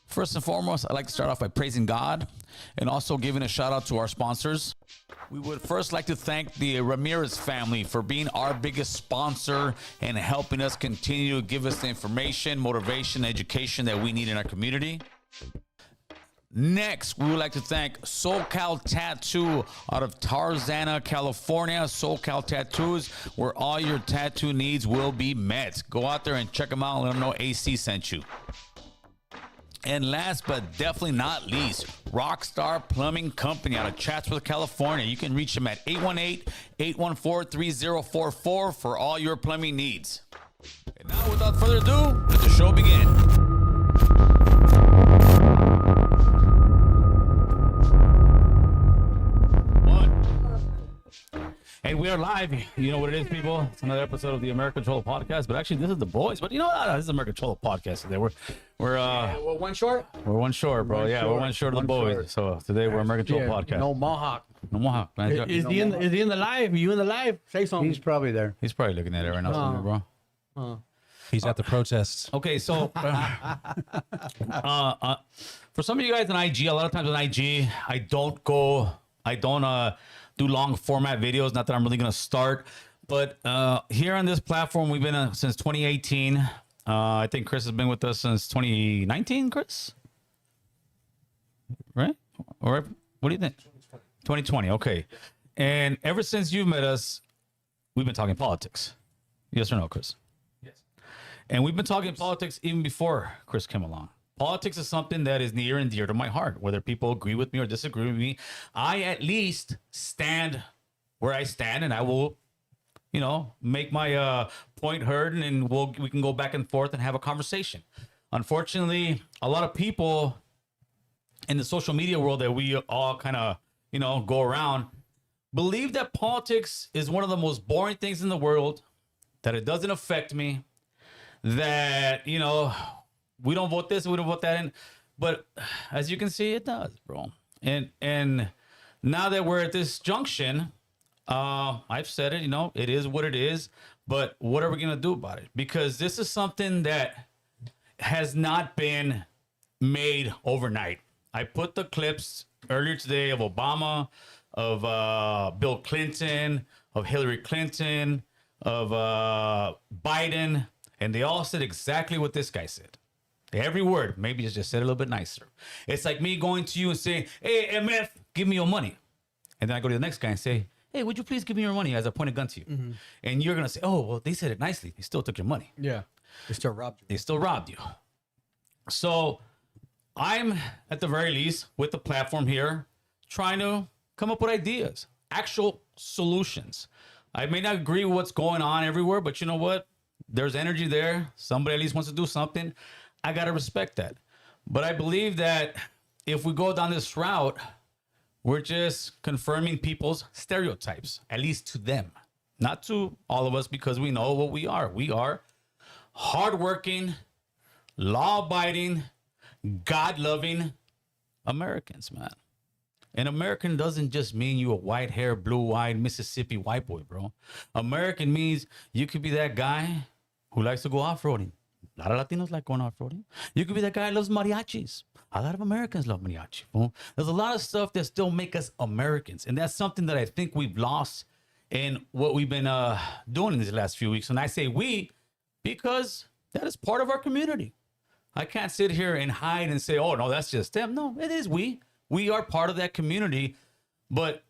First and foremost, I'd like to start off by praising God and also giving a shout out to our sponsors. We would first like to thank the Ramirez family for being our biggest sponsor and helping us continue to give us the information, motivation, education that we need in our community. Next, we would like to thank SoCal Tattoo out of Tarzana, California. SoCal Tattoos, where all your tattoo needs will be met. Go out there and check them out and let them know AC sent you. And last but definitely not least, Rockstar Plumbing Company out of Chatsworth, California. You can reach them at 818-814-3044 for all your plumbing needs. And now, without further ado, let the show begin. Hey, we are live. You know what it is, people. It's another episode of the American Cholo Podcast. But actually, this is the boys. But you know what? This is American Cholo Podcast today. We're one short. We're one short, bro. We're one short of the boys. Short. So today we're American Cholo Podcast. No Mohawk. No Mohawk. Is he in the live? Are you in the live? Say something. He's probably there. He's probably looking at it right now, bro. He's at the protests. Okay, so for some of you guys on IG, a lot of times on IG, I don't do long format videos. Not that I'm really gonna start, but here on this platform, we've been since 2018. I think Chris has been with us since 2019. Chris, right? Or what do you think? 2020. Okay, and ever since you've met us, we've been talking politics. Yes or no, Chris? Yes. And we've been talking politics even before Chris came along. Politics is something that is near and dear to my heart. Whether people agree with me or disagree with me, I at least stand where I stand, and I will, make my point heard, and we can go back and forth and have a conversation. Unfortunately, a lot of people in the social media world that we all kind of, go around, believe that politics is one of the most boring things in the world, that it doesn't affect me, that, we don't vote this, we don't vote that in. But as you can see, it does, bro. And now that we're at this junction, I've said it, it is what it is. But what are we going to do about it? Because this is something that has not been made overnight. I put the clips earlier today of Obama, of Bill Clinton, of Hillary Clinton, of Biden, and they all said exactly what this guy said. Every word, maybe it's just said a little bit nicer. It's like me going to you and saying, "Hey, MF, give me your money." And then I go to the next guy and say, "Hey, would you please give me your money?" As I point a gun to you. Mm-hmm. And you're going to say, "Oh, well, they said it nicely. They still took your money." Yeah. They still robbed you. They still robbed you. So I'm, at the very least, with the platform here, trying to come up with ideas, actual solutions. I may not agree with what's going on everywhere, but you know what? There's energy there. Somebody at least wants to do something. I got to respect that. But I believe that if we go down this route, we're just confirming people's stereotypes, at least to them. Not to all of us, because we know what we are. We are hardworking, law-abiding, God-loving Americans, man. And American doesn't just mean you a white-haired, blue-eyed Mississippi white boy, bro. American means you could be that guy who likes to go off-roading. A lot of Latinos like going off-roading. You could be that guy who loves mariachis. A lot of Americans love mariachi. Well, there's a lot of stuff that still make us Americans. And that's something that I think we've lost in what we've been doing in these last few weeks. And I say we because that is part of our community. I can't sit here and hide and say, "Oh, no, that's just them." No, it is we. We are part of that community. But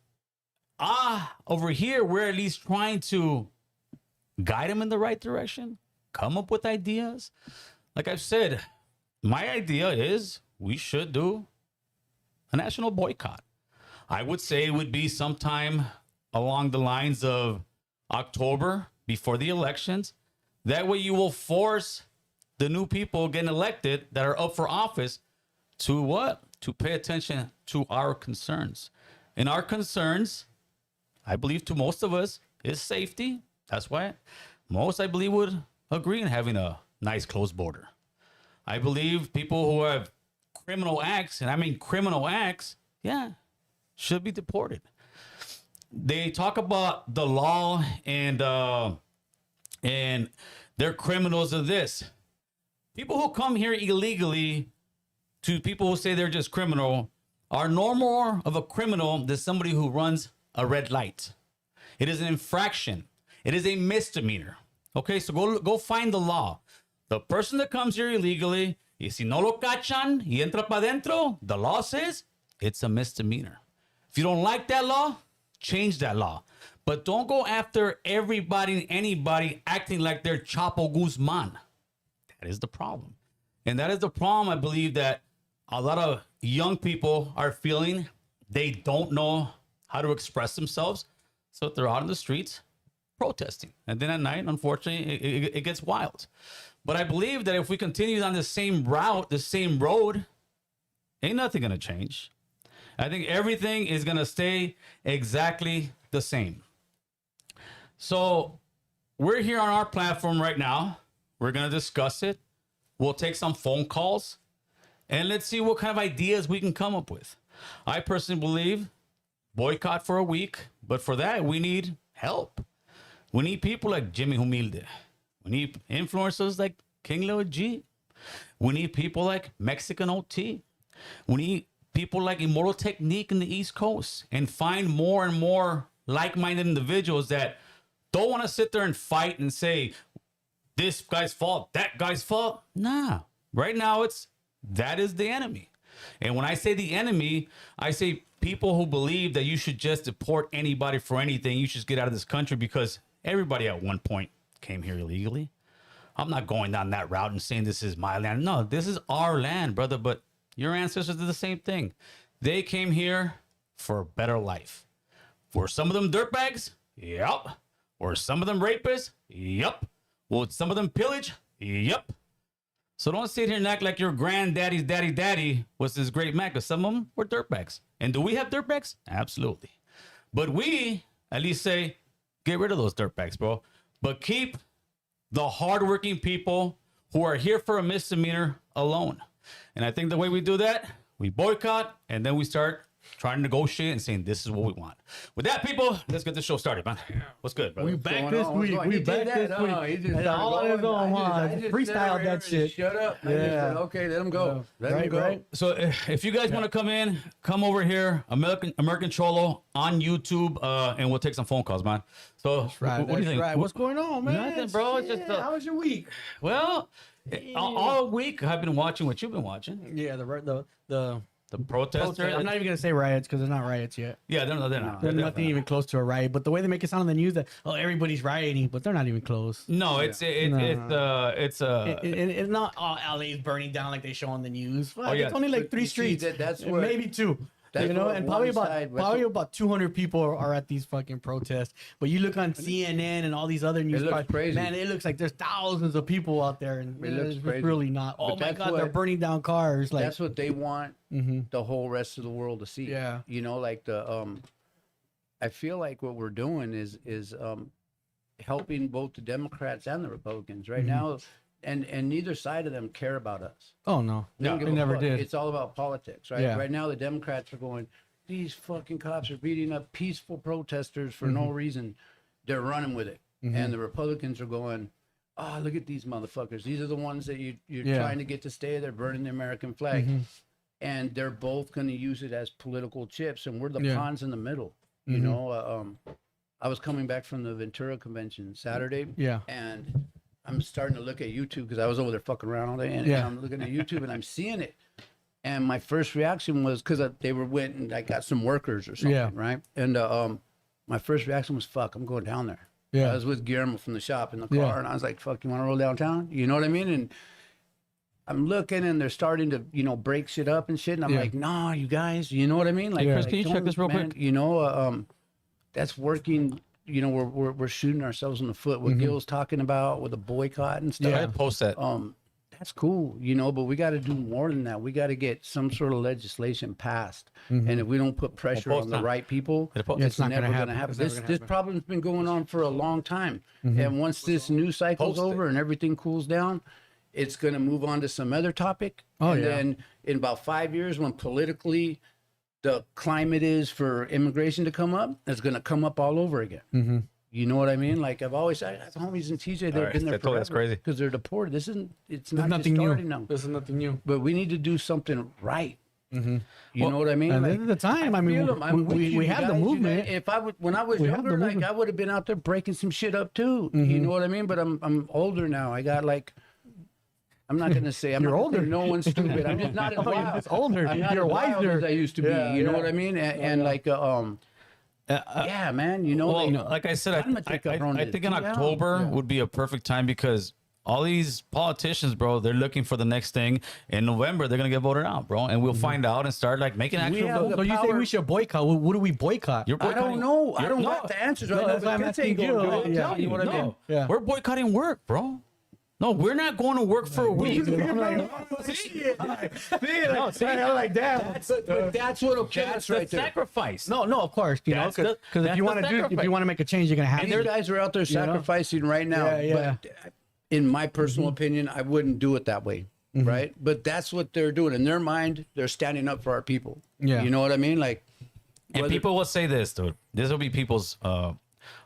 over here, we're at least trying to guide them in the right direction. Come up with ideas. Like I've said, my idea is we should do a national boycott. I would say it would be sometime along the lines of October, before the elections. That way you will force the new people getting elected that are up for office to what? To pay attention to our concerns. And our concerns, I believe to most of us, is safety. That's why most, I believe, would agree in having a nice closed border. I believe people who have criminal acts, and I mean criminal acts, should be deported. They talk about the law and they're criminals of this. People who come here illegally to people who say they're just criminal are no more of a criminal than somebody who runs a red light. It is an infraction. It is a misdemeanor. Okay, so go find the law. The person that comes here illegally, y si no lo cachan, y entra pa dentro, the law says it's a misdemeanor. If you don't like that law, change that law. But don't go after everybody and anybody acting like they're Chapo Guzman. That is the problem. And that is the problem, I believe, that a lot of young people are feeling. They don't know how to express themselves. So they're out in the streets protesting. And then at night, unfortunately, it gets wild. But I believe that if we continue on the same route, the same road, ain't nothing going to change. I think everything is going to stay exactly the same. So we're here on our platform right now. We're going to discuss it. We'll take some phone calls and let's see what kind of ideas we can come up with. I personally believe boycott for a week, but for that, we need help. We need people like Jimmy Humilde. We need influencers like King Lil G. We need people like Mexican OT. We need people like Immortal Technique in the East Coast, and find more and more like-minded individuals that don't want to sit there and fight and say, this guy's fault, that guy's fault. Nah, right now that is the enemy. And when I say the enemy, I say people who believe that you should just deport anybody for anything. You should just get out of this country because everybody at one point came here illegally. I'm not going down that route and saying this is my land. No, this is our land, brother. But your ancestors did the same thing. They came here for a better life. Were some of them dirtbags? Yep. Were some of them rapists? Yep. Will some of them pillage? Yep. So don't sit here and act like your granddaddy's daddy was this great man, because some of them were dirtbags. And do we have dirtbags? Absolutely. But we at least say, get rid of those dirtbags, bro. But keep the hardworking people who are here for a misdemeanor alone. And I think the way we do that, we boycott, and then we start trying to negotiate and saying, this is what we want. With that, people, let's get this show started, man. What's good, brother? We back this week. We back this week. And all of his own, freestyle that shit. Shut up. Yeah. Okay, let him go. Let him go. Right. So if you guys want to come in, come over here, American Cholo on YouTube, and we'll take some phone calls, man. So Right. what do you think? Right. What's going on, man? Nothing, bro. It's just how was your week? well, all week I've been watching what you've been watching. Yeah, the Protesters. I'm not even gonna say riots because they're not riots yet. Yeah, they're not. They're nothing even close to a riot. But the way they make it sound on the news that everybody's rioting, but they're not even close. No, it's not all LA's burning down like they show on the news. Fuck, yeah. It's only like But 3 you see streets, that's what- maybe 2. that's You know, what and probably one side- about 200 people are at these fucking protests. But you look on CNN and all these other news, looks crazy. man, it looks like there's thousands of people out there, and It looks it's crazy. really not. Oh But my that's God, they're what- burning down cars. Like, That's what they want the whole rest of the world to see. Yeah. You know, like I feel like what we're doing is helping both the Democrats and the Republicans right now, and neither side of them care about us. oh no, They don't they give a never fuck. did. It's all about politics, right? Yeah. Right now, the Democrats are going, these fucking cops are beating up peaceful protesters for no reason. They're running with it. And the Republicans are going, oh, look at these motherfuckers. These are the ones that you're Yeah. trying to get to stay. They're burning the American flag. And they're both going to use it as political chips. And we're the Yeah. pawns in the middle. You know, I was coming back from the Ventura convention Saturday. Yeah. And I'm starting to look at YouTube because I was over there fucking around all day. And Yeah. I'm looking at YouTube and I'm seeing it. And my first reaction was because they went and I got some workers or something, Yeah. right? And my first reaction was, fuck, I'm going down there. Yeah. I was with Guillermo from the shop in the car, Yeah. and I was like, fuck, you want to roll downtown? You know what I mean? And I'm looking, and they're starting to, break shit up and shit. And I'm Yeah. like, nah, you guys, you know what I mean? Like, Yeah. Chris, can you check don't, this real man, quick? You know, that's working. You know, we're shooting ourselves in the foot. What Gil's talking about with the boycott and stuff. Yeah. Post that. That's cool, but we got to do more than that. We got to get some sort of legislation passed. And if we don't put pressure post on the that. right people, Yeah, it's not never gonna going to happen. happen. It's never This gonna this happen. problem's been going on for a long time. And once this news cycle's Post it. over and everything cools down, it's going to move on to some other topic. Oh, and yeah. then in about 5 years, when politically the climate is for immigration to come up, it's going to come up all over again. You know what I mean? Like I have homies in TJ that have right, been there that's crazy. because they're deported. It's not There's just nothing new. starting now. This is nothing new. But we need to do something right. You know what I mean? And Like, this is the time. I mean, feel 'em. I'm with you, we have the guys. You movement. know, if I would, when I was We have the younger, like movement. I would have been out there breaking some shit up too. You know what I mean? But I'm older now. I got like, I'm not gonna say I'm You're not gonna older. say no one's stupid. I'm just not as Oh, you're wild. just older. I'm not You're as wild wiser. as I used to be. Yeah, You know yeah. what I mean? And like yeah, man. You know, Well, like, like I said, I'm gonna take a run I to think in it. Yeah. October would be a perfect time because all these politicians, bro, they're looking for the next thing. In November, they're gonna get voted out, bro, and we'll find out and start like making actual have moves. the So you say power- we should boycott? What do we boycott? You're I don't boycotting- know. I you're- don't no, got the answers right No, now. that's why I'm But asking ain't you. gonna do it. I'm Yeah. telling you what I no, mean. Yeah. we're boycotting work, bro. No, we're not going to work for a week. I'm like, I'm like, damn. But that's what'll kill That's us the right there. sacrifice. No, of course, you know, That's the- because if that's you the want to do, if sacrifice. you want to make a change, you're gonna have These to. guys are out there sacrificing right now. Yeah, yeah. But in my personal opinion, I wouldn't do it that way. Right. But that's what they're doing. In their mind, they're standing up for our people. Yeah. You know what I mean? Like, And whether- people will say this, dude. This will be people's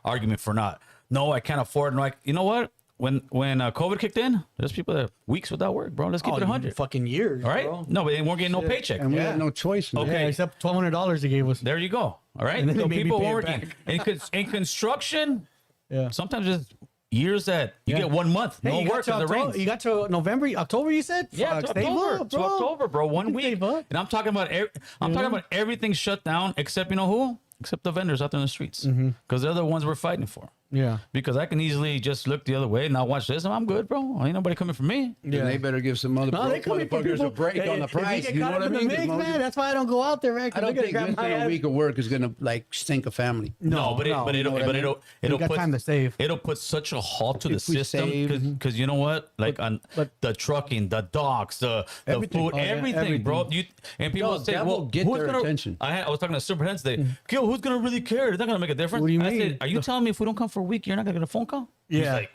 argument for not. No, I can't afford. And like, you know what? When COVID kicked in, there's people that are weeks without work, bro. Let's keep it 100. fucking years, All right? bro. No, but they weren't getting no paycheck. and we Yeah. had no choice. Man. Okay. Yeah, except $1,200 they gave us. There you go. All right. And then So they made me people pay it working back. in construction. Yeah. Sometimes it's years that you Yeah. get 1 month, no you work got because to it October, rains. you got to November, October. You said, Yeah, Fuck, to save October, up, to bro. October, bro. 1 week, save up. and I'm talking about. I'm talking about everything shut down except you know who? Except the vendors out there in the streets, because they're the ones we're fighting for. Yeah. Because I can easily just look the other way and not watch this, and I'm good, bro. Ain't nobody coming for me. Yeah. And they better give some other No, they coming for motherfuckers people. a break on the If you price. get You know caught what I up in mean? the mix, 'Cause man, that's why I don't go out there, man. 'cause I don't they're think gonna grab missing my a ass. week of work is gonna like sink a family. No, but no, it'll what I mean? it'll got put time to save. It'll put such a halt to the If we system save- because you know what, like but- the trucking, the docks, the Everything. food, Oh, yeah, everything, bro. everything. And people No, say, that well, will get who's their gonna? attention. I was talking to superintendent today. Gil, who's gonna really care? It's not gonna make a difference. What do you I mean? said, are you telling me if we don't come for a week, you're not gonna get a phone call? He's Yeah. like,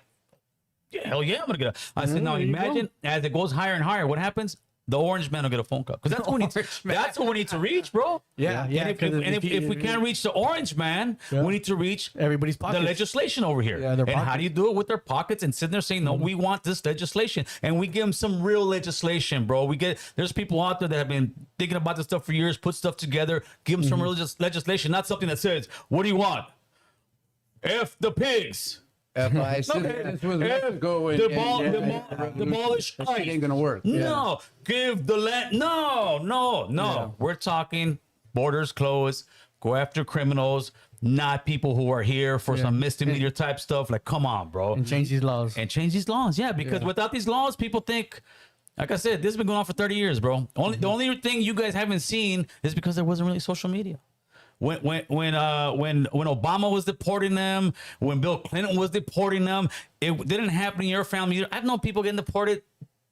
yeah, hell yeah, I'm gonna get. I said, now there you go. imagine as it goes higher and higher, what happens? The orange man will get a phone call because that's who we need. That's who we need to reach, bro. Yeah, yeah, And if, 'cause if we can't reach the orange man, Yeah. we need to reach Everybody's the pockets. legislation over here. Yeah, their and how pockets. do you do it with their pockets and sitting there saying, no, we want this legislation. And we give them some real legislation, bro. There's people out there that have been thinking about this stuff for years, put stuff together, give them some real legislation, not something that says, what do you want? F the pigs. This was Mexico and Demolish that shit ICE. ain't gonna work. No, give the land. No. We're talking borders closed, go after criminals, not people who are here for some misdemeanor type stuff. Like, come on, bro. And change these laws. And change these laws. Yeah, because without these laws, people think, like I said, this has been going on for 30 years, bro. The only thing you guys haven't seen is because there wasn't really social media. When Obama was deporting them, when Bill Clinton was deporting them, it didn't happen in your family either. I've known people getting deported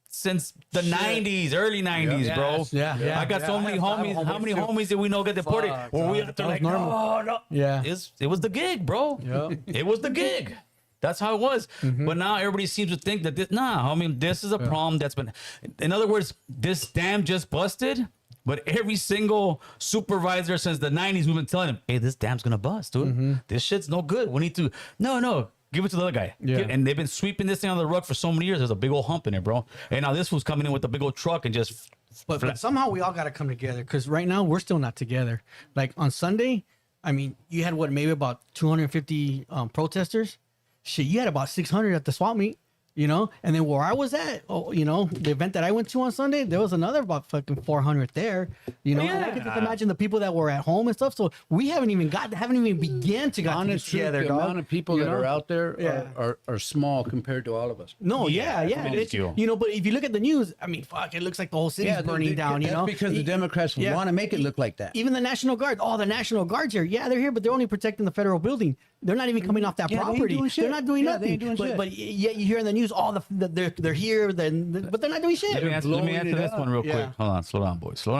since the 90s, early 90s, bro. Yeah. I got so many homies. How many homies did we know get deported? Were we out there like, normal. no. Yeah. It was the gig, bro. Yeah. It was the gig. That's how it was. But now everybody seems to think that this is a problem that's been, in other words, this dam just busted. But every single supervisor since the 90s, we've been telling him, hey, this dam's going to bust, dude. This shit's no good. We need to, no, give it to the other guy. Yeah. And they've been sweeping this thing on the rug for so many years. There's a big old hump in it, bro. And now this was coming in with a big old truck and just. But somehow we all got to come together because right now we're still not together. Like on Sunday, I mean, you had maybe about 250 protesters. Shit, you had about 600 at the swap meet. You know, and then where I was at, the event that I went to on Sunday, there was another about fucking 400 there. You know, and I could just imagine the people that were at home and stuff. So we haven't even began to get Honest truth, together. the dog. amount of people You that know? are out there Yeah. are small compared to all of us. No, yeah. minuscule. But if you look at the news, I mean, fuck, it looks like the whole city's burning down. That's You know, because the Democrats Yeah. want to make it look like that. Even the National Guard, the National Guards here. Yeah, they're here, but they're only protecting the federal building. They're not even coming off that Yeah, they ain't property. doing shit. They're not doing Yeah, nothing. they ain't doing shit. But yet you hear in the news, they're here, but they're not doing shit. Let me answer blowing it this up. one real Yeah. quick. Hold on. Slow down, boys. Slow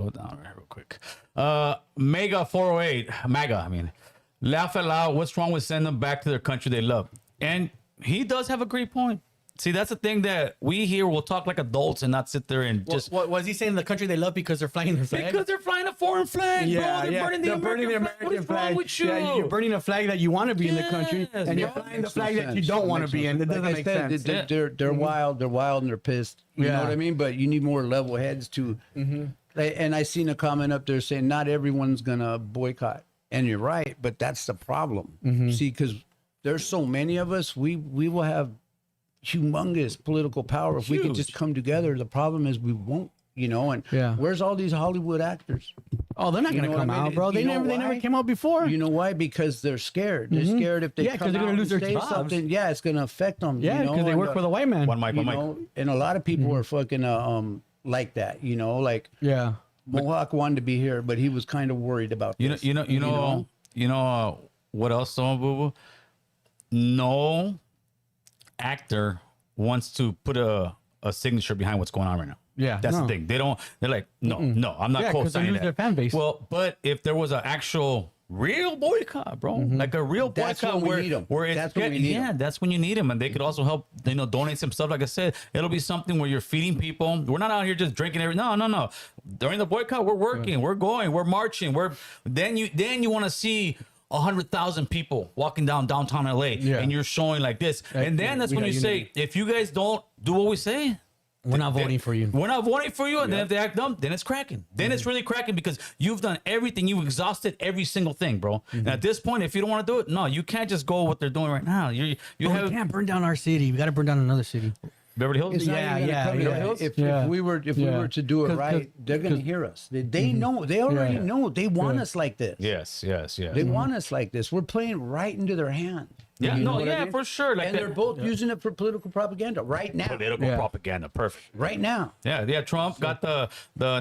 down real quick. Mega 408, MAGA, I mean. Laugh out loud. What's wrong with sending them back to their country they love? And he does have a great point. See, that's the thing that we here will talk like adults and not sit there and just What was he saying? The country they love because they're flying their flag. because they're flying a foreign flag, bro. They're burning the American flag. What is wrong with you? Yeah, you're burning a flag that you want to be in the country, Yes, and you're bro. flying the flag that you don't want to be in. It doesn't make sense. They're wild. They're wild and they're pissed. You know what I mean? But you need more level heads to. And I seen a comment up there saying not everyone's gonna boycott, and you're right. But that's the problem. See, because there's so many of us, we will have humongous political power if we can just come together. The problem is we won't. You know, and where's all these Hollywood actors? Oh, they're not You gonna know what come I mean? out, bro. They You know never why? came out before. You know why? Because they're scared. They're scared if they Yeah, 'cause come they're gonna out lose and their say jobs. something. Yeah, it's gonna affect them. Yeah, you know? because they and, work for the white man. One mic, you one mic. know, and a lot of people are fucking like that. You know, like Yeah. Mohawk wanted to be here, but he was kind of worried about this. You know what else, though, boo boo? No actor wants to put a signature behind what's going on right now. Yeah, That's no. the thing. They're like, no, I'm not Yeah, 'cause they co-signing lose that. their fan base. Well, but if there was an actual real boycott, bro, like a real That's boycott when we need 'em. where it's That's when we need 'em. yeah, that's when you need them, and they could also help, donate some stuff. Like I said, it'll be something where you're feeding people. We're not out here just drinking every. No. During the boycott, we're working, we're going, we're marching. Then you want to see 100,000 people walking down downtown LA, and you're showing like this, and then that's we when got you unity. say, if you guys don't do what we say, We're not voting for you. we're not voting for you, and then if they act dumb, then it's cracking. Then it's really cracking because you've done everything. You've exhausted every single thing, bro. And at this point, if you don't want to do it, no, you can't just go what they're doing right now. You We have can't burn down our city. We got to burn down another city. Beverly Hills. It's not Yeah, even gonna yeah, come yeah. here. If Yeah. we were Yeah. to do it 'Cause- right, they're gonna hear us. They know. They already know. They want us like this. Yes. They want us like this. We're playing right into their hand. Yeah, You know no, what I yeah, mean? for sure. Like And they're both using it for political propaganda right now. political propaganda. Perfect. Right now. Yeah. Trump got the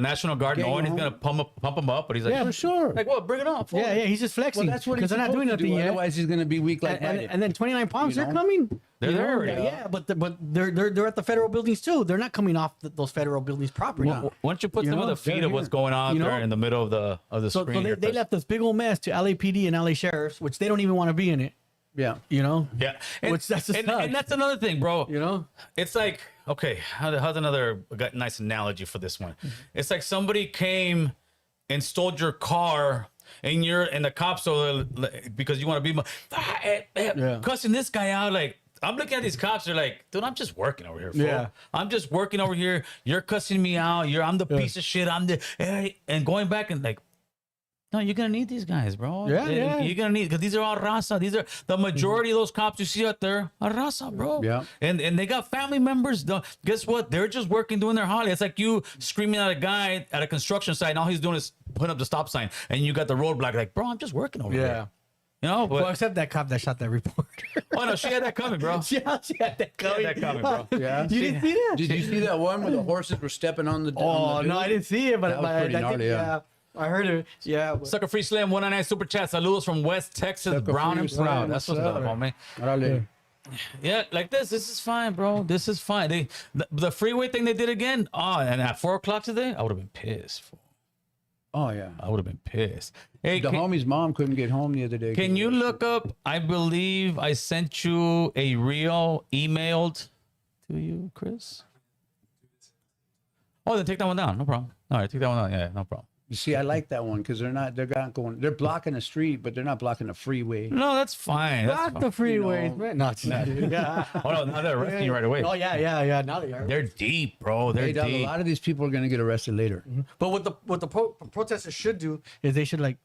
National Guard Get knowing he's home. gonna pump him up, but he's like, For sure. like, what? Bring it on. fool. Yeah, he's just flexing. Well, that's what he's because they're not doing supposed to nothing do. yet. Otherwise, he's gonna be weak like And then 29 Palms, they're coming. They're You know? there already. Yeah, but they're at the federal buildings too. They're not coming off those federal buildings property. Why don't you put You some of know, the feed they're of what's here. going on You know? there in the middle of the So screen? here, they 'cause- left this big old mess to LAPD and LA sheriffs, which they don't even want to be in it. Yeah. You know. Yeah, Which that's just and sucks. that's another thing, bro. You know. It's like, okay, how's another nice analogy for this one? It's like somebody came and stole your car, and the cops are because you want to be cussing this guy out. Like, I'm looking at these cops, they're like, dude, I'm just working over here, fool. Yeah. I'm just working over here. You're cussing me out. I'm the piece of shit. And going back and like, no, you're gonna need these guys, bro. Yeah, yeah. You're gonna need, because these are all raza. These are the majority of those cops you see out there are raza, bro. Yeah. And they got family members. Guess what? They're just working, doing their holiday. It's like you screaming at a guy at a construction site, and all he's doing is putting up the stop sign, and you got the roadblock. Like, bro, I'm just working over here. You know, but Well, except that cop that shot that reporter. oh no, she had that coming, bro. she had that coming. She had that coming, bro. Yeah. You didn't see that? Did you see that one where the horses were stepping on the? Oh on the no, I didn't see it, but That was pretty I think, gnarly, yeah. I heard it. Yeah. But, Sucker Free Slam 199 super chat. Saludos from West Texas, Sucker brown Free and Slam, proud. That's what's what's up, up? homie. Órale. Yeah, like this is fine, bro. This is fine. The freeway thing they did again. Oh, and at 4:00 today, I would have been pissed. Fool. Oh yeah. I would have been pissed. Hey, The homie's mom couldn't get home the other day. can you look up? I believe I sent you a reel emailed to you, Chris. Oh, then take that one down. No problem. All right, take that one down. Yeah, no problem. You see, I like that one because they're not going. They're blocking the street, but they're not blocking the freeway. No, that's fine. That's Block fine. the freeway. You know. No, it's not. Yeah. Oh no, now they're arresting you right away. Oh yeah. Now they are. They're deep, bro. They're Hey, Dad, a deep. lot of these people are going to get arrested later. But what the protesters should do is they should like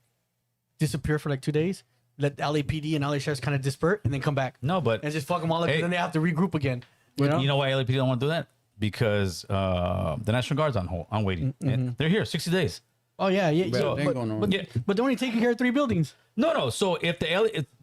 disappear for like 2 days, let the LAPD and LA sheriffs kind of disperse, and then come back No, but and just fuck them all up, Hey. and then they have to regroup again. You know? you know why LAPD don't want to do that? Because the National Guard's on hold, on waiting. And they're here 60 days. Oh yeah. They ain't going nowhere. But they're only taking care of 3 buildings. No. So if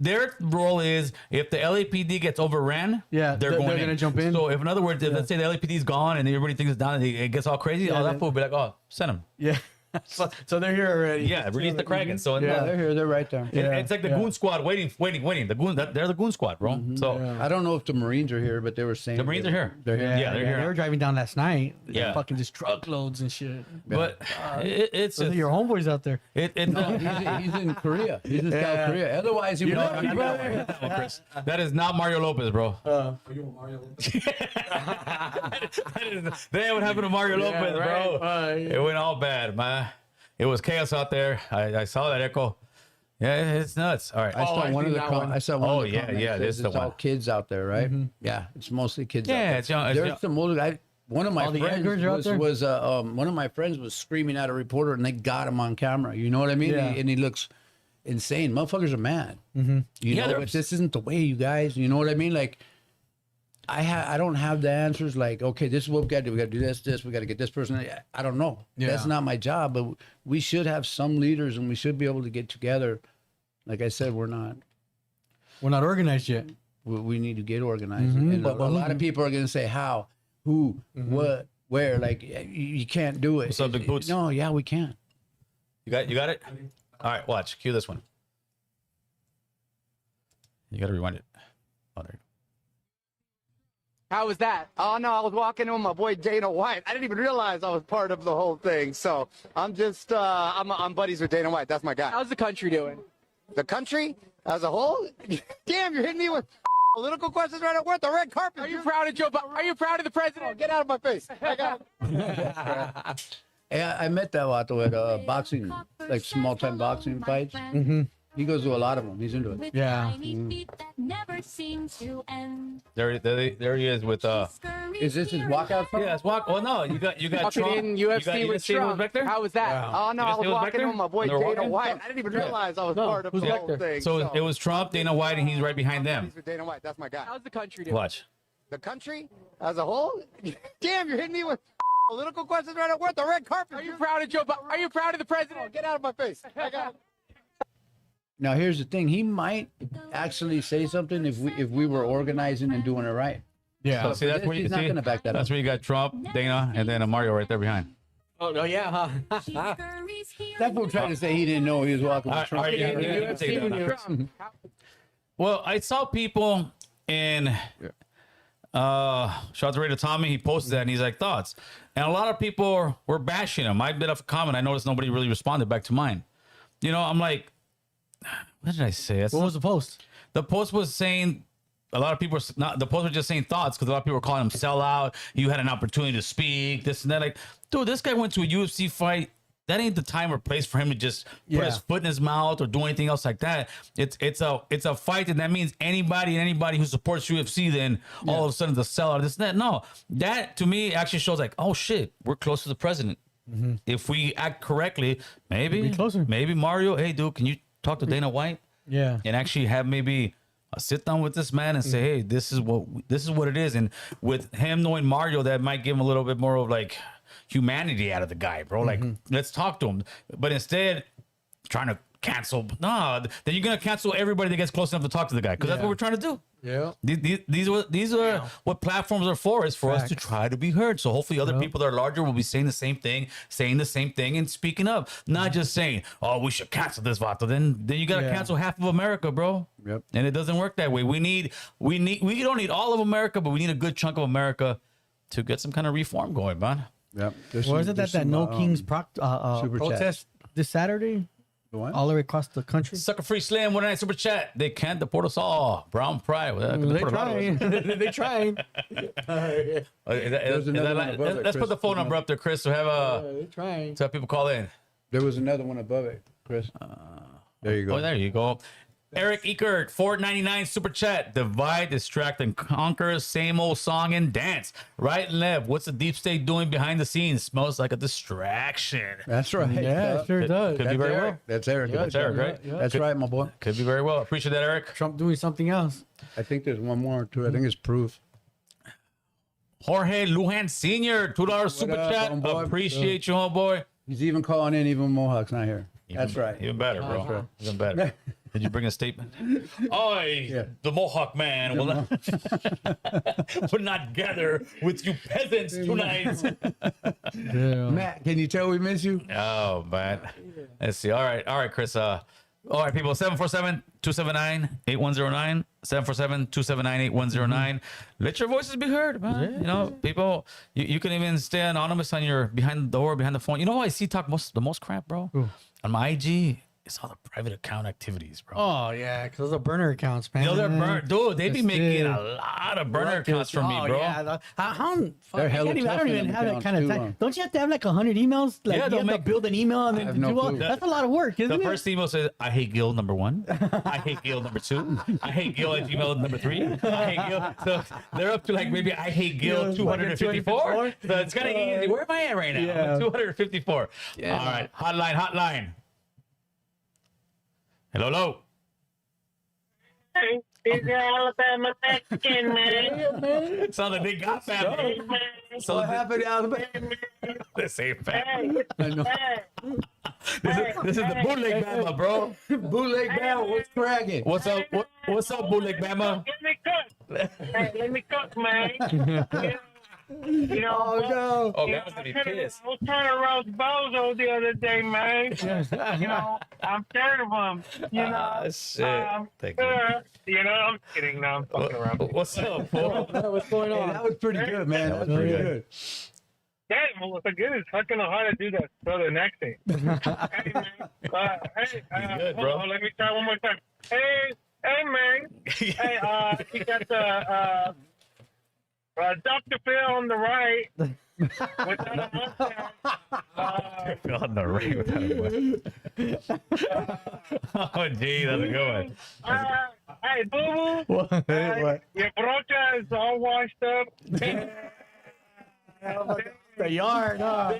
their role is if the LAPD gets overran, Yeah, they're they're going gonna in. jump in. So if in other words, if let's say the LAPD's gone and everybody thinks it's down and it gets all crazy, oh, that fool will be like, oh, send them. Yeah. So they're here already. Yeah, release the Kraken. So Yeah, they're here. They're right there. it's like the Goon Squad waiting. The Goon, they're the Goon Squad, bro. So I don't know if the Marines are here, but they were saying the Marines are here. They're here. Yeah, they're here. They were driving down last night. Yeah. Fucking just truckloads and shit. But it's Those are your homeboys out there. He's in Korea. He's in South Korea. Otherwise, he would not be brother. that is not Mario Lopez, bro. They would happen to Mario Lopez, bro. It went all bad, man. It was chaos out there. I saw that echo. Yeah, it's nuts. All right. I saw one of the I saw one Oh, of the yeah, comments yeah, says this is the it's all one. kids out there, right? Yeah, it's mostly kids. out Yeah, there. it's young. It's There's young. some older. One of my All the friends Edgars are out there? was one of my friends was screaming at a reporter, and they got him on camera. You know what I mean? Yeah. And he looks insane. Motherfuckers are mad. You Yeah, know, they're- but this isn't the way, you guys. You know what I mean? Like, I don't have the answers. Like, okay, this is what we got to do. We got to do this. We got to get this person. I don't know. Yeah. That's not my job. But we should have some leaders, and we should be able to get together. Like I said, we're not. We're not organized yet. We need to get organized. And But a lot of people are going to say, how, who, what, where. Like, you can't do it. What's up, Big Boots? No, yeah, we can. You got it? All right, watch. Cue this one. You got to rewind it. Oh, there you go. How was that? Oh no, I was walking in with my boy Dana White. I didn't even realize I was part of the whole thing. So I'm just I'm buddies with Dana White. That's my guy. How's the country doing? The country as a whole? Damn, you're hitting me with political questions right now. We're at the red carpet. Are you proud of Joe Biden? Are you proud of the president? Get out of my face. I got it. Yeah, I met that vato at boxing, like small-time boxing fights. He goes to a lot of them. He's into it. Yeah. There he is with Is this his walkout fight? Yeah, it's walk. Well, no, you got Walking Trump. in you UFC got, with see who was Trump. back there? How was that? Oh no, You I see was who was back walking there? in with my boy They were Dana walking? White. I didn't even realize I was part of who's the back whole there? thing. So it was Trump, Dana White, and he's right behind them. He's with Dana White. That's my guy. How's the country doing? Watch. The country as a whole? Damn, you're hitting me with political questions right now. We're at the red carpet. Are you proud of Joe Biden? Are you proud of the president? Get out of my face. I got it. Now here's the thing. He might actually say something if we were organizing and doing it right. Yeah. So see, that's where you He's not see. gonna back that That's up. where you got Trump, Dana, and then Mario right there behind. Oh no, yeah, huh? That fool tried to say he didn't know he was walking with Trump. All right, yeah, you can take that now. Well, I saw people in shout out to Raider Tommy. He posted that and he's like, thoughts. And a lot of people were bashing him. I bit off a comment. I noticed nobody really responded back to mine. You know, I'm like, what did I say? What was the post? The post was saying a lot of people were not. The post was just saying thoughts because a lot of people were calling him sellout. You had an opportunity to speak, this and that. Like, dude, this guy went to a UFC fight. That ain't the time or place for him to just put his foot in his mouth or do anything else like that. It's a fight, and that means anybody who supports UFC then all of a sudden the sellout. This and that. No, that to me actually shows like, oh shit, we're close to the president. If we act correctly, maybe closer. Maybe Mario, hey dude, can you talk to Dana White? Yeah. And actually have maybe a sit down with this man and say, hey, this is what it is. And with him knowing Mario, that might give him a little bit more of like humanity out of the guy, bro. Like, let's talk to him. But instead, trying to cancel, then you're gonna cancel everybody that gets close enough to talk to the guy, because that's what we're trying to do. Yeah. These are what platforms are for, is for us to try to be heard. So hopefully other people that are larger will be saying the same thing, and speaking up, not just saying, oh, we should cancel this vato. Then you gotta cancel half of America, bro. Yep. And it doesn't work that way. We don't need all of America, but we need a good chunk of America to get some kind of reform going, man. Yep. Or is it that No Kings super protest this Saturday The what? all the way across the country? Sucker Free Slam, 1 super chat. They can't deport us all. Brown pride. Well, They trying. They trying. Let's put the phone number up there, Chris. So They trying. have people call in. There was another one above it, Chris. There you go. Oh, there you go. Eric Eckert, $4.99 super chat. Divide, distract, and conquer. Same old song and dance. Right and left. What's the deep state doing behind the scenes? Smells like a distraction. That's right. Yeah, it sure does. Could be That's very Eric. well. That's Eric. That's Eric, right? That's right, my boy. Could be very well. Appreciate that, Eric. Trump doing something else. I think there's one more too. I think it's proof. Jorge Lujan Sr., $2 super up, chat. homeboy? Appreciate you, homeboy. He's even calling in, even Mohawk's not here. That's right. Even better, bro. Even better. Did you bring a statement? The Mohawk man, will not gather with you peasants tonight. Matt, can you tell we miss you? Oh, man. Let's see. All right, Chris. All right, people. 747-279-8109. 747-279-8109. Let your voices be heard, man. Yeah. You know, people. You can even stay anonymous on your behind the door, behind the phone. You know who I see talk the most crap, bro? Who? On my IG. It's all the private account activities, bro. Oh yeah, because those are burner accounts, man. You know, they're dude. They be Yes, making dude. a lot of burner accounts from me, bro. Yeah, how They're hella I don't tough even in have that them kind of accounts, time. too, Don't you have to have like 100 emails? Like Yeah, you they'll have to make- build an email and have then no do all. clue. That's a lot of work, isn't The it? first email says, I hate Gil number 1. I hate Gil number 2. I hate Gil at Gmail number 3. I hate Gil. So they're up to like maybe I hate Gil 254. So it's kind of easy. Where am I at right now? Yeah. 254. Yeah. All right. Hotline. Hello. Hey, it's the Alabama Mexican, man. Sounds like they got that. Hey, man. So What happened to Alabama? the same fact. Hey, I know. hey, This is the bootleg Bama, bro. Bootleg Bama, what's cracking? What's up? What's up, bootleg Bama? let me cook. Hey, let me cook, man. You know, Oh no. Oh, you know, Bama's gonna be I pissed. was trying to roast Bozo the other day, man. You know, I'm tired of him. You know, Ah, shit. Thank you. you know, I'm kidding. No, I'm fucking around. What's up, fool? What's going Hey, on? that was pretty good, man. That was pretty good. Damn, well, the goodness, I don't know how to do that southern accent. Hey, man. He's good, bro. hold on, let me try one more time. Hey, man. Hey, you got the Dr. Phil on the right without a mustache. On the right without a Oh, gee, that's a good one. Hey, boo-boo. What? Your brocha is all washed up. The yard, huh?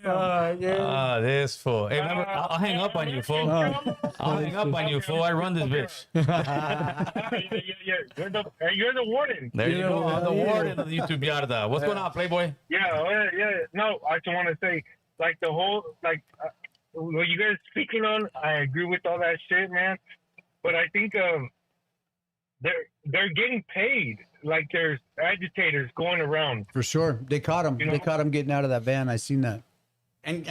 Yeah. Ah, this fool. Hey, remember, I'll hang up on you, fool. I'll hang up on you, fool. I run this bitch. You're the warden. There you go. I'm the Yeah. warden of the YouTube Yarda. What's going on, Playboy? Yeah. No, I just want to say, like, the whole, like, what you guys speaking on, I agree with all that shit, man. But I think they're getting paid. Like, there's agitators going around. For sure. They caught him. You know? They caught him getting out of that van. I seen that. And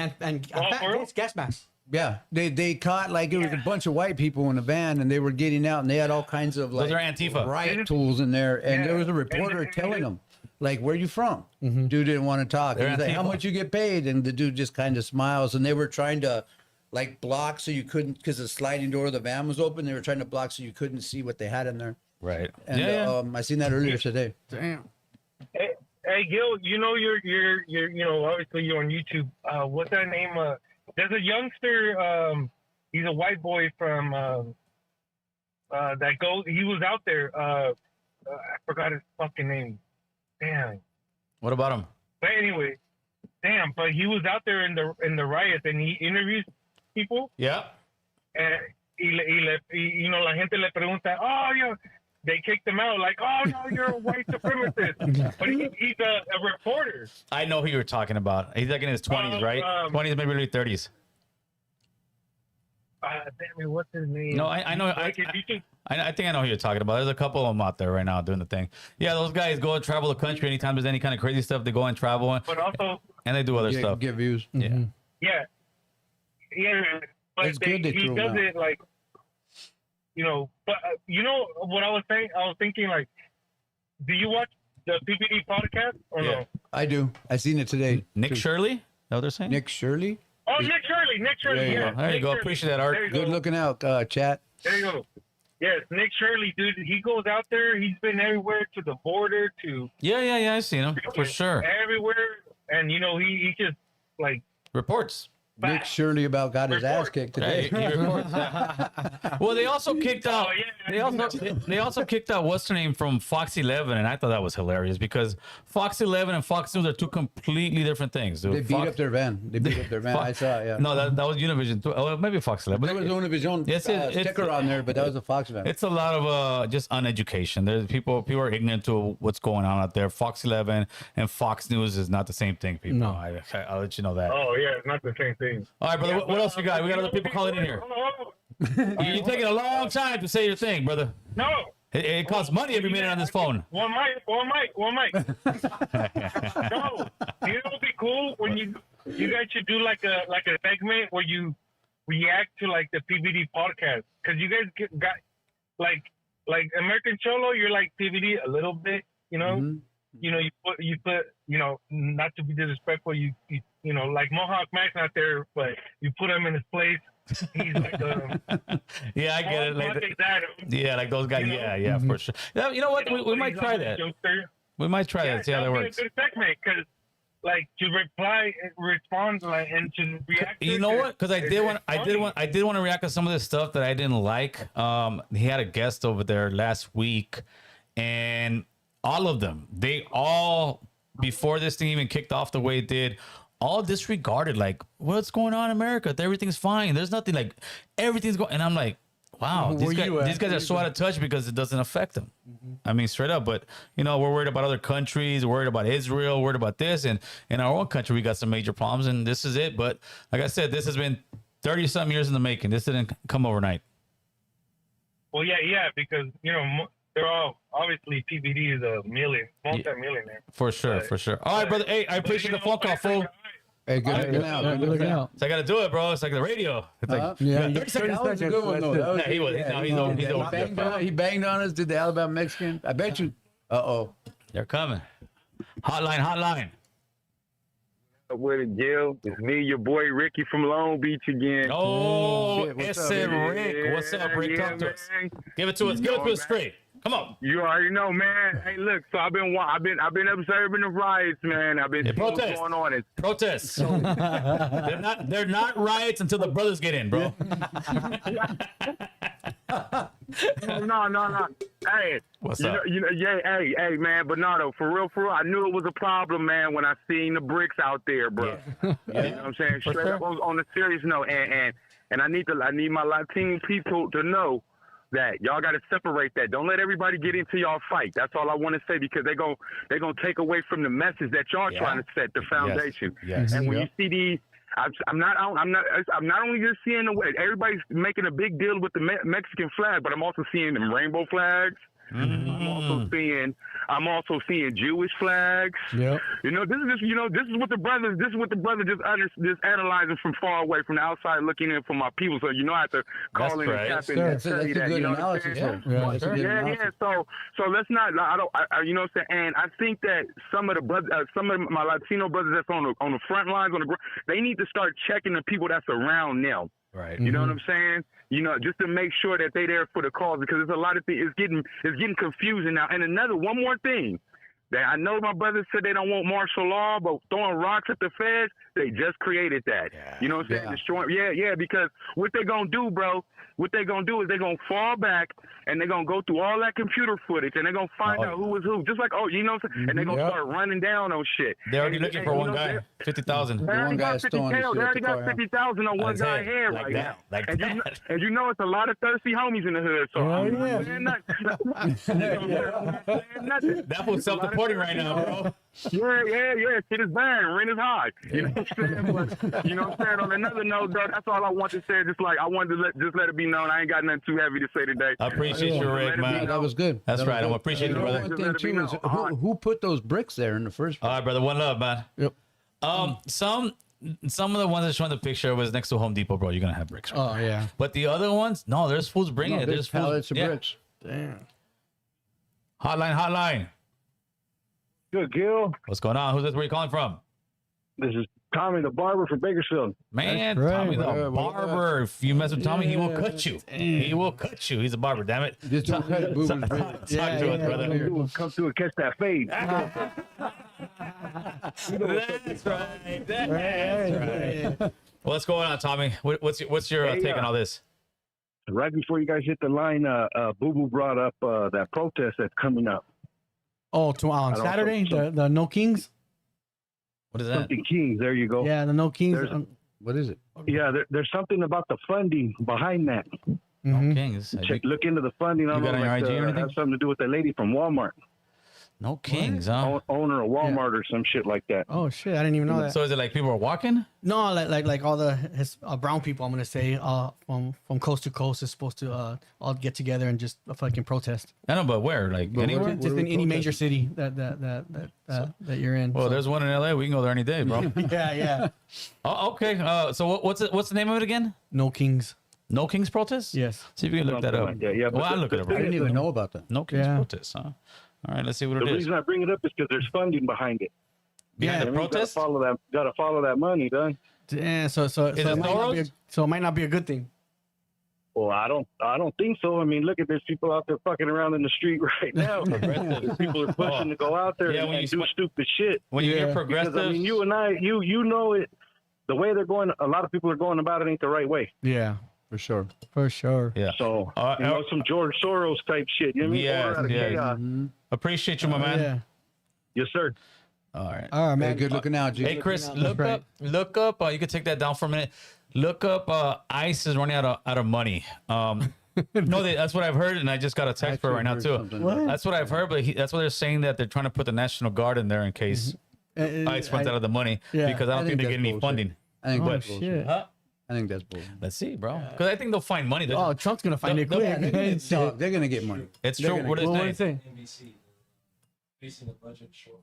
Oh, for real? gas masks. Yeah. They caught like it was a bunch of white people in the van and they were getting out and they had all kinds of like Those are Antifa. riot tools in there. And there was a reporter telling them, like, where you from? Dude didn't want to talk. They're He's like, how Antifa. much you get paid? And the dude just kind of smiles. And they were trying to like block so you couldn't, because the sliding door of the van was open. They were trying to block so you couldn't see what they had in there. Right. And I seen that earlier today. Damn. Hey, Gil, you know you're you know, obviously you're on YouTube. What's that name? There's a youngster. He's a white boy from that goes. He was out there. I forgot his fucking name. Damn. What about him? But anyway, damn. But he was out there in the riots and he interviews people. Yeah. And you know, la gente le pregunta, oh, they kicked him out, like, oh, no, you're a white supremacist. But he's a reporter. I know who you were talking about. He's like in his 20s, right? 20s, maybe early 30s. Damn it, what's his name? No, I know. Like, if you can, I think I know who you're talking about. There's a couple of them out there right now doing the thing. Yeah, those guys go and travel the country. Anytime there's any kind of crazy stuff, they go and travel, but also, and they do other stuff. Get views. Yeah. yeah. But It's good they he threw him does out. it like, you know. But you know what I was saying? I was thinking, like, do you watch the PPD podcast or Yeah. no? I do. I seen it today. Nick Shirley? Is that what they're saying? Nick Shirley. Oh, Nick Shirley. There you Yeah, go. There you Nick go. Shirley. Appreciate that, Art. There you Good go. looking out, chat. There you go. Yes, Nick Shirley, dude. He goes out there. He's been everywhere, to the border, to Yeah. I've seen him for sure. everywhere, and you know he just like Reports. Nick Shirley about got his ass kicked Hey, today. he reports that. Well, they also kicked out. Oh, yeah. They also kicked out what's her name from Fox 11, and I thought that was hilarious because Fox 11 and Fox News are two completely different things. Dude. They beat up their van. They beat up their van. I saw it, yeah. No, that was Univision. Too. Oh, maybe Fox 11. There was one of his own Yes, it's- sticker on there, but that was a Fox van. It's a lot of just uneducation. There's people are ignorant to what's going on out there. Fox 11 and Fox News is not the same thing, people. No. I'll let you know that. oh yeah, it's not the same thing. All right, brother. What else we got? We got other people calling in here. Hold on. You're taking a long time to say your thing, brother. No. It costs money every minute on this phone. One mic. No, you know what'd be cool when you guys should do like a segment where you react to like the PBD podcast, because you guys got like American Cholo, you're like PBD a little bit, you know. Mhm. You know, you put you know, not to be disrespectful, you know, like Mohawk Max not there, but you put him in his place. He's like Yeah, I get it. Like yeah, like those guys. You know? Yeah, for sure. Yeah, you know what? We might he's try like a that. jokester. We might try that. See how that that'd be works. a good segment, because like to respond, like, and to react. You know what? Because I did want to react to some of this stuff that I didn't like. He had a guest over there last week, and all of them, they all, before this thing even kicked off the way it did, all disregarded like, what's going on in America? Everything's fine. There's nothing, like, everything's going. And I'm like, wow, these guys are so out of touch because it doesn't affect them. I mean, straight up. But you know, we're worried about other countries, we're worried about Israel, worried about this, and in our own country we got some major problems, and this is it. But like I said, this has been 30-something years in the making. This didn't come overnight. Well, yeah, because you know they're all obviously PBD is a multi-millionaire. For sure. All right, brother. Hey, I appreciate the phone call, fool. Hey, good looking out. Good looking out. So I got to do it, bro. It's like the radio. It's like, Yeah, 30 seconds. That was a good one, though. That was Yeah, he was. He's over. He banged on us, did the Alabama Mexican. I bet you. Uh-oh. They're coming. Hotline. With it, Jill. It's me, your boy Ricky from Long Beach again. Oh, Shit, what's it's up, Rick. What's up, Rick? Talk to us. Man. Give it to us. Give it to us straight. Come on. You already know, man. Hey, look. So I've been observing the riots, man. I've been seeing what's protest. going on. Protests. They're not riots until the brothers get in, bro. No. Hey, What's up? Hey, man. Bernardo, for real, I knew it was a problem, man, when I seen the bricks out there, bro. You know what I'm saying? For Straight sure. up on a serious note, and I need my Latino people to know that y'all got to separate that. Don't let everybody get into y'all fight. That's all I want to say, because they're gonna take away from the message that y'all trying to set, the foundation. Yes. And when you see these, I'm not only just seeing the way everybody's making a big deal with the Mexican flag, but I'm also seeing them rainbow flags. I'm also seeing Jewish flags. Yep. You know, this is what the brothers just analyzing from far away, from the outside looking in for my people. So I have to call in and tap in and That's a tell you that. good You know analysis. what I'm saying? Yeah, that's a good analysis. So let's not. You know what I'm saying? And I think that some of my Latino brothers that's on the front lines they need to start checking the people that's around them. Right. You know what I'm saying? You know, just to make sure that they there for the cause, because there's a lot of things. It's getting confusing now. And one more thing. That I know my brothers said they don't want martial law, but throwing rocks at the feds, they just created that. Yeah. You know what I'm saying? Destroying, because what they're going to do, bro, is they're going to fall back and they're going to go through all that computer footage and they're going to find out who was who. Just like, you know what I'm saying? And they're going to start running down on shit. They're already looking for one guy. 50,000. They already got 50,000 on one That's guy's it. head Like right that. now. Like and that. you know it's a lot of thirsty homies in the hood. So I'm not saying nothing. That was self-reporting right now, bro. Yeah. Shit is bad. Rent is high. You know what I'm saying? But, you know what I'm saying? On another note, though, that's all I want to say. Just like I wanted to let it be known. I ain't got nothing too heavy to say today. I appreciate you, Rick, man. That was good. That's That was right. good. I appreciate you, brother. One thing too is who put those bricks there in the first place? All right, brother. One love, man. Yep. Some of the ones that showing the picture was next to Home Depot, bro. You're gonna have bricks. Right? Oh yeah. But the other ones, no, there's fools bringing it. There's pallets of yeah. bricks. Damn. Hotline. Good, Gil. What's going on? Who's this? Where you calling from? This is Tommy the barber from Bakersfield. Man, That's right. Tommy the Yeah, what barber. If you mess with Tommy, he will Yeah. cut you. He will cut you. He's a barber, damn it. Just don't cut it, boo. Talk to us, brother. Come through and catch that fade. That's right. That's right. What's going on, Tommy? What's your take on all this? Right before you guys hit the line, Boo Boo brought up that protest that's coming up. Oh, on Saturday, the No Kings. What is that? Something Kings, there you go. Yeah, the No Kings. What is it? Yeah, there's something about the funding behind that. Mhm. Kings. Look into the funding. I You don't got know, on your IG or anything? have something to do with the lady from Walmart. No kings, huh? owner of Walmart or some shit like that. Oh shit, I didn't even know that. So is it like people are walking? No, like all the brown people. I'm gonna say from coast to coast is supposed to all get together and just fucking protest. I know, but where? Like anywhere? Just in any major city that you're in. Well, so. there's one in LA. We can go there any day, bro. yeah. Oh, okay. So what's the name of it again? No kings. No Kings protest? Yes. See if you can look that up. Like that, yeah, but Well, I'll look it up. I didn't even know about that. No Kings Yeah. protest, huh? All right, let's see what The it is. reason I bring it up is because there's funding behind it. Behind Yeah, the I mean, you protest? gotta follow that money, done. Yeah. So it it might not be Soros? so it might not be a good thing. Well, I don't think so. I mean, look at there's people out there fucking around in the street right now. There's people are pushing to go out there Yeah, when and you do stupid shit. When you hear Yeah. progressive, Because I mean, you and I, you know it. The way they're going, a lot of people are going about it ain't the right way. Yeah. For sure. For sure. yeah. So some George Soros type shit. You know what I mean? Yeah, Order out of yeah. chaos. Appreciate you, my man. Yeah. Yes, sir. All right. All right, Hey, man. good looking out, G. Hey, Chris, look right. up. You can take that down for a minute. Look up. ICE is running out of money. No, that's what I've heard, and I just got a text for it right now too. What? That's what I've heard, but that's what they're saying, that they're trying to put the National Guard in there in case ICE runs out of the money, yeah, because I don't think they that's get any bullshit. funding. I think Oh that's shit. bullshit. Huh? I think that's bullshit. Let's see, bro. Because I think they'll find money. They're- Oh, Trump's gonna find it They'll- quick. They're gonna get money. It's they're true. gonna What get- is What it did it say? NBC facing a budget shortfall.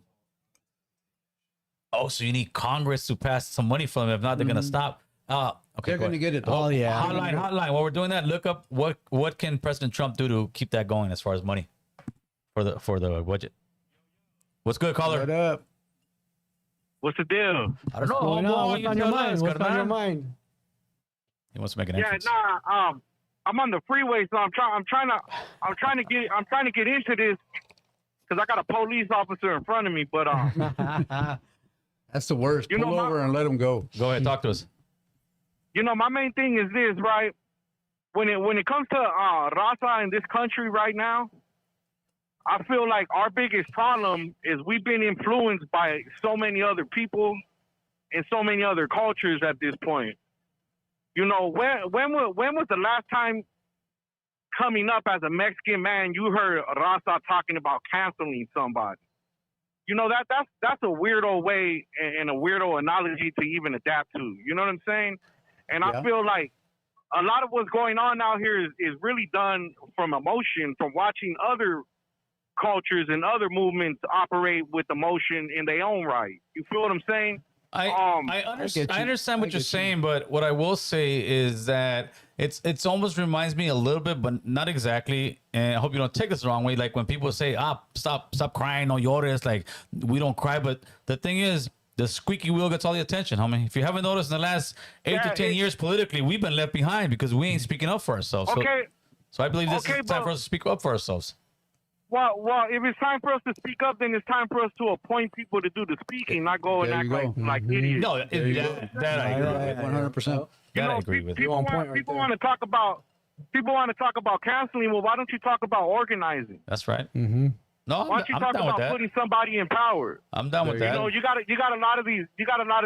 Oh, so you need Congress to pass some money for them. If not, they're gonna stop. Okay, They're go gonna ahead. get it. Oh yeah. Hotline. While we're doing that, look up what can President Trump do to keep that going as far as money for the budget. What's good, caller? What up? What's the deal? I don't know. What's going on? What's on your mind? What's on your mind? He wants to make an Yeah, entrance. I'm on the freeway, so I'm trying to get into this because I got a police officer in front of me. But That's the worst. You know, Pull over and let them go. Go ahead, talk to us. my main thing is this, right? When it comes to raza in this country right now, I feel like our biggest problem is we've been influenced by so many other people and so many other cultures at this point. When was the last time coming up as a Mexican man you heard raza talking about canceling somebody? That's a weirdo way and a weirdo analogy to even adapt to. You know what I'm saying? And I feel like a lot of what's going on out here is really done from emotion, from watching other cultures and other movements operate with emotion in their own right. You feel what I'm saying? I get you. understand what I you're get you. saying, but what I will say is that it's almost reminds me a little bit, but not exactly. And I hope you don't take this the wrong way. Like when people say, stop crying, no llores, like we don't cry. But the thing is, the squeaky wheel gets all the attention, homie. If you haven't noticed in the last 8 to 10 years politically, we've been left behind because we ain't speaking up for ourselves. Okay. So I believe this Okay, is time but- for us to speak up for ourselves. Well, if it's time for us to speak up, then it's time for us to appoint people to do the speaking, not go and There act you go. like idiots. No, that I agree with. 100%. That I agree with. People on point want right people there. want to talk about canceling. Well, why don't you talk about organizing? That's right. Mm-hmm. No, Why don't you I'm talk down with about that. putting somebody in power? I'm down with There that. you You got a lot of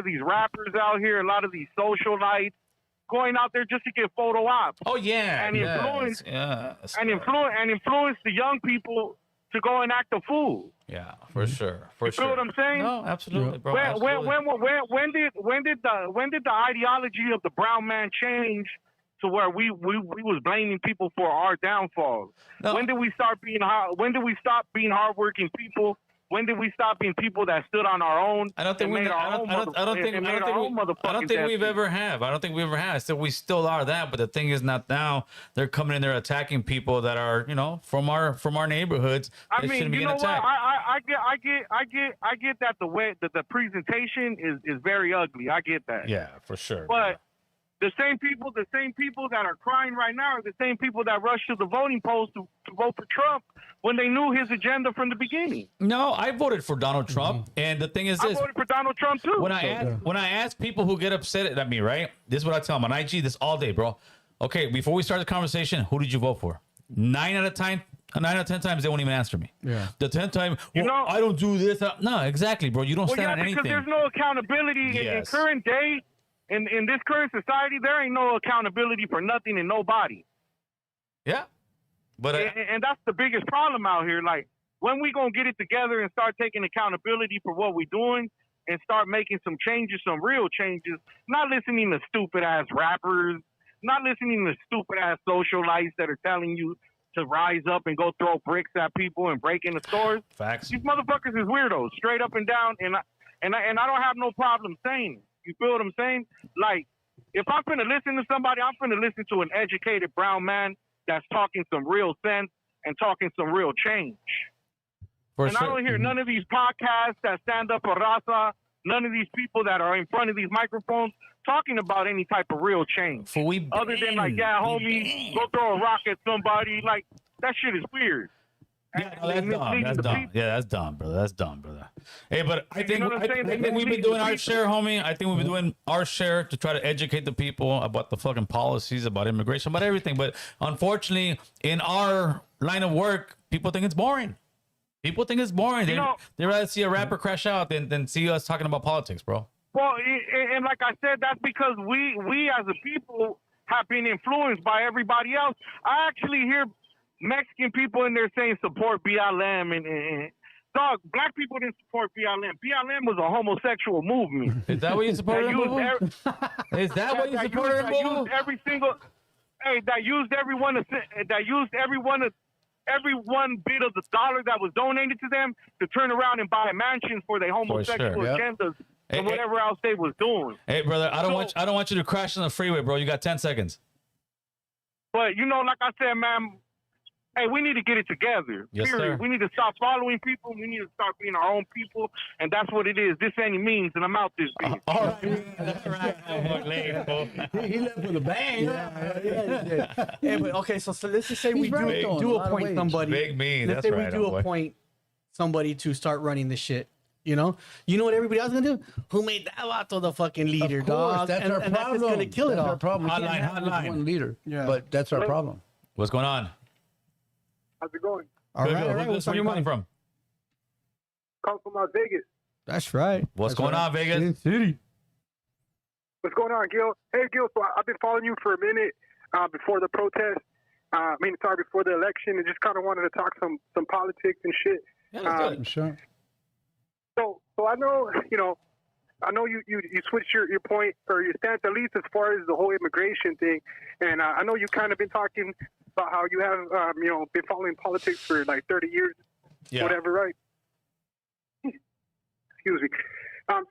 these rappers out here, a lot of these socialites going out there just to get photo ops Oh yeah, And influence- yes. and influence the young people to go and act a fool. Yeah, for sure, for You sure. feel what I'm saying? No, absolutely, bro. When absolutely. did the ideology of the brown man change to where we was blaming people for our downfalls? No. When did we stop being hardworking people? When did we stop being people that stood on our own? I don't think and we. made our I own don't mother- think. and I made don't our own think. I don't motherfucking think we've destiny. ever have. I don't think we ever have. So we still are that. But the thing is, not now. They're coming in there attacking people that are, from our neighborhoods. I They mean, shouldn't be you getting know what? attacked. I get that the way that the presentation is very ugly. I get that. Yeah, for sure. But the same people that are crying right now are the same people that rushed to the voting polls to vote for Trump when they knew his agenda from the beginning. No, I voted for Donald Trump, and the thing is I this: voted for Donald Trump too. when I ask people who get upset at me, right? This is what I tell them on IG. This all day, bro. Okay, before we start the conversation, who did you vote for? 9 out of 10 times they won't even answer me. Yeah. The 10th time, You know- I don't do this. No, exactly, bro. You don't Well, stand yeah, on because anything. there's no accountability in Yes. current day. In this current society, there ain't no accountability for nothing and nobody. Yeah, but And that's the biggest problem out here. Like, when we gonna get it together and start taking accountability for what we're doing and start making some changes, some real changes? Not listening to stupid ass rappers, not listening to stupid ass socialites that are telling you to rise up and go throw bricks at people and break into stores. Facts. These motherfuckers is weirdos, straight up and down, and I don't have no problem saying it. You feel what I'm saying? Like, if I'm finna listen to somebody, I'm finna listen to an educated brown man that's talking some real sense and talking some real change. For And I don't hear none of these podcasts that stand up for raza, none of these people that are in front of these microphones talking about any type of real change. For we Other than like, yeah, homie, go throw a rock at somebody. Like, that shit is weird. Yeah, no, that's dumb. That's dumb. Yeah, that's dumb, brother. That's dumb, brother. Hey, but I think, know what I'm saying? I think we've been doing our share, homie. I think we've been doing our share to try to educate the people about the fucking policies, about immigration, about everything. But unfortunately, in our line of work, people think it's boring. People think it's boring. They rather see a rapper crash out than see us talking about politics, bro. Well, and like I said, that's because we as a people have been influenced by everybody else. I actually hear Mexican people in there saying support BLM and dog, black people didn't support BLM. BLM was a homosexual movement. Is that what you supported? Is that what you supported? That used every single, that used every one bit of the dollar that was donated to them to turn around and buy mansions for their homosexual agendas and whatever else they was doing. Hey, brother, I don't want you to crash on the freeway, bro. You got 10 seconds. But like I said, man. Hey, we need to get it together. Yes, period. sir. We need to stop following people. We need to start being our own people, and that's what it is. This any means, and I'm out this bitch. All right, that's right. He left with a bang. Yeah. Hey, but okay, so let's just say we do appoint somebody. Big mean. Let's That's say right, we do homeboy. appoint somebody to start running the shit. You know what everybody else gonna do? Who made that vato the fucking leader, Of course, dog? that's our and problem. That's just gonna kill it That's all. our problem. We can't Hotline, have just hotline. one leader. Yeah. But that's our problem. What's going on? How's it going? All Good, right, good. all right. Who's What's this? Where on you your calling mind? from? Come from Las Vegas. That's right. What's going on, Vegas? City. What's going on, Gil? Hey, Gil. So I've been following you for a minute before the protest. Before the election, and just kind of wanted to talk some politics and shit. Yeah, let's do it. Sure. So I know, you switched your point or your stance, at least as far as the whole immigration thing. And I know you kind of been talking about how you have, been following politics for like 30 years, whatever, right? Excuse me.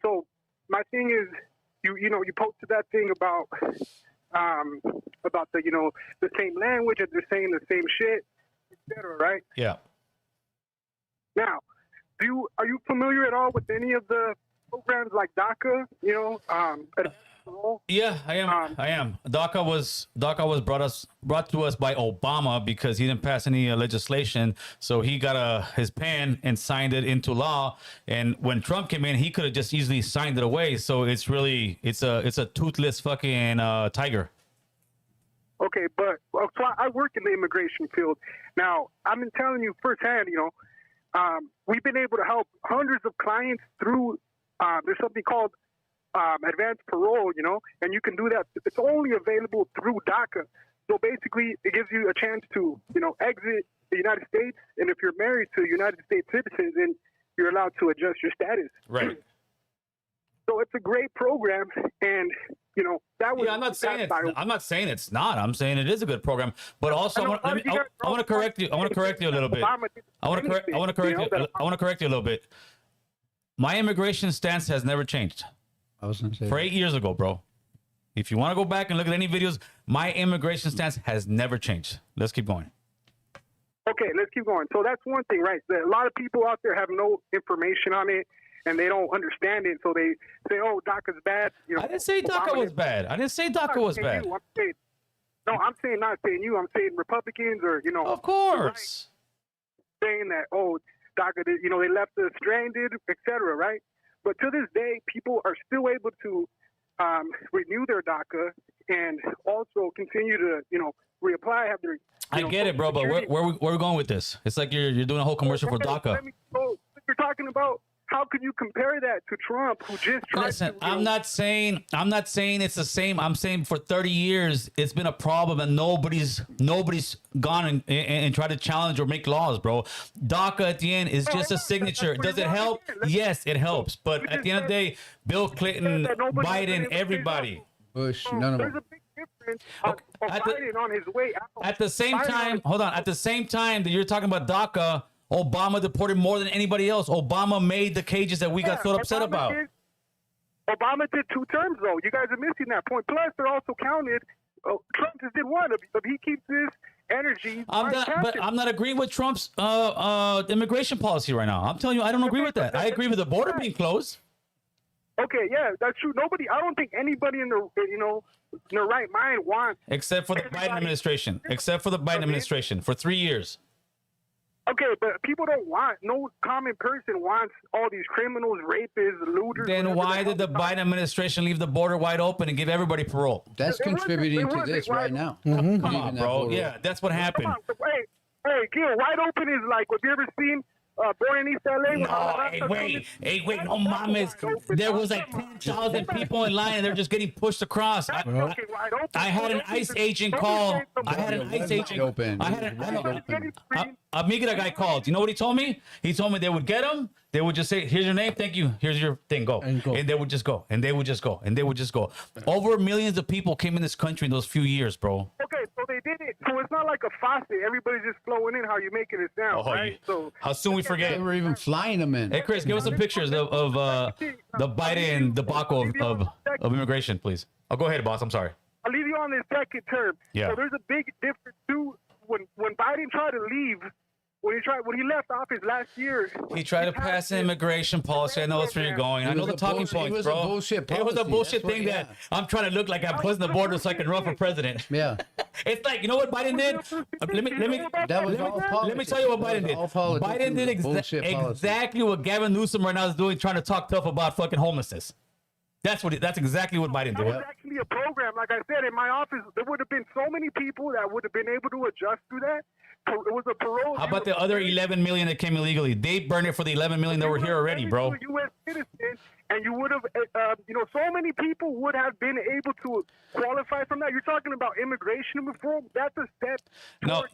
So my thing is, you posted that thing about the same language and they're saying the same shit, etc., right? Yeah. Now, are you familiar at all with any of the programs like DACA? Yeah, I am. DACA was brought to us by Obama because he didn't pass any legislation, so he got his pen and signed it into law. And when Trump came in, he could have just easily signed it away. So it's a toothless fucking tiger. Okay, but so I work in the immigration field. Now, I've been telling you firsthand, we've been able to help hundreds of clients through, there's something called advanced parole, and you can do that. It's only available through DACA. So basically, it gives you a chance to, exit the United States. And if you're married to a United States citizen, then you're allowed to adjust your status. Right. So it's a great program. And, that was... Yeah, I'm not saying it's not. I'm saying it is a good program. But also, I want to correct you. I want to correct you a little bit. I want to correct you a little bit. My immigration stance has never changed. I was going to say For 8 years ago, bro. If you want to go back and look at any videos, my immigration stance has never changed. Let's keep going. Okay, let's keep going. So that's one thing, right? A lot of people out there have no information on it, and they don't understand it. So they say, "Oh, DACA's bad." I didn't say DACA was bad. I didn't say DACA was bad. I'm saying not saying you. I'm saying Republicans or Of course. saying that DACA, they left us stranded, etc. Right? But to this day, people are still able to renew their DACA and also continue to reapply. Have their I get it, bro. But where we going with this? It's like you're doing a whole commercial for DACA. You're talking about how could you compare that to Trump, who just tried Listen, to? I'm not saying it's the same. I'm saying for 30 years it's been a problem and nobody's gone and tried to challenge or make laws, bro. DACA at the end is just a signature. Does it help? Yes, it helps. But at the end of the day, Bill Clinton, Biden, everybody. Bush, none of There's them. a big difference of Biden on his way out. At the same Biden time, on- hold on. At the same time that you're talking about DACA, Obama deported more than anybody else. Obama made the cages that we got so upset about. Obama did 2 terms, though. You guys are missing that point. Plus, they're also counted. Trump just did 1. If he keeps this energy, But I'm not agreeing with Trump's immigration policy right now. I'm telling you, I don't agree with that. I agree with the border being closed. Okay, yeah, that's true. I don't think anybody in their right mind wants. Except for the Biden administration. Except for the Biden administration for 3 years. Okay, but people don't want. No common person wants all these criminals, rapists, looters. Then why did the Biden administration leave the border wide open and give everybody parole? That's contributing to this right now. Come on, bro. Yeah, that's what happened. Hey, Gil, wide open is like, have you ever seen Born in East LA? No, hey, wait, no mames. There was like 10,000 people in line and they're just getting pushed across. I had an ICE agent call. Amiga guy called. You know what he told me? He told me they would get him. They would just say, here's your name, thank you, here's your thing, go. And they would just go, and they would just go, and they would just go. Over millions of people came in this country in those few years, bro. Okay, so they did it. So it's not like a faucet. Everybody's just flowing in how you're making it sound, right? So how soon we forget? They were even flying them in. Hey, Chris, give us some pictures of the Biden debacle of immigration, please. Oh, go ahead, boss. I'm sorry. I'll leave you on this second term. Yeah. So there's a big difference too. When Biden tried to leave, when he left office last year, he tried to pass an immigration policy. I know that's where you're going. I know the talking points, bro. It was a bullshit It was a policy. bullshit That's thing what- that I'm trying to look like I'm closing the border so I can run for president. Yeah. It's like, you know what Biden did? That was all politics. Let me tell you what Biden did. All politics. Biden did It was a bullshit policy. exactly what Gavin Newsom right now is doing, trying to talk tough about fucking homelessness. That's exactly what Biden that was did. actually a program. Like I said, in my office, there would have been so many people that would have been able to adjust to that. It was a parole. How about the other 11 million that came illegally? They burned it for the 11 million that were here already, bro. U.S. citizen, and you would have, so many people would have been able to qualify from that. You're talking about immigration reform. That's a step. No,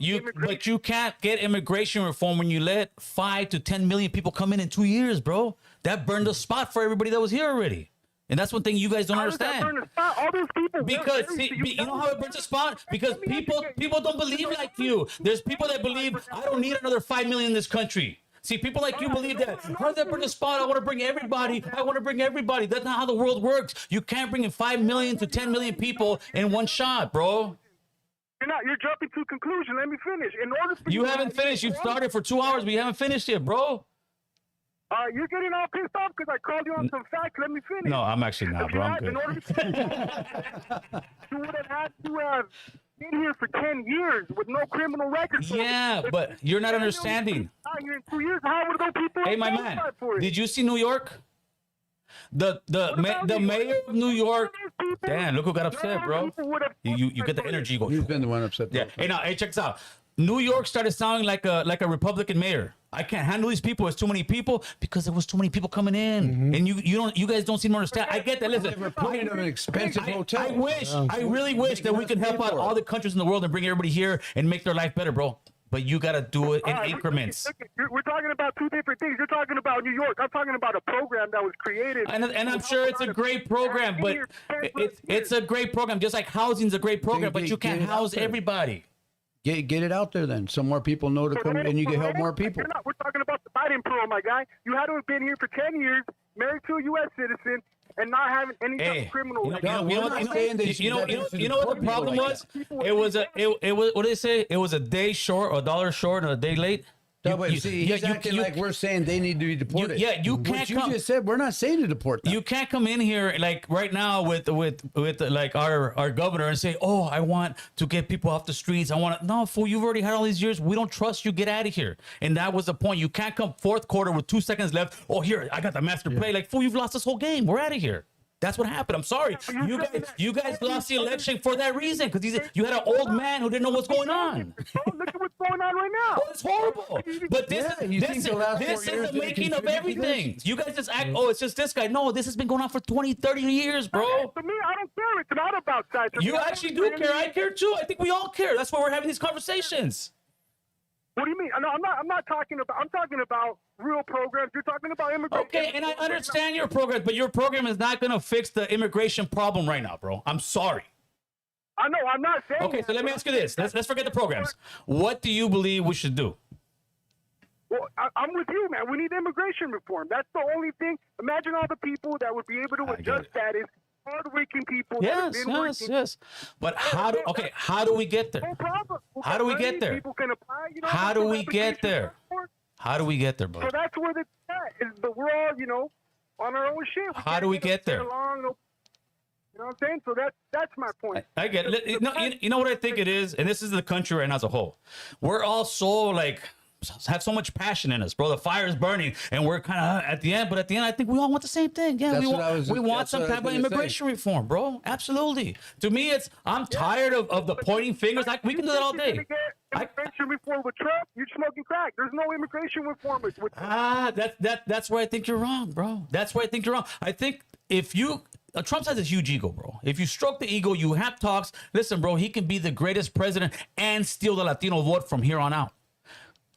but you can't get immigration reform when you let 5 to 10 million people come in 2 years, bro. That burned the spot for everybody that was here already. And that's one thing you guys don't understand. All those people. Because you know how it burns a spot? Because people don't believe like you. There's people that believe I don't need another 5 million in this country. See, people like you believe that. How does that burn the spot? I want to bring everybody. That's not how the world works. You can't bring in 5 million to 10 million people in one shot, bro. You're jumping to a conclusion. Let me finish. In order for you haven't finished. You've started for 2 hours, but you haven't finished yet, bro. You're getting all pissed off because I called you on some facts. Let me finish. No, I'm actually not, bro. I'm good. In order you would have had to have been here for 10 years with no criminal record. Yeah, but you're not understanding. Here in 2 years, how would those people? Hey, my man, did you see New York? The mayor of New York. Damn, look who got upset, bro. You get the energy. You go. He's been the one upset. Yeah. Hey, check this out. New York started sounding like a Republican mayor. I can't handle these people. It's too many people because there was too many people coming in, and you guys don't seem to understand. I get that. Listen, We're putting them in expensive hotels. I really wish that we could help out all the countries in the world and bring everybody here and make their life better, bro. But you got to do it in increments. We're talking about two different things. You're talking about New York. I'm talking about a program that was created. And I'm sure it's a great program, but it's a great program. Just like housing's a great program, but you can't house everybody. Get it out there then. So more people know to come and you can help more people. We're talking about the Biden pro, my guy. You had to have been here for 10 years, married to a U.S. citizen, and not having any type of criminal record. You know what the problem was? It was what did they say? It was a day short, a dollar short, and a day late. He's acting like we're saying they need to be deported. You can't. What you just said, we're not saying to deport them. You can't come in here like right now with like our governor and say, "Oh, I want to get people off the streets. I want to." No, fool, you've already had all these years. We don't trust you. Get out of here. And that was the point. You can't come fourth quarter with 2 seconds left. Oh, here I got the master play. Like, fool, you've lost this whole game. We're out of here. That's what happened. I'm sorry. You guys lost the election for that reason because you had an old man who didn't know what's going on. Oh, look at what's going on right now. Oh, it's horrible. But this is the making of everything. You guys just act, oh, it's just this guy. No, this has been going on for 20, 30 years, bro. To me, I don't care. It's not about sides. You actually do care. I care too. I think we all care. That's why we're having these conversations. What do you mean? No, I'm not talking about. I'm talking about real programs. You're talking about immigration. Okay, and I understand your program, but your program is not going to fix the immigration problem right now, bro. I'm sorry. I know. I'm not saying. Okay, so let me ask you this. Let's forget the programs. What do you believe we should do? Well, I'm with you, man. We need immigration reform. That's the only thing. Imagine all the people that would be able to adjust status. Hard-working people. Yes. But how do we get there? No problem. How do we get there? People can apply. How do we get there? How do we get there, bro? So that's where it's at. But we're all, on our own shit. How do we get there? You know what I'm saying? So that's my point. I get it. No, you know what I think it is, and this is the country right now as a whole. We're all so have so much passion in us, bro. The fire is burning, and we're kind of at the end. But at the end, I think we all want the same thing. Yeah, we want some type of immigration reform, bro. Absolutely. To me, I'm tired of the pointing fingers. We can do that all day. Immigration reform with Trump, you're smoking crack. There's no immigration reform with that's where I think you're wrong, bro. That's where I think you're wrong. I think if you Trump has this huge ego, bro. If you stroke the ego, you have talks. Listen, bro, he can be the greatest president and steal the Latino vote from here on out.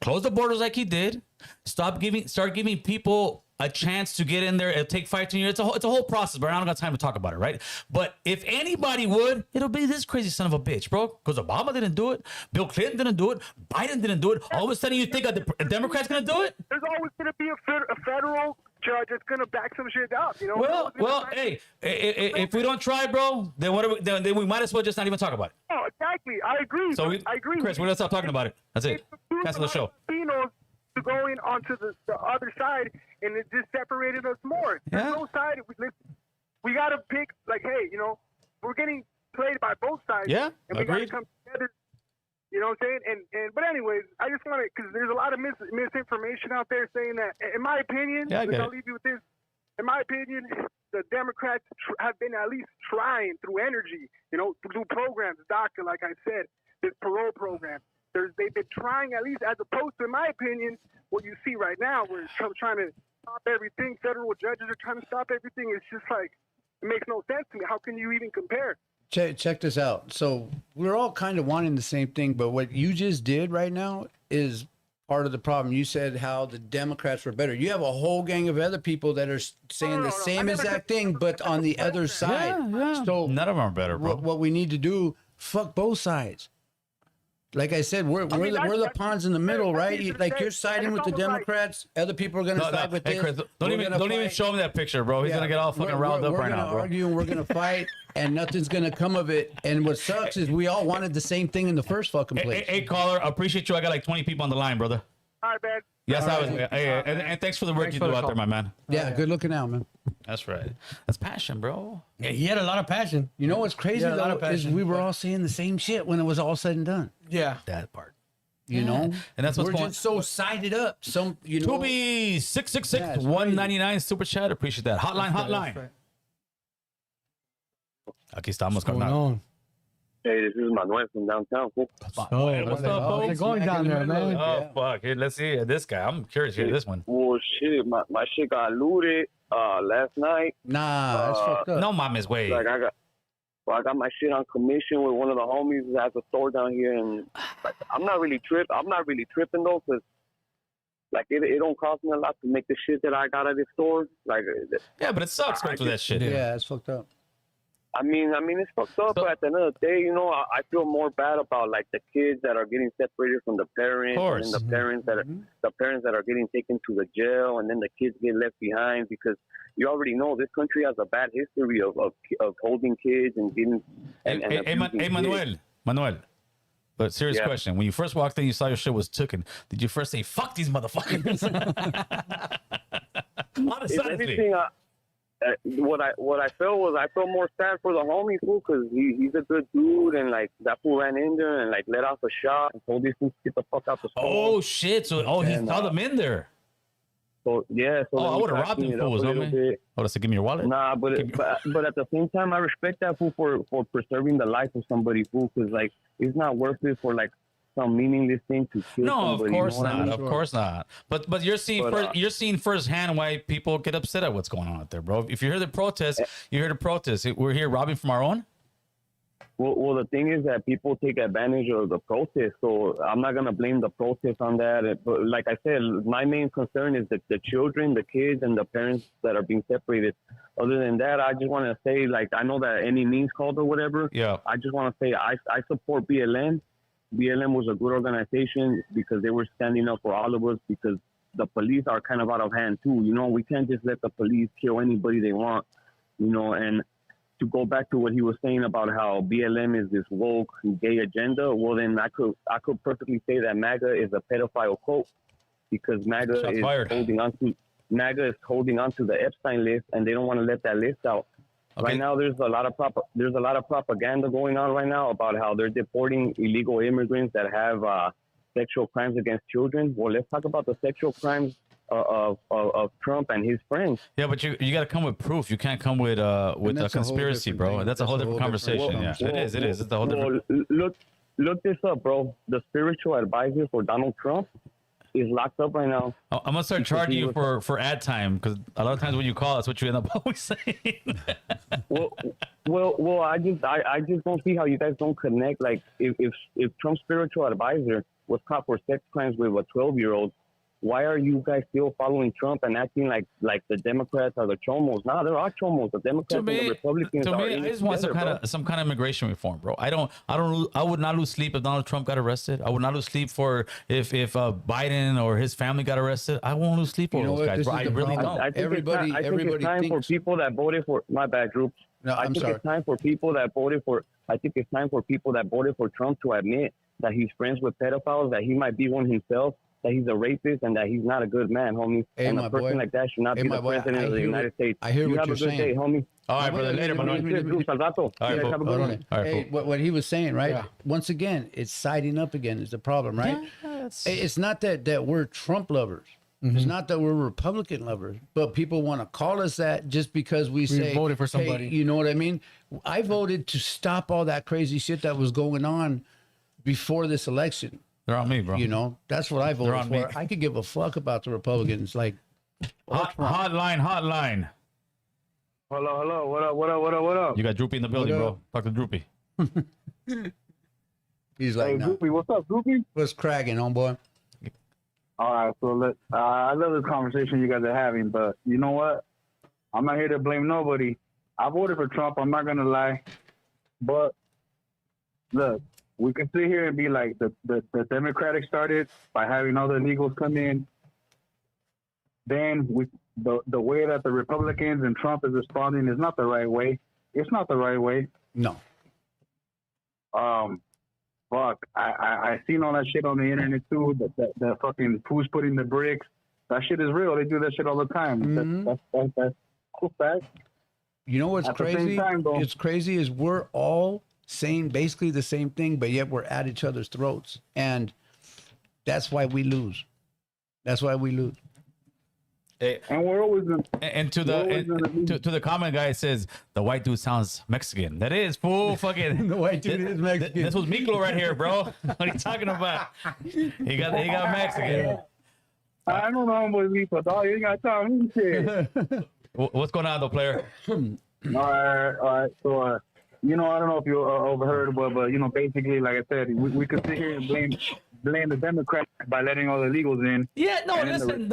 Close the borders like he did. Start giving people a chance to get in there. It'll take 5-10 years. It's a whole process, but I don't got time to talk about it, right? But if anybody would, it'll be this crazy son of a bitch, bro. Because Obama didn't do it. Bill Clinton didn't do it. Biden didn't do it. All of a sudden, you think a Democrat's going to do it? There's always going to be a federal judge that's going to back some shit out. Well, hey, if we don't try, bro, then we might as well just not even talk about it. Oh, exactly. I agree. So I agree. Chris, we're going to stop talking about it. That's it. Cancel the show. Latinos to going onto the other side, and it just separated us more. There's no side. We got to pick, hey, we're getting played by both sides. Yeah, and we got to come together. You know what I'm saying? But anyways, I just want to, because there's a lot of misinformation out there saying that, in my opinion, I'll leave you with this. In my opinion, the Democrats have been at least trying through energy, through programs, DACA, like I said, this parole program. They've been trying at least, as opposed to, in my opinion, what you see right now, where Trump's trying to stop everything. Federal judges are trying to stop everything. It's just it makes no sense to me. How can you even compare? Check this out. So we're all kind of wanting the same thing, but what you just did right now is part of the problem. You said how the Democrats were better. You have a whole gang of other people that are saying the same exact thing, but on the other side. Yeah. So none of them are better, bro. What we need to do, fuck both sides. Like I said, we're the pawns in the middle, right? You're siding with the Democrats. Other people are going to side with this. Chris, don't even show him that picture, bro. He's going to get all fucking riled up right now, bro. We're going to argue and we're going to fight, and nothing's going to come of it. And what sucks is we all wanted the same thing in the first fucking place. Hey, caller, I appreciate you. I got 20 people on the line, brother. All right, man. Yes, I was. And thanks for the work you do out there, my man. Yeah, good looking out, man. That's right. That's passion, bro. Yeah, he had a lot of passion. You know what's crazy, though, is we were all saying the same shit when it was all said and done. Yeah. That part. You know, and that's what's we're just so sided up. Tubi 666-199 super chat. Appreciate that. Hotline. Right. Aquí estamos. What's going on? Hey, this is Manuel from downtown. What's up, folks? How's it going down there, man? Oh, fuck. Here, let's see this guy. I'm curious to hear this one. Well, shit, my shit got looted last night. Nah, that's fucked up. No, mames, wait. Like, I got my shit on commission with one of the homies that has a store down here, and I'm not really tripping though, cause it don't cost me a lot to make the shit that I got at the store. Yeah, but it sucks going through that shit. Yeah, it's fucked up. I mean, it's fucked up, but at the end of the day, I feel more bad about the kids that are getting separated from the parents, and the parents that are getting taken to the jail, and then the kids get left behind because you already know this country has a bad history of holding kids and getting Hey, Manuel. But serious question: when you first walked in, you saw your shit was taken. Did you first say "fuck these motherfuckers"? Honestly. What I felt was I felt more sad for the homie fool because he's a good dude and that fool ran in there and let off a shot and told these fools to get the fuck out the store. Oh shit! So he saw them in there. So yeah, so I would have robbed him fools, homie. I would have said, "Give me your wallet." Nah, but at the same time, I respect that fool for preserving the life of somebody, fool, because like it's not worth it for like some meaningless thing to kill No, somebody. of course you know what not. I mean? Of course not. But you're seeing you're seeing firsthand why people get upset at what's going on out there, bro. If you hear the protest, you hear the protest. We're here robbing from our own. Well, the thing is that people take advantage of the protest, so I'm not gonna blame the protest on that. But like I said, my main concern is the children, the kids, and the parents that are being separated. Other than that, I just want to say, like, I know that any means called or whatever. Yeah. I just want to say I support BLM. BLM was a good organization because they were standing up for all of us, because the police are kind of out of hand too. You know, we can't just let the police kill anybody they want. You know, and to go back to what he was saying about how BLM is this woke gay agenda, well then I could perfectly say that MAGA is a pedophile cult, because MAGA is holding on to the Epstein list, and they don't want to let that list out. Okay. Right now, there's a lot of propaganda going on right now about how they're deporting illegal immigrants that have sexual crimes against children. Well, let's talk about the sexual crimes of Trump and his friends. Yeah, but you got to come with proof. You can't come with a conspiracy, bro. Thing. That's a whole different conversation. Yeah, it is. It's a whole different. Look this up, bro. The spiritual advisor for Donald Trump is locked up right now. I'm gonna start charging you for ad time, because a lot of times when you call, that's what you end up always saying. well, I just don't see how you guys don't connect. Like, if Trump's spiritual advisor was caught for sex crimes with a 12-year-old, why are you guys still following Trump and acting like the Democrats are the chomos? Nah, there are chomos. The Democrats and the Republicans are. I just want some kind of immigration reform, bro. I would not lose sleep if Donald Trump got arrested. I would not lose sleep for if Biden or his family got arrested. I won't lose sleep over those guys, bro. I really don't. I think it's time for people that voted for my bad groups. No, I'm sorry. It's time for people that voted for. I think it's time for people that voted for Trump to admit that he's friends with pedophiles, that he might be one himself, that he's a rapist, and that he's not a good man, homie. Hey, and a person like that should not be the president of the United States. I hear what you're saying. Have a good day, homie. All right, brother. Later, brother. Hey, what he was saying, right? Yeah. Once again, it's siding up again is the problem, right? Yeah, it's not that we're Trump lovers. Mm-hmm. It's not that we're Republican lovers, but people want to call us that just because we say voted for somebody. Hey, you know what I mean? I voted to stop all that crazy shit that was going on before this election. They're on me, bro. You know, that's what I voted for. Me. I could give a fuck about the Republicans. Like, hotline. Hello. What up? You got Droopy in the building, bro. Talk to Droopy. He's like, hey, Droopy, what's up, Droopy? What's cracking, homeboy? All right, so I love this conversation you guys are having, but you know what? I'm not here to blame nobody. I voted for Trump. I'm not gonna lie, but look, we can sit here and be like the Democratic started by having all the illegals come in. Then the way that the Republicans and Trump is responding is not the right way. It's not the right way. No. Fuck. I seen all that shit on the internet too. That fucking who's putting the bricks. That shit is real. They do that shit all the time. Mm-hmm. That's cool fact. You know what's crazy? It's crazy is we're all saying basically the same thing, but yet we're at each other's throats, and that's why we lose. Hey, and we're always to the comment guy says the white dude sounds Mexican. That is fool fucking the white dude is Mexican. This was Miklo right here, bro. What are you talking about? He got Mexican. I don't know what Miklo, dog. You ain't got time. Shit. What's going on, though, player? All right. So, I don't know if you overheard, but basically, like I said, we could sit here and blame the Democrats by letting all the illegals in. Yeah, no, listen,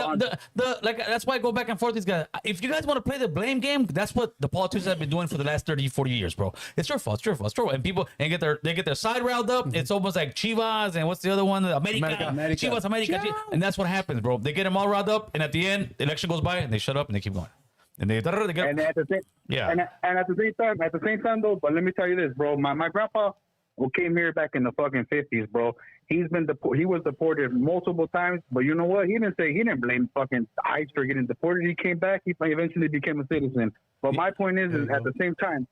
that's why I go back and forth with these guys. If you guys want to play the blame game, that's what the politicians have been doing for the last 30, 40 years, bro. It's your fault. And people they get their side riled up. It's almost like Chivas and what's the other one? America. Chivas, America. And that's what happens, bro. They get them all riled up, and at the end, the election goes by, and they shut up, and they keep going. And at the same time though, but let me tell you this, bro. My grandpa who came here back in the fucking 50s, bro. He was deported multiple times, but you know what? He didn't blame fucking ICE for getting deported. He came back. He eventually became a citizen. But my point is at the same time,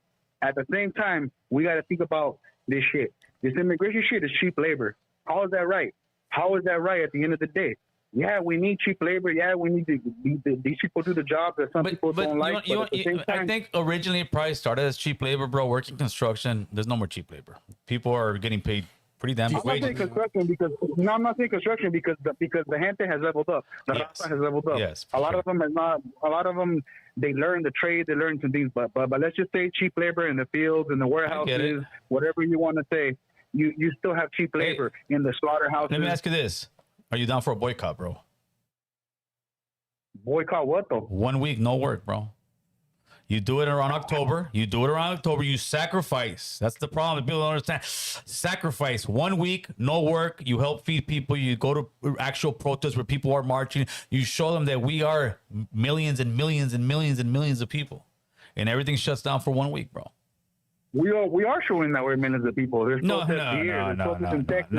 we got to think about this shit. This immigration shit is cheap labor. How is that right? How is that right at the end of the day? yeah, we need cheap labor. Yeah, we need these people do the job that some people don't like. But at the same time, I think originally it probably started as cheap labor, bro. Working construction, there's no more cheap labor. People are getting paid pretty damn good I'm not saying construction because I'm not saying construction because the gente has leveled up. The raza has leveled up. Yes, a lot of them is not. A lot of them they learn the trade, they learn some things. But let's just say cheap labor in the fields, in the warehouses, whatever you want to say. You still have cheap labor in the slaughterhouses. Let me ask you this: are you down for a boycott, bro? Boycott what though? 1 week, no work, bro. You do it around October. You sacrifice. That's the problem. People don't understand. Sacrifice. 1 week, no work. You help feed people. You go to actual protests where people are marching. You show them that we are millions and millions and millions and millions of people. And everything shuts down for 1 week, bro. We are showing that we're millions of people. There's protests here. There's protests in Texas.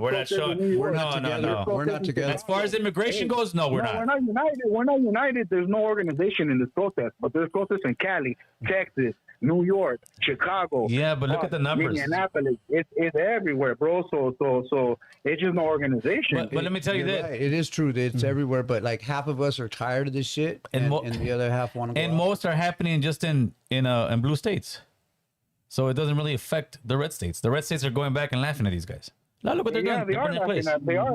We're not showing. We're not together. We're not together. As far as immigration goes, no, we're not. We're not united. We're not united. There's no organization in this protest, but there's protests in Cali, Texas, New York, Chicago. Yeah, but look at the numbers. Minneapolis. It's everywhere, bro. So it's just no organization. But let me tell you this: right. It is true that it's everywhere, but like half of us are tired of this shit, and the other half want to. And most are happening just in blue states. So it doesn't really affect the red states. The red states are going back and laughing at these guys. Now look what they're doing. They are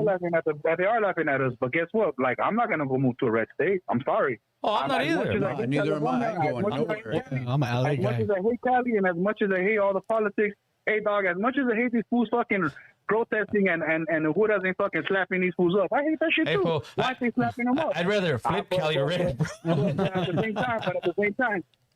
laughing at us. But guess what? Like, I'm not gonna go move to a red state. I'm sorry. Oh, I'm not either. Neither am I. I'm going nowhere. I'm an LA As much guy. as I hate Cali and as much as I hate all the politics, hey dog, as much as I hate these fools fucking protesting and who doesn't fucking slapping these fools up, I hate that shit too. Fool, Why are they slapping them up? I'd rather flip Cali red, bro.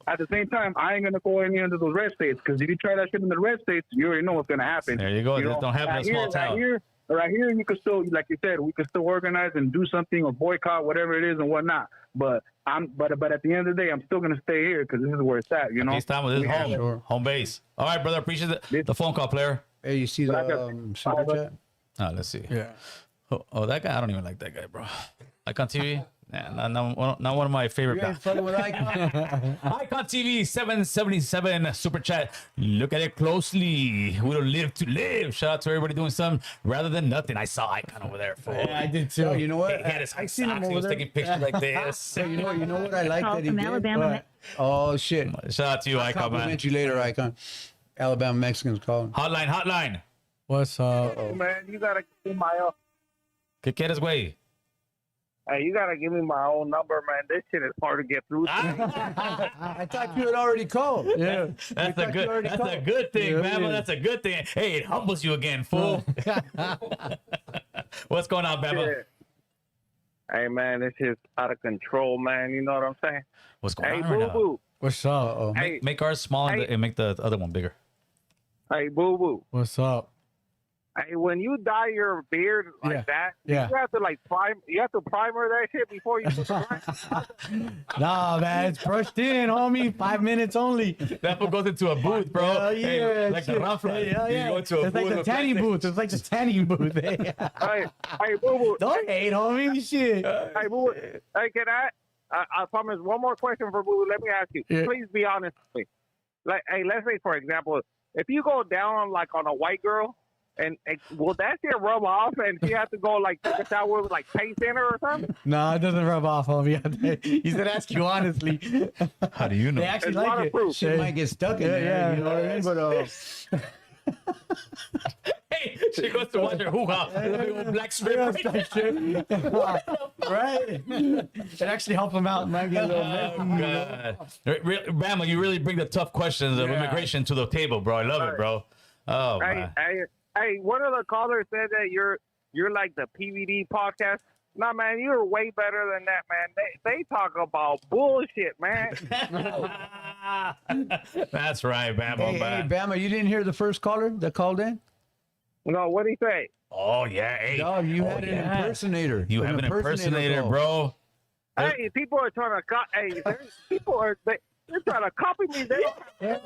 At the same time, I ain't gonna go any under those red states because if you try that shit in the red states, you already know what's gonna happen. There you go. Just don't happen in a small town. Right here, you can still, like you said, we can still organize and do something or boycott, whatever it is and whatnot. But at the end of the day, I'm still gonna stay here because this is where it's at. You know, this time with this home base. All right, brother. Appreciate the phone call, player. Hey, you see the super chat? Let's see. Yeah. Oh, that guy. I don't even like that guy, bro. Icon TV. Nah, not one of my favorite. You ain't fucking with Icon. Icon TV 777 super chat. Look at it closely. We don't live to live. Shout out to everybody doing something rather than nothing. I saw Icon over there. Yeah, I did too. You know what? He had his I seen him socks. He over was there. taking pictures like this. So you know what I like that he from did? Alabama. Oh shit! Shout out to you, I'll Icon, man. compliment you later, Icon. Alabama Mexicans calling. Hotline. What's up? Oh, man, you gotta give me my ¿Qué quieres, güey? Hey, you gotta give me my own number, man. This shit is hard to get through. I thought you had already called. Yeah. That's a good thing, Bama. That's a good thing. Hey, it humbles you again, fool. What's going on, Bama? Yeah. Hey, man, this is out of control, man. You know what I'm saying? What's going on Boo right now? Boo. What's up? Uh-oh. Hey, Make ours small and make the other one bigger. hey, Boo Boo. What's up? Hey, when you dye your beard like that, Yeah. you have to primer that shit before you put the Nah, man, it's brushed in, homie. 5 minutes only. That fool goes into a booth, bro. Hell yeah, Hey, like the shit. Rafra. Yeah, You go into a it's booth. like the with tanning plastic. booth. It's like the tanning booth. hey, Boo Boo. Don't hate, homie. Shit. Hey, Boo Boo. Hey, can I promise one more question for Boo Boo. Let me ask you. Yeah. Please be honest with me. Like, hey, let's say, for example, if you go down on a white girl, and will that shit rub off and she has to go like take a shower with like paint in her or something? No, it doesn't rub off, homie. He said, ask you honestly. How do you know? They actually It's like it. waterproof. Shit might get stuck in there. Yeah, you know what I mean? But Hey, she goes to watch her hoo-ha. The big old black strip. Right? It actually helped him out. Might get a little God. Bama, you really bring the tough questions of immigration to the table, bro. I love it, bro. Oh, man. Hey, one of the callers said that you're like the PVD podcast. Nah, man, you're way better than that, man. They talk about bullshit, man. That's right, Bama. hey, Bama, you didn't hear the first caller that called in? No, what'd he say? Oh, yeah. Hey. Dog, you had an impersonator. You have an impersonator, call. bro. Hey, people are trying to they're trying to copy me. They Hey,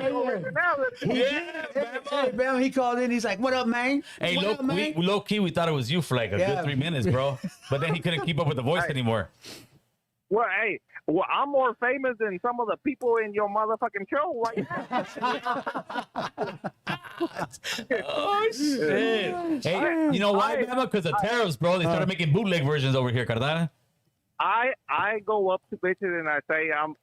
Bama, he called in. He's like, "What up, man? Hey, What up, man?" low key, we thought it was you for like a good 3 minutes, bro. But then he couldn't keep up with the voice anymore. Well, hey, Well, I'm more famous than some of the people in your motherfucking show right now. Oh shit! Hey, you know why, Bama? Because the tariffs, bro. They started making bootleg versions over here, Cardana. I go up to bitches and I say I'm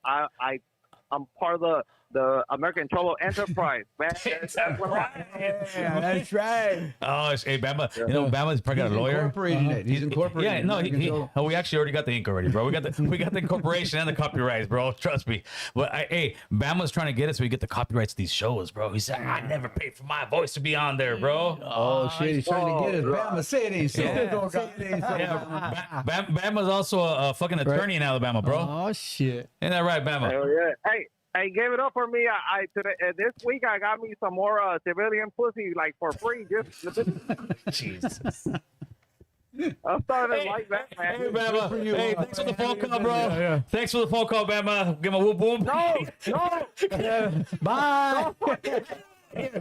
part of the American Cholo Enterprise, man. That's what Yeah, that's right. Oh, hey, Bama. You know, Bama's probably got a lawyer. Incorporated it. He's incorporated. Yeah, no, American Cholo. we actually already got the ink already, bro. We got the incorporation and the copyrights, bro. Trust me. But hey, Bama's trying to get us so we get the copyrights to these shows, bro. He's saying I never paid for my voice to be on there, bro. Oh shit, he's trying to get us. Bama, say it ain't so. Yeah. Say it ain't so. Yeah, Bama's also a fucking attorney in Alabama, bro. Oh shit. Ain't that right, Bama? Hell yeah. Hey, give it up for me. I today this week I got me some more civilian pussy like for free. Just Jesus. I'm starting to like that, man. Hey, Bama. Hey, thanks for the phone call, bro. Thanks for the phone call, Bama. Give him a whoop boom. No. Bye. Bye. Hit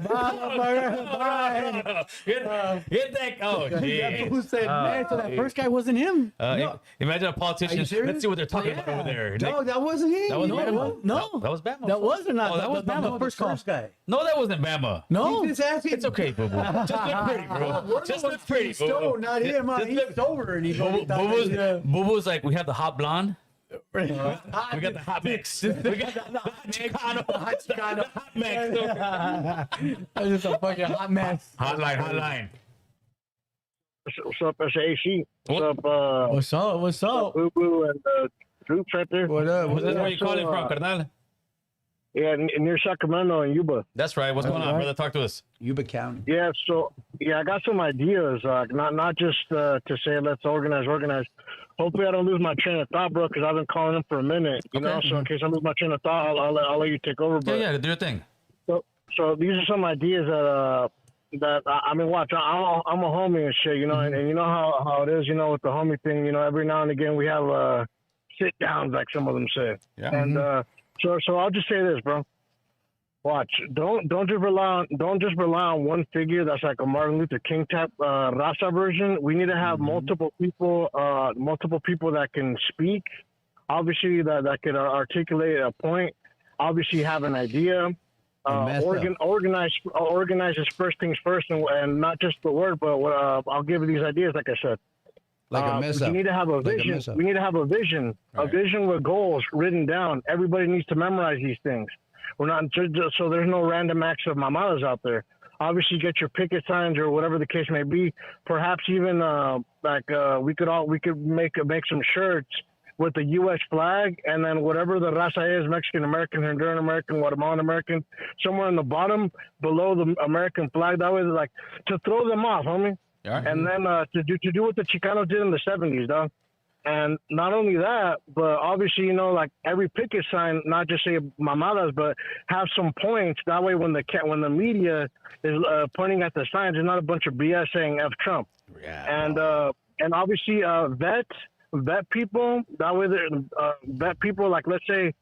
that. Oh, shit. Who said, man, so that first guy wasn't him? No. Imagine a politician. Are you serious? Let's see what they're talking about over there. No, that wasn't him. That was No, Bama. no. That was Bama. That wasn't not. Oh, that was Bama. First call. guy. No, that wasn't Bama. No. He's just asking. It's okay, boo boo. Just look pretty, bro. Just look pretty, boo No, boo. not him. He's over and he's Boo Boo's like, we have the hot blonde. We got the hot mix. We got the hot Chicano. The hot mix. That's just a fucking hot mess. Hotline. What's up, SAC? What's up, What's up? Boo Boo and Troops right there? What up? Where's where you calling from, Carnal? Yeah, near Sacramento and Yuba. That's right. What's going on, brother? Talk to us. Yuba County. Yeah, so I got some ideas. Not just to say let's organize. Hopefully, I don't lose my train of thought, bro, because I've been calling them for a minute. You know, so in case I lose my train of thought, I'll let you take over. But, Yeah, do your thing. So these are some ideas that I mean, watch. I'm a homie and shit, you know, and you know how it is, you know, with the homie thing. You know, every now and again we have sit downs, like some of them say. Yeah. And so I'll just say this, bro. Watch. Don't just rely on one figure that's like a Martin Luther King type Raza version. We need to have multiple people that can speak. Obviously, that could articulate a point. Obviously, have an idea. Organize is first things first, and not just the word, but I'll give you these ideas, like I said. Like a mess up. We need to have a vision. We need to have a vision. Right. A vision with goals written down. Everybody needs to memorize these things. We're not just so there's no random acts of mamadas out there. Obviously, get your picket signs or whatever the case may be. Perhaps even we could make some shirts with the U.S. flag, and then whatever the raza is, Mexican American, Honduran American, Guatemalan American, somewhere in the bottom below the American flag. That way, like to throw them off, homie. Right. And then to do what the Chicanos did in the 70s, dog. And not only that, but obviously, you know, like every picket sign, not just say mamadas, but have some points. That way, when the media is pointing at the signs, there's not a bunch of BS saying F Trump. Yeah. And obviously, vet people. That way, vet people. Like, let's say,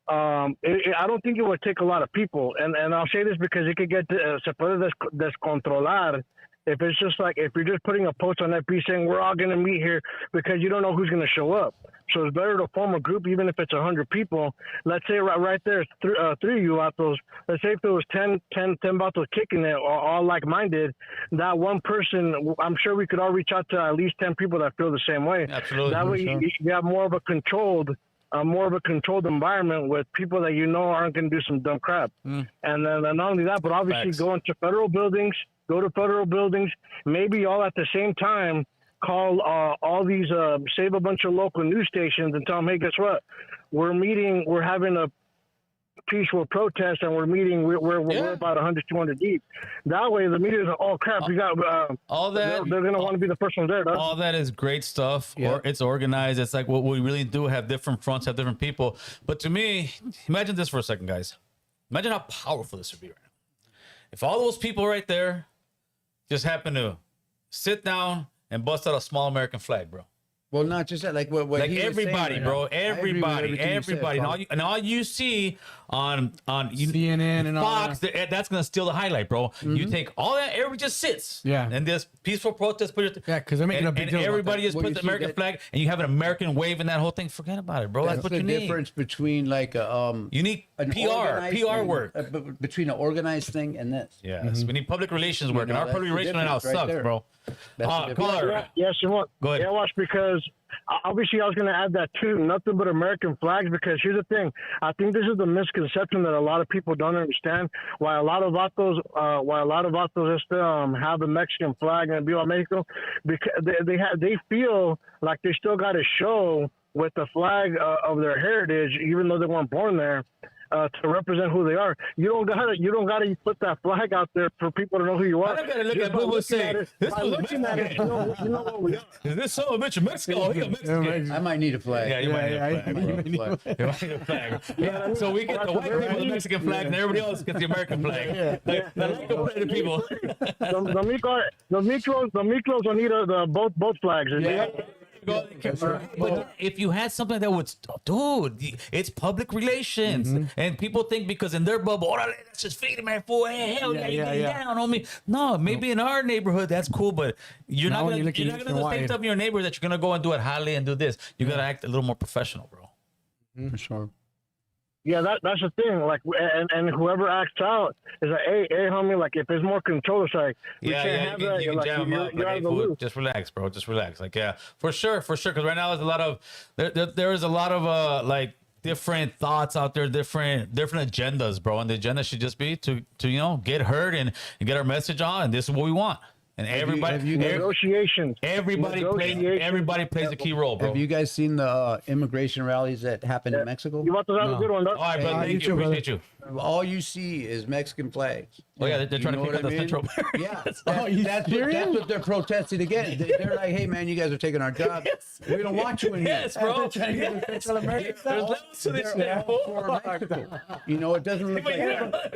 I don't think it would take a lot of people. And I'll say this because it could get se puede descontrolar. If it's just like, if you're just putting a post on FB saying we're all going to meet here because you don't know who's going to show up. So it's better to form a group, even if it's 100 people. Let's say right there, three of you vatos. Let's say if there was 10 vatos kicking it, or all like-minded, that one person, I'm sure we could all reach out to at least 10 people that feel the same way. Absolutely. That way you have more of a controlled environment with people that you know aren't going to do some dumb crap. And then not only that, but obviously go to federal buildings, maybe all at the same time, call all these, save a bunch of local news stations and tell them, hey, guess what? We're having a peaceful protest and we're about 100, 200 deep. That way the media's like, oh crap, we got all that. They're going to want to be the first one there. Dog. All that is great stuff. Yeah. Or it's organized. It's like what we really do have different fronts, have different people. But to me, imagine this for a second, guys. Imagine how powerful this would be right now. If all those people right there just happen to sit down and bust out a small American flag, bro. Well, not just that, like what like he was everybody, saying, bro, I agree with everybody, everything you said, everybody. Carl. And all you see on CNN and all Fox, that's gonna steal the highlight, bro. You take all that, everybody just sits, Yeah. and this peaceful protest, put it, Yeah, 'cause they're making and, a big and deal about everybody that. just Well, puts you the see American that- flag, and you have an American wave in that whole thing. Forget about it, bro. That's what the you need. difference between like You need an PR organized thing, work. between an organized thing and this. Yes, we need public relations work, and our that's public the relations right now difference right sucks, there. bro. That's the Caller, difference. Yes, you want. Go ahead. Yeah, watch, because obviously I was going to add that too. Nothing but American flags, because here's the thing. I think this is the misconception that a lot of people don't understand. Why a lot of vatos still have the Mexican flag and Viva Mexico, because they feel like they still got to show with the flag of their heritage, even though they weren't born there. To represent who they are, you don't gotta put that flag out there for people to know who you are. I don't gotta look Just at by Boo Boo looking saying, at it- "This by was a looking at it, you know what we are." is this son of a bitch in Mexico? He a Mexican. I might need a flag. Yeah, you might need a flag. might need a flag. You might need a flag. Yeah, so we get the white people the Mexican flag, and everybody else gets the American flag. Like, the like-minded people. The Miklos don't need both flags. But if you had something that would, dude, it's public relations, and people think because in their bubble, oh, that's just feeding my fool. Hey, hell yeah, you get down on me. No, maybe in our neighborhood that's cool, but you're not gonna do the same stuff in your neighborhood that you're gonna go and do at Halle and do this. You gotta act a little more professional, bro. For sure. Yeah, that's the thing. Like, and whoever acts out is like, hey, homie, like if there's more control, it's like we can't have that. You can Like, jam them up. you're Like, out hey, of the fool, loop. just relax, bro. Just relax. Like, yeah, for sure. Because right now there's a lot of there is a lot of like different thoughts out there, different agendas, bro. And the agenda should just be to get heard and get our message on. And this is what we want. And Negotiations. Everybody plays a key role, bro. Have you guys seen the immigration rallies that happened in Mexico? You want to have a good one, All right, brother. Thank you. Appreciate you. All you see is Mexican flags. Oh yeah, they're trying to pick up the central. Yeah, that's what they're protesting against. They're like, hey man, you guys are taking our jobs. We don't want you in here. Yes, bro. Central America. There's levels to this They're shit, all bro. for Mexico. You know, it doesn't look like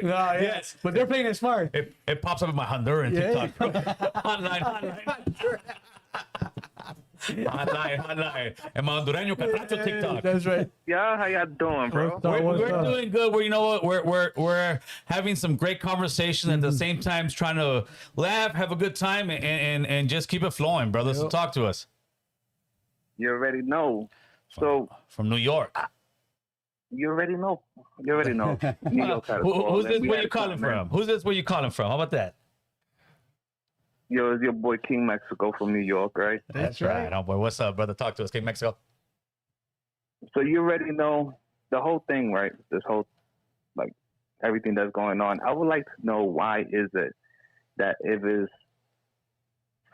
Yes, but they're playing it smart. It pops up in my Honduran TikTok, bro. Hotline. And my Hondureño Catracho TikTok. That's right. Yeah, how y'all doing, bro? We're doing good. You know what? We're having some great conversation at the same time, trying to laugh, have a good time, and just keep it flowing, brother. So talk to us. You already know. So from New York. You already know. New York had a call, Who's and this? we Where had you to calling come in. from? Who's this? Where you calling from? How about that? Yo, it's your boy King Mexico from New York, right? That's right. Oh boy, what's up, brother? Talk to us, King Mexico. So you already know the whole thing, right? This whole, like, everything that's going on. I would like to know, why is it that if it's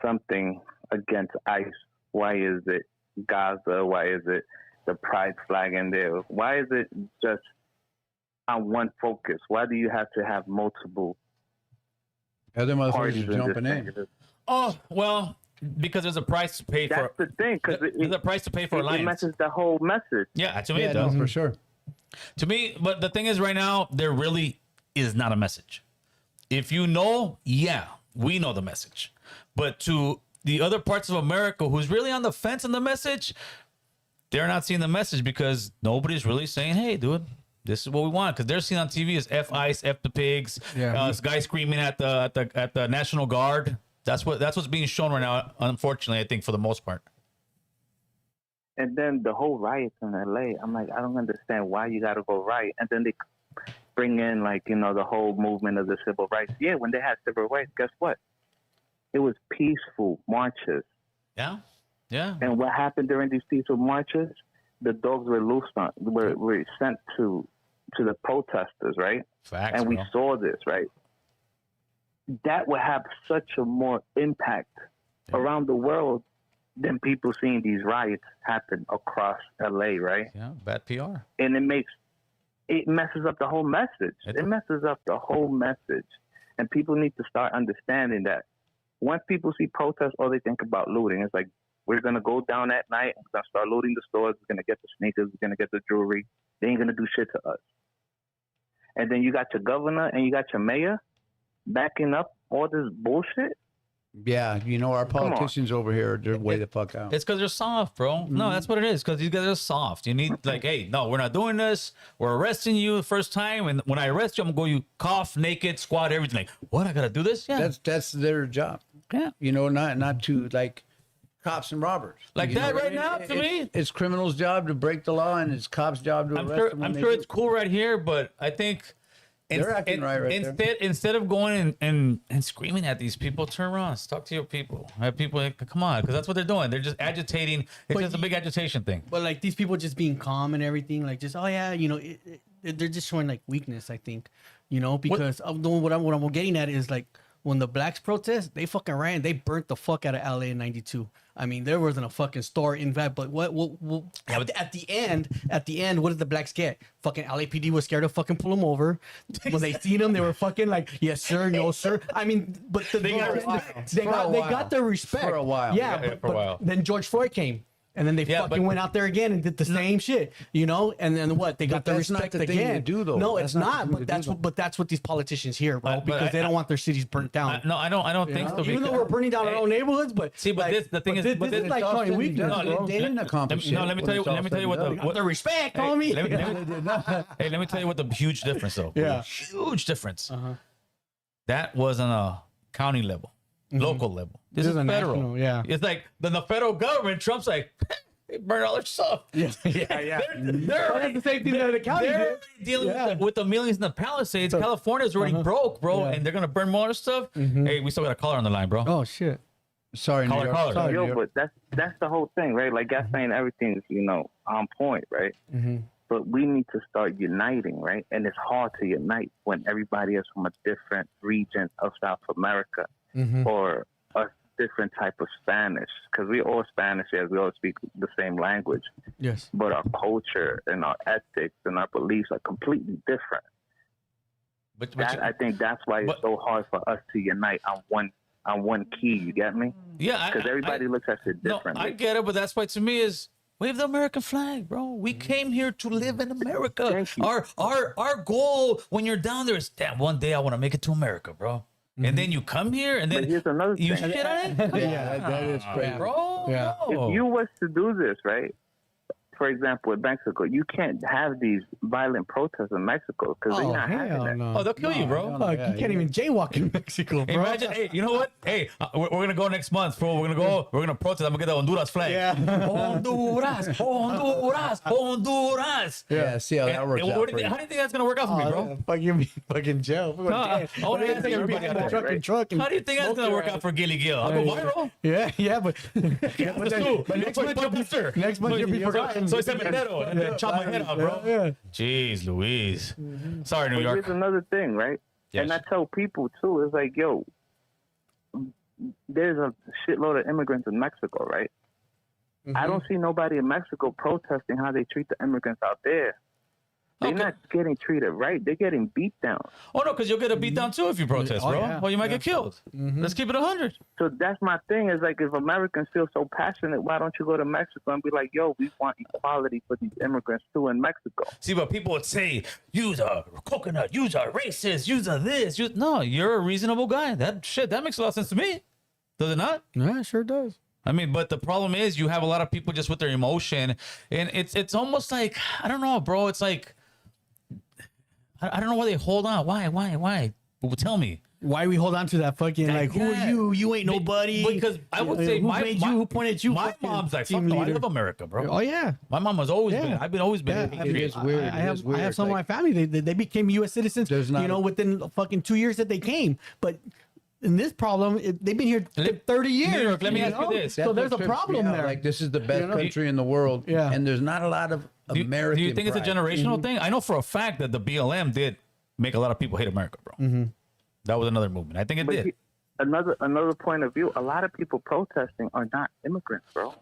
something against ICE, why is it Gaza? Why is it the pride flag in there? Why is it just on one focus? Why do you have to have multiple other parties motherfuckers jumping in? Oh well, because there's a price to pay for. That's the thing, because there's a price to pay for alliance. It messes the whole message. Yeah, to me it does. No, for sure. To me, but the thing is, right now there really is not a message. If you know, yeah, we know the message, but to the other parts of America who's really on the fence on the message, they're not seeing the message because nobody's really saying, "Hey, dude, this is what we want." Because they're seeing on TV is F ICE, F the pigs, this guy screaming at the National Guard. That's what's being shown right now. Unfortunately, I think for the most part. And then the whole riots in LA, I'm like, I don't understand why you got to go riot. And then they bring in, like, the whole movement of the civil rights. Yeah, when they had civil rights, guess what? It was peaceful marches. Yeah, yeah. And what happened during these peaceful marches? The dogs were were sent to the protesters, right? Facts, and we bro. saw this, right? That would have such a more impact around the world than people seeing these riots happen across LA, right? Yeah, bad PR. And it messes up the whole message. It messes up the whole message. And people need to start understanding that once people see protests, all they think about looting. It's like, we're going to go down at night, we're going to start looting the stores, we're going to get the sneakers, we're going to get the jewelry. They ain't going to do shit to us. And then you got your governor and you got your mayor backing up all this bullshit. Yeah, you know, our politicians over here, they're way the fuck out. It's because they're soft, bro. No, that's what it is. Because these guys are soft. You need like, hey, no, we're not doing this. We're arresting you the first time, and when I arrest you, I'm gonna go you cough, naked, squat, everything. Like, what? I gotta do this? Yeah, That's their job. Yeah, you know, not to like cops and robbers like you that know? right now. To me, it's criminals' job to break the law, and it's cops' job to arrest them. I'm sure it's cool right here, but I think. They're acting right there. Instead of going and screaming at these people, turn around, talk to your people. Have people like, come on, because that's what they're doing. They're just agitating. It's just a big agitation thing. But like these people just being calm and everything, like just you know, they're just showing like weakness. I think, you know, because what I'm getting at is like when the blacks protest, they fucking ran, they burnt the fuck out of LA in '92. I mean, there wasn't a fucking store in that, but at the end, what did the blacks get? Fucking LAPD was scared to fucking pull them over. When they seen them, they were fucking like, yes sir, no sir. I mean, but they got their respect for a while. Yeah, for a while. Then George Floyd came. And then they fucking went out there again and did the same shit, you know. And then what? They got the respect not the again. Thing to do, though. No, it's not. But that's what these politicians hear, bro, because they don't want their cities burnt down. No, I don't think so. Even though we're burning down our own neighborhoods, but see, but like, the thing is, this is like showing weakness. They didn't accomplish it. No, let me tell you what the respect, homie. Hey, let me tell you what the huge difference though. Yeah, huge difference. That was on a county level, local level. This is federal. National, yeah, it's like the federal government. Trump's like. They burn all their stuff. Yeah. They're the same thing that the county they're dealing with the millions in the Palisades. California's already broke, bro, and they're gonna burn more stuff. Hey, we still got a caller on the line, bro. Oh shit. Sorry, caller. Sorry, yo, but that's the whole thing, right? Like I'm saying, everything's on point, right? But we need to start uniting, right? And it's hard to unite when everybody is from a different region of South America or a different type of Spanish, because we all Spanish, as we all speak the same language. Yes. But our culture and our ethics and our beliefs are completely different. I think that's why it's so hard for us to unite on one key. You get me? Yeah. Because everybody looks at it differently. No, I get it, but that's why to me is wave the American flag, bro. We came here to live in America. Our goal when you're down there is, damn, one day I want to make it to America, bro. And then you come here, and then here's another you thing. shit on it. Yeah, that is crazy, bro. Yeah. If you was to do this, right? For example, in Mexico, you can't have these violent protests in Mexico because they're not having that. No. Oh, they'll kill you, bro. Fuck, you can't even jaywalk in Mexico, bro. Imagine, hey, you know what? Hey, we're gonna go next month, bro. We're gonna protest. I'm gonna get the Honduras flag. Yeah. Honduras. Yeah, see how that works out. How do you think that's gonna work out for me, bro? Fucking jail. I wanna ask everybody out there. How do you think that's gonna work out for Gilly Gill? I'll go viral. Yeah, but next month you'll be forgotten. So it's cementerio and then chop my head off, bro. Yeah. Jeez Louise. Sorry, New York. Here's another thing, right? Yes. And I tell people too, it's like, yo, there's a shitload of immigrants in Mexico, right? I don't see nobody in Mexico protesting how they treat the immigrants out there. They're not getting treated right. They're getting beat down. Oh, no, because you'll get a beat down, too, if you protest, bro. Yeah. Well, you might get killed. Let's keep it 100. So that's my thing is like, if Americans feel so passionate, why don't you go to Mexico and be like, yo, we want equality for these immigrants, too, in Mexico? See, but people would say, use a coconut, use a racist, use a this. No, you're a reasonable guy. That makes a lot of sense to me. Does it not? Yeah, it sure does. I mean, but the problem is you have a lot of people just with their emotion. And it's almost like, I don't know, bro. It's like, I don't know why they hold on. Why? Well, tell me. Why we hold on to that fucking who are you? You ain't nobody. Because I would say who pointed you? My mom's like, fuck no, I love America, bro. Oh yeah. My mom has always been. I've always been. I mean, it's weird. I have some of my family. They became U.S. citizens. Within fucking 2 years that they came. But in this problem, they've been here 30 years. New York, let me ask you this. So there's a problem there. Like this is the best country in the world. Yeah. And there's not a lot of American. Do you think it's a pride. generational thing? I know for a fact that the BLM did make a lot of people hate America, bro. That was another movement. I think it did. Another point of view, a lot of people protesting are not immigrants, bro.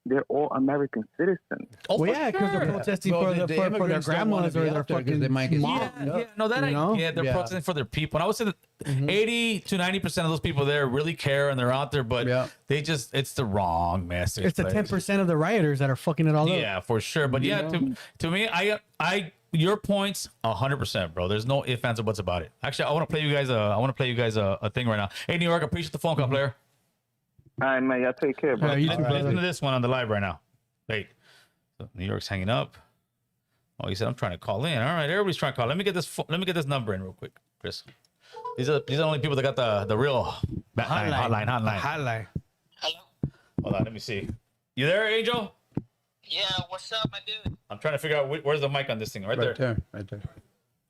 They're all American citizens. Oh, well, yeah, because they're protesting for their grandmas or their fucking they might get mom. They're protesting for their people. And I would say that 80 to 90% of those people there really care and they're out there, but they just, it's the wrong message. It's the 10% of the rioters that are fucking it all up. Yeah, for sure. But to me, your points 100%, bro. There's no ifs, ands, or buts about it. Actually, I want to play you guys a thing right now. Hey, New York, appreciate the phone call, player. All right, man. Y'all take care, bro. You too, Listen brother. to this one on the live right now. Wait. So New York's hanging up. Oh, he said I'm trying to call in. All right, everybody's trying to call. Let me get this number in real quick, Chris. These are the only people that got the real hotline. Hotline. Hello? Hold on, let me see. You there, Angel? Yeah, what's up, my dude? I'm trying to figure out where's the mic on this thing. Right there. Right there.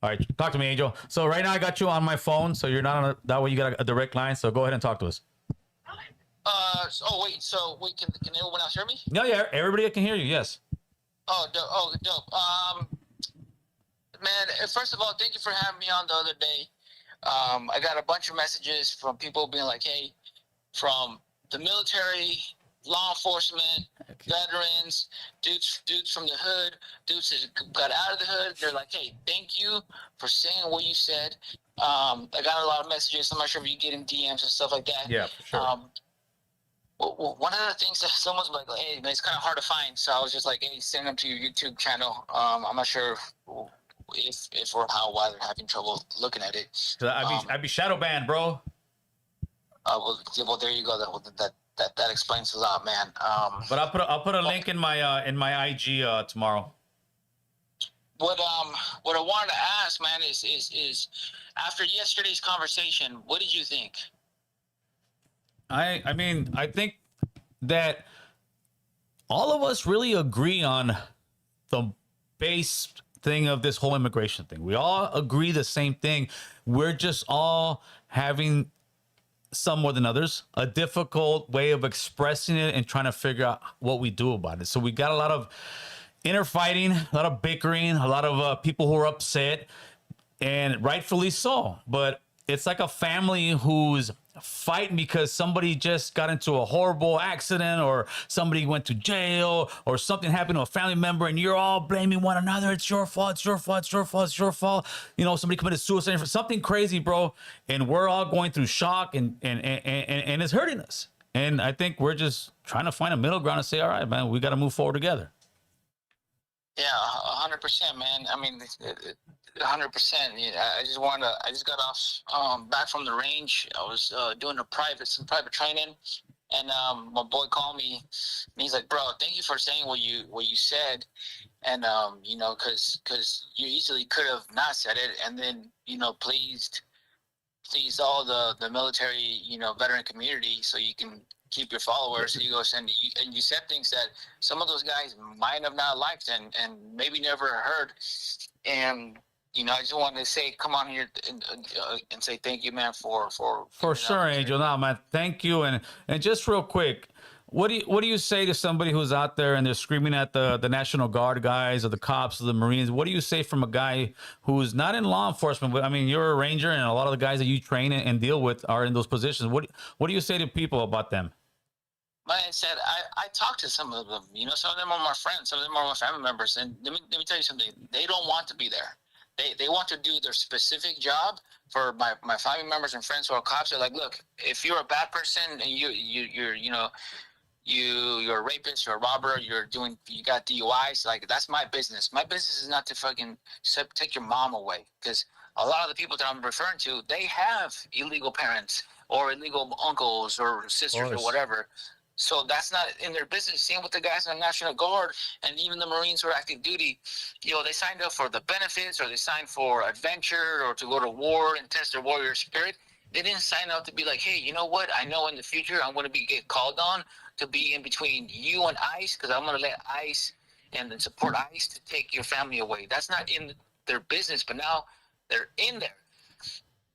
All right, talk to me, Angel. So right now I got you on my phone, so you're not on that way. You got a direct line. So go ahead and talk to us. Wait, can everyone else hear me? Yeah, everybody can hear you. Yes. Oh, dope. Man, first of all, thank you for having me on the other day. I got a bunch of messages from people being like, hey, from the military, law enforcement, veterans, dudes from the hood, dudes that got out of the hood. They're like, hey, thank you for saying what you said. I got a lot of messages. I'm not sure if you get in DMs and stuff like that. Yeah, for sure. Well, one of the things that someone's like, hey, man, it's kind of hard to find. So I was just like, hey, send them to your YouTube channel. I'm not sure if or why they're having trouble looking at it. I'd be shadow banned, bro. Well, there you go. That explains a lot, man. But I'll put a link in my IG tomorrow. What I wanted to ask, man, is after yesterday's conversation, what did you think? I mean, I think that all of us really agree on the base thing of this whole immigration thing. We all agree the same thing. We're just all having, some more than others, a difficult way of expressing it and trying to figure out what we do about it. So we got a lot of inner fighting, a lot of bickering, a lot of people who are upset, and rightfully so. But it's like a family who's fighting because somebody just got into a horrible accident, or somebody went to jail, or something happened to a family member, and you're all blaming one another. It's your fault. It's your fault. It's your fault. It's your fault. You know, somebody committed suicide for something crazy, bro. And we're all going through shock, and it's hurting us. And I think we're just trying to find a middle ground and say, all right, man, we got to move forward together. Yeah, 100%, man. I mean, 100%. I just got off back from the range. I was doing some private training, and my boy called me, and he's like, "Bro, thank you for saying what you said, and you know, because you easily could have not said it, and then pleased all the military, veteran community, so you can keep your followers." So you go and you said things that some of those guys might have not liked and maybe never heard. And I just wanted to say, come on here and say thank you, man, for sure, Angel. No, man, thank you. And just real quick, what do you say to somebody who's out there and they're screaming at the National Guard guys or the cops or the Marines? What do you say from a guy who's not in law enforcement? But I mean, you're a Ranger, and a lot of the guys that you train and deal with are in those positions. What do you say to people about them? Like I said, I talked to some of them. Some of them are my friends, some of them are my family members, and let me tell you something. They don't want to be there. They want to do their specific job. For my family members and friends who are cops, they're like, look, if you're a bad person and you're a rapist, you're a robber, you got DUIs, like, that's my business. My business is not to fucking take your mom away, because a lot of the people that I'm referring to, they have illegal parents or illegal uncles or sisters or whatever. So that's not in their business. Same with the guys in the National Guard and even the Marines who are active duty. They signed up for the benefits, or they signed for adventure, or to go to war and test their warrior spirit. They didn't sign up to be like, hey, you know what? I know in the future I'm going to get called on to be in between you and ICE, because I'm going to let ICE and support ICE to take your family away. That's not in their business, but now they're in there.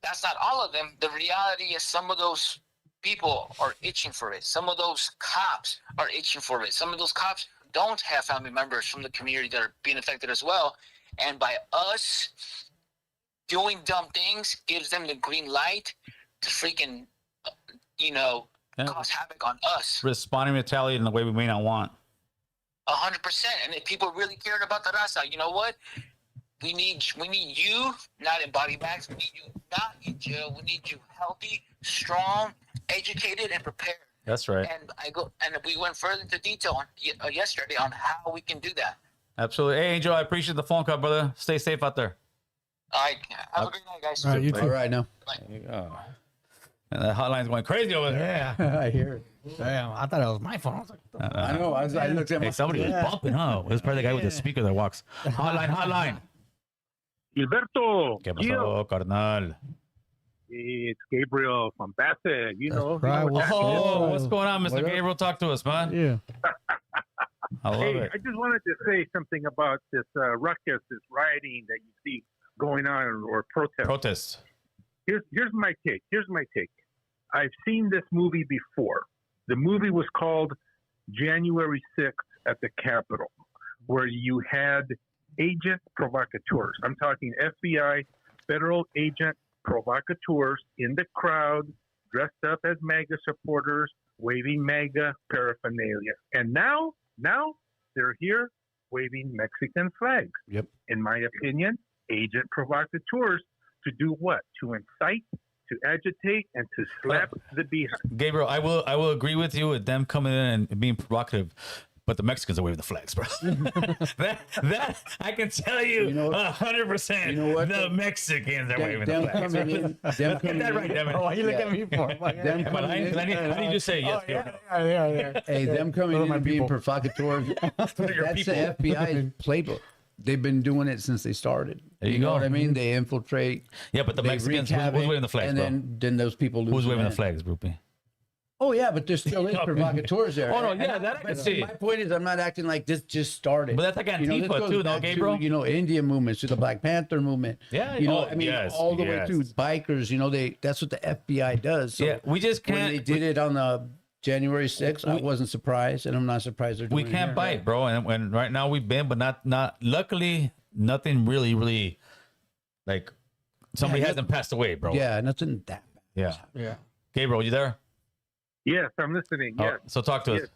That's not all of them. The reality is some of those people are itching for it. Some of those cops are itching for it. Some of those cops don't have family members from the community that are being affected as well. And by us doing dumb things gives them the green light to freaking, cause havoc on us. Responding retaliate in the way we may not want. 100%. And if people really cared about the Raza, you know what? We need you not in body bags. We need you not in jail. We need you healthy, strong, educated, and prepared. That's right. And we went further into detail yesterday on how we can do that. Absolutely. Hey, Angel, I appreciate the phone call, brother. Stay safe out there. All right. Have a great night, guys. All right, you too. All right, now. Bye. There you go. And the hotline's going crazy over there. Yeah. I hear it. Damn, I thought it was my phone. I was like, what the I know. I looked at my Hey, somebody was bumping, huh? It was probably the guy with the speaker that walks. Hotline. Gilberto, ¿Qué Gil, pasó, carnal? it's Gabriel from Bassett. You know. right. What's going on, Mr. Gabriel? Talk to us, man. Yeah. I love Hey, it. I just wanted to say something about this ruckus, this rioting that you see going on or protest. Protests. Here's my take. I've seen this movie before. The movie was called January 6th at the Capitol, where you had agent provocateurs. I'm talking FBI, federal agent provocateurs in the crowd, dressed up as MAGA supporters, waving MAGA paraphernalia. And now they're here waving Mexican flags. Yep. In my opinion, agent provocateurs to do what? To incite, to agitate, and to slap the behind. Gabriel, I will agree with you with them coming in and being provocative, but the Mexicans are waving the flags, bro. that I can tell you, 100%. You know what? The Mexicans are waving the flags. Them Get coming that right, in. damn it. Oh, why you look at me for? Them Am I lying? coming in. How did you say yes? Yeah. Hey, them coming in and being provocateurs. That's the people. FBI's playbook. They've been doing it since they started. There you know go. what I mean? They infiltrate. Yeah, but the they Mexicans, wreak who's havoc, waving the flags, and bro? then those people lose. Who's waving their the mind. flags, Groupie? Oh yeah, but there still is provocateurs there. Oh, no, And yeah, that I can see. My point is, I'm not acting like this just started. But that's like this Antifa goes too, though, back Gabriel. to, Indian movements, to the Black Panther movement. Yeah, yes, all the way yes. through bikers. That's what the FBI does. So Yeah, we just when can't. they did it on the January 6th, I wasn't surprised, and I'm not surprised they're doing We it can't here. bite, bro. And right now we've been, but not. Luckily, nothing really like somebody Yeah, hasn't passed away, bro. Yeah, nothing that bad. Yeah. Gabriel, you there? Yes, I'm listening. Oh, Yes. so talk to us.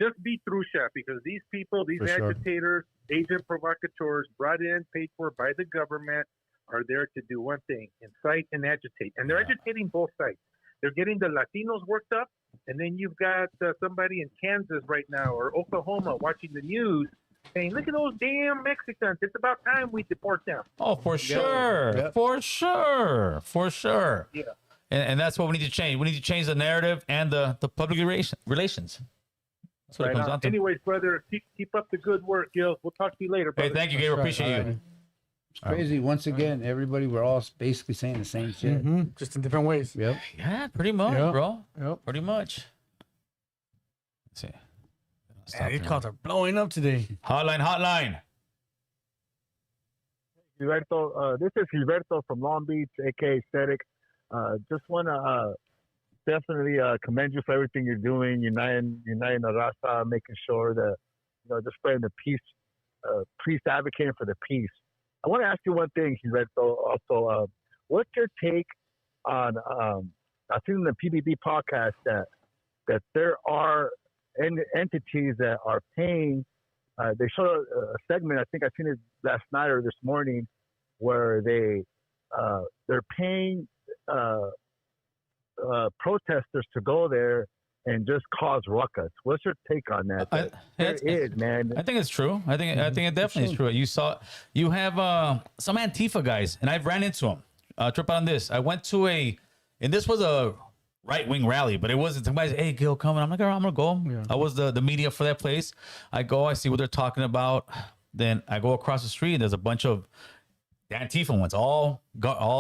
Just be through, Chef, because these people, these For sure. agitators, agent provocateurs, brought in, paid for by the government, are there to do one thing: incite and agitate. And they're agitating both sides. They're getting the Latinos worked up, and then you've got somebody in Kansas right now or Oklahoma watching the news saying, "Look at those damn Mexicans! It's about time we deport them." Oh, for sure. Yeah. For sure. Yeah. And that's what we need to change. We need to change the narrative and the public relations. That's what it Right comes on. down to. Anyways, brother, keep up the good work, Gil. We'll talk to you later, Hey, brother. thank you, Gabriel. Appreciate you. It's crazy. Once again, everybody, we're all basically saying the same shit. Just in different ways. Yep. Yeah, pretty much, Yep. bro. Yep. Pretty much. Let's see. Man, these calls are blowing up today. Hotline. Gilberto, this is Gilberto from Long Beach, aka Aesthetic. Just want to definitely commend you for everything you're doing, uniting the raza, making sure that just spreading the peace, advocating for the peace. I want to ask you one thing, Gilberto. Also, what's your take on? I've seen in the PBB podcast that there are entities that are paying. They showed a segment. I think I seen it last night or this morning, where they're paying protesters to go there and just cause ruckus. What's your take on that? There is, man. I think it's true. I think it definitely is true. You have some Antifa guys, and I've ran into them. Trip on this. I went to and this was a right-wing rally, but it wasn't. Somebody said, "Hey, Gil, come." I'm like, "All right, I'm gonna go." Yeah. I was the media for that place. I go, I see what they're talking about. Then I go across the street. There's a bunch of the Antifa ones, all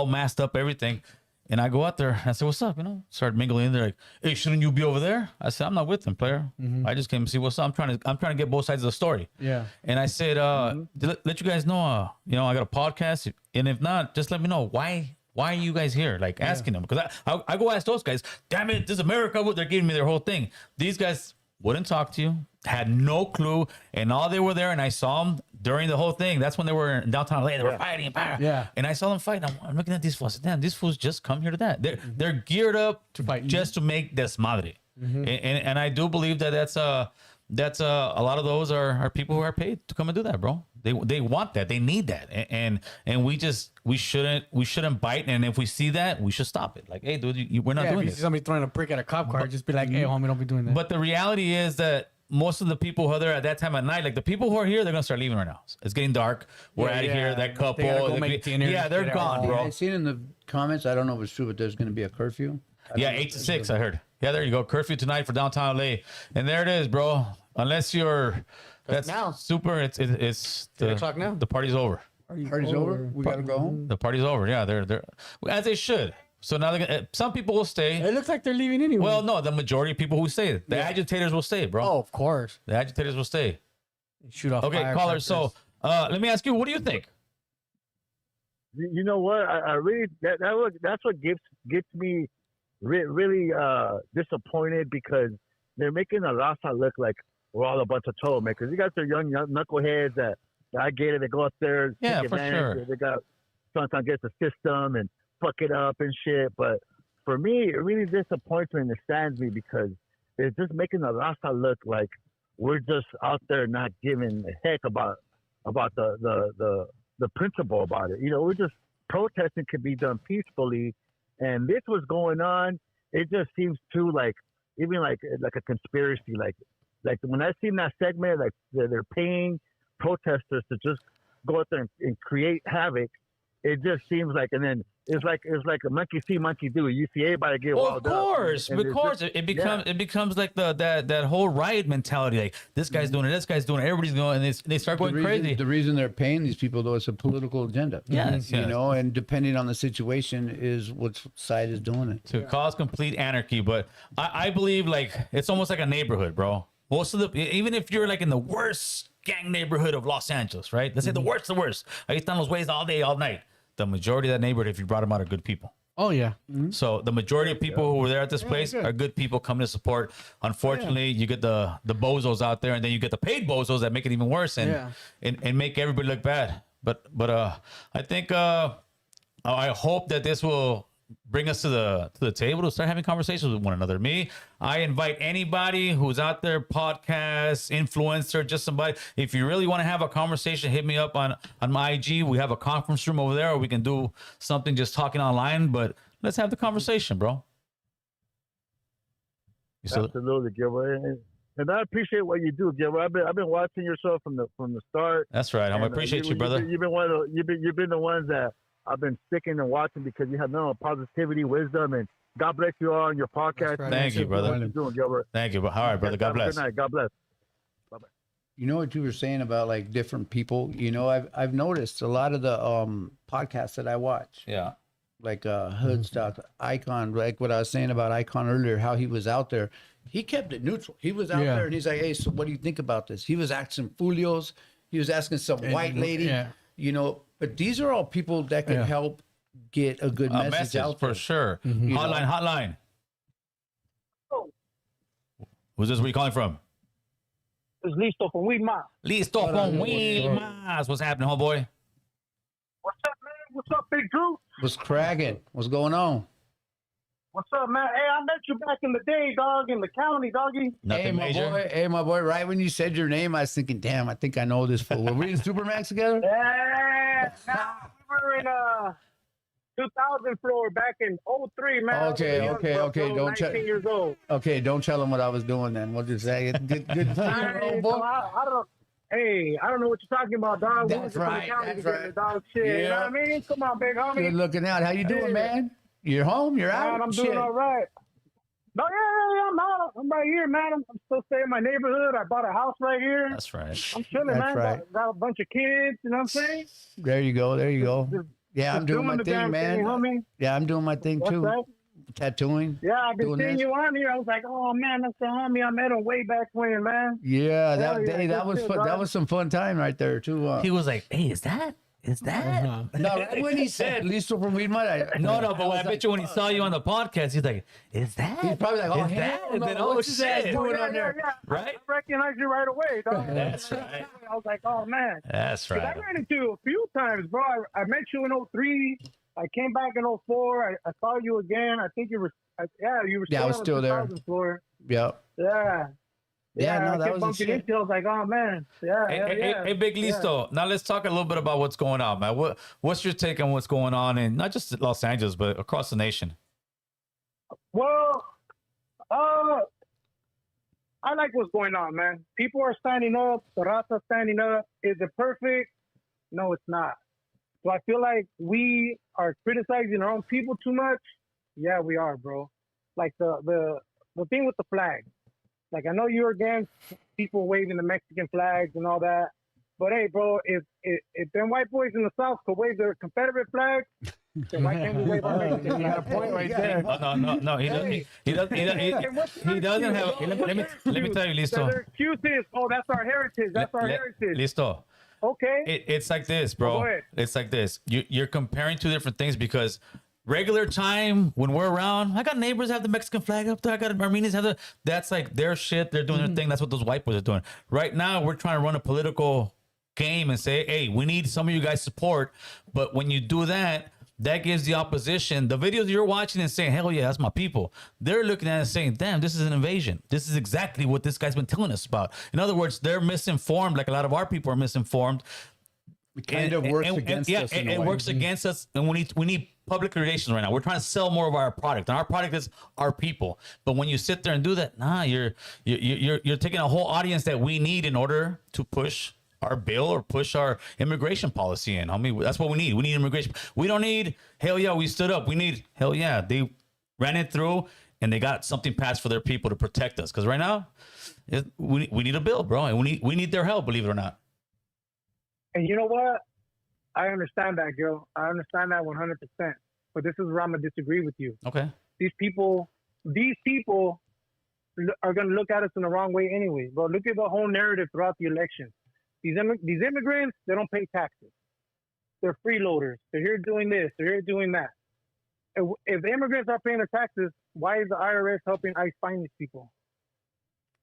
masked up, everything. And I go out there. And I said, "What's up?" Start mingling. They're like, "Hey, shouldn't you be over there?" I said, "I'm not with them, player. I just came to see what's up. I'm trying to get both sides of the story." Yeah. And I said, let you guys know, I got a podcast, and if not, just let me know why are you guys here? Like asking them, because I go ask those guys. Damn it, this is America. They're giving me their whole thing. These guys wouldn't talk to you, had no clue, and all they were there, and I saw them during the whole thing. That's when they were in downtown LA. They were fighting, Yeah. and I saw them fight. I'm looking at these fools. Damn, these fools just come here to that. They're geared up to fight just to make desmadre. And I do believe that's a lot of those are people who are paid to come and do that, bro. They want that. They need that. And we shouldn't bite. And if we see that, we should stop it. Like, hey, dude, we're not If doing you this. see somebody throwing a brick at a cop car, just be like, "Hey, homie, don't be doing that." But the reality is that most of the people who are there at that time at night, like the people who are here, they're gonna start leaving right now. It's getting dark. We're out of here. That couple, They gotta go make dinner, yeah, they're get out. gone, bro. I seen in the comments. I don't know if it's true, but there's going to be a curfew. Yeah, 8 to 6. I heard. Yeah, there you go. Curfew tonight for downtown LA, and there it is, bro. Unless you're, that's now. super. It's 10 o'clock now. The party's over. Party's over. We got to go home. The party's over. Yeah, they're as they should. So now they're gonna, some people will stay. It looks like they're leaving anyway. Well, no, the majority of people who stay, the agitators will stay, bro. Oh, of course. The agitators will stay. Shoot off. Okay, caller. So let me ask you, what do you think? You know what? I really that's what gets me really disappointed, because they're making the Raza look like we're all a bunch of troublemakers. You got their young knuckleheads that I get it. They go up there, yeah, take for advantage. sure. They got sometimes get the system and fuck it up and shit. But for me, it really disappoints me and it stands me, because it's just making the Raza look like we're just out there not giving a heck about the principle about it. You know, we're just protesting can be done peacefully, and this was going on. It just seems too like even like a conspiracy. Like when I seen that segment, like they're paying protesters to just go out there and create havoc. It just seems like, and then it's like a monkey see, monkey do. You see everybody get wild of up. course, it becomes like that whole riot mentality. Like this guy's doing it, this guy's doing it, everybody's going, and they start going crazy. The reason they're paying these people, though, is a political agenda. Yes, you know, and depending on the situation, is what side is doing it to cause complete anarchy. But I believe like it's almost like a neighborhood, bro. Most of even if you're like in the worst gang neighborhood of Los Angeles, right? Let's say the worst. Ahí están los ways all day, all night. The majority of that neighborhood, if you brought them out, are good people. Oh yeah. So the majority of people who were there at this place are good people coming to support. Unfortunately, you get the bozos out there, and then you get the paid bozos that make it even worse and make everybody look bad. But I think I hope that this will bring us to the table to start having conversations with one another. I invite anybody who's out there, podcast, influencer, just somebody. If you really want to have a conversation, hit me up on my IG. We have a conference room over there, or we can do something just talking online. But let's have the conversation, bro. Absolutely, Gilbert. And I appreciate what you do, Gilbert. I've been watching your show from the start. That's right. I appreciate you, brother. You've been the ones that I've been sticking and watching, because you have positivity, wisdom, and God bless you all on your podcast. Right. Thank you, brother. What you're doing, Gilbert. Thank you. All right, brother. God bless. Good night. God bless. Bye-bye. You know what you were saying about like different people? You know, I've noticed a lot of the podcasts that I watch. Yeah. Like Hood Stuff, Icon, like what I was saying about Icon earlier, how he was out there. He kept it neutral. He was out there and he's like, hey, so what do you think about this? He was asking Fulios. He was asking some white lady. Yeah. You know, but these are all people that can help get a good message out there. For sure. Hotline. Who's this? Where you calling from? It's Listo from Weedmas. Listo from Weedmas. What's happening, homeboy? What's up, man? What's up, Big Drew? What's cracking? What's going on? What's up, man? Hey, I met you back in the day, dog, in the county, doggy. Nothing major. Hey, my boy. Right when you said your name, I was thinking, damn, I think I know this fool. Were we in Supermax together? Yeah. We were in 2000 floor back in 03, man. Okay. Don't 19 years old. Okay, don't tell him what I was doing then. We'll just say it. Good to see you, old boy. I don't know what you're talking about, dog. That's right. Dog. Shit. Yeah. You know what I mean? Come on, big homie. Good looking out. How you doing, man? You're home? You're out? I'm doing all right. No, yeah, I'm out. I'm right here, man. I'm still staying in my neighborhood. I bought a house right here. That's right. I'm chilling, man. Right. Got a bunch of kids, you know what I'm saying? There you go. Yeah, I'm doing my thing, man. Yeah, I'm doing my thing, too. That? Tattooing. Yeah, I've been seeing you on here. I was like, oh, man, that's the homie I met him way back when, man. Yeah, that was fun. That was some fun time right there, too. He was like, hey, is that? No, right when he said Listo from Weedmut, no, but I bet you when he saw you on the podcast, he's like, is that? He's probably like, oh, that? And then, oh, shit. Doing on there. Right? I recognized you right away, dog. That's right. I was like, oh, man. That's right. I ran into you a few times, bro. I met you in 03. I came back in 04. I saw you again. I think you were, you were still I was on still the there. 2000 floor. Yep. Yeah. Yeah, no, I that kept was bumping into. I was like, oh man, Hey, Big Listo. Now let's talk a little bit about what's going on, man. What's your take on what's going on in not just Los Angeles but across the nation? Well, I like what's going on, man. People are standing up. The Raza standing up. Is it perfect? No, it's not. So I feel like we are criticizing our own people too much. Yeah, we are, bro. Like the thing with the flag. Like, I know you're against people waving the Mexican flags and all that. But hey, bro, if them white boys in the South could wave their Confederate flag, then why can't we wave our Mexican flag? You got a point right there. No. He doesn't have. Let me tell you, Listo. Their excuse is, oh, that's our heritage. That's our heritage. Listo. Okay. It's like this, bro. Go ahead. It's like this. You're comparing two different things because regular time when we're around, I got neighbors have the Mexican flag up there. I got Armenians have that's like their shit. They're doing their thing. That's what those white boys are doing. Right now, we're trying to run a political game and say, hey, we need some of you guys support. But when you do that, that gives the opposition the videos you're watching and saying, hell yeah, that's my people. They're looking at it and saying, damn, this is an invasion. This is exactly what this guy's been telling us about. In other words, they're misinformed, like a lot of our people are misinformed. It kind of works against us. Yeah, it works against us, and we need public relations right now. We're trying to sell more of our product, and our product is our people. But when you sit there and do that, you're taking a whole audience that we need in order to push our bill or push our immigration policy in. I mean, that's what we need. We need immigration. We don't need, hell yeah, we stood up. We need, hell yeah, they ran it through and they got something passed for their people to protect us. Because right now, we need a bill, bro. And we need their help, believe it or not. And you know what? I understand that, Gil. I understand that 100%. But this is where I'm going to disagree with you. Okay. These people are going to look at us in the wrong way anyway. But look at the whole narrative throughout the election. These immigrants, they don't pay taxes. They're freeloaders. They're here doing this. They're here doing that. If the immigrants are paying their taxes, why is the IRS helping ICE find these people?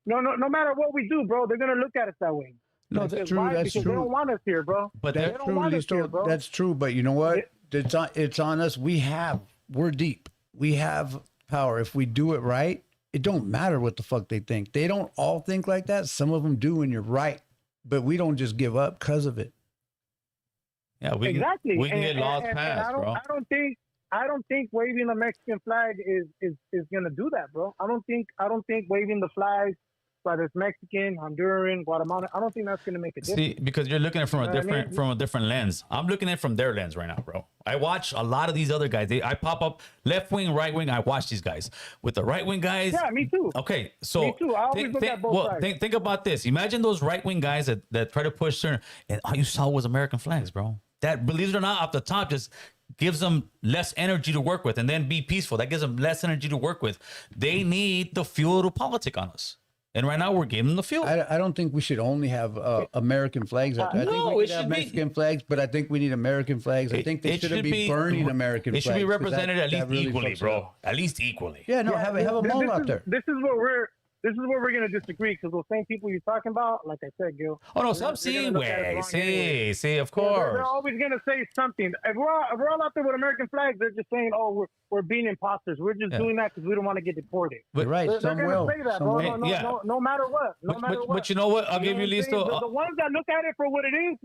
No matter what we do, bro, they're going to look at us that way. No, that's true. That's true. They don't want us here, bro. But they don't want us here, bro. That's true. But you know what? It's on us. We're deep. We have power. If we do it right, it don't matter what the fuck they think. They don't all think like that. Some of them do, and you're right. But we don't just give up because of it. Yeah, we can get laws passed, bro. I don't think waving a Mexican flag is gonna do that, bro. I don't think waving the flag, whether it's Mexican, Honduran, Guatemalan, I don't think that's gonna make a difference. See, because you're looking at it from a different lens. I'm looking at it from their lens right now, bro. I watch a lot of these other guys. I pop up left wing, right wing. I watch these guys. With the right wing guys. Yeah, me too. Okay, so me too. I always look at both sides. Think about this. Imagine those right wing guys that try to push certain, and all you saw was American flags, bro. That, believe it or not, off the top just gives them less energy to work with, and then be peaceful. That gives them less energy to work with. They need the fuel to politic on us. And right now we're giving them the fuel. I don't think we should only have American flags. I think we should have Mexican flags, but I think we need American flags. I think they shouldn't be burning American flags. It should be represented at least equally, bro. At least equally. Yeah, no, have a mall out there. This is where we're gonna disagree, because those same people you're talking about, like I said, Gil. Oh no, some see, of course. They're always gonna say something. If we're all out there with American flags, they're just saying, "Oh, we're being imposters. We're just doing that because we don't want to get deported." But right, they're gonna say that, bro. No matter what. But you know what? I'll give you Listo. The ones that look at it for what it is,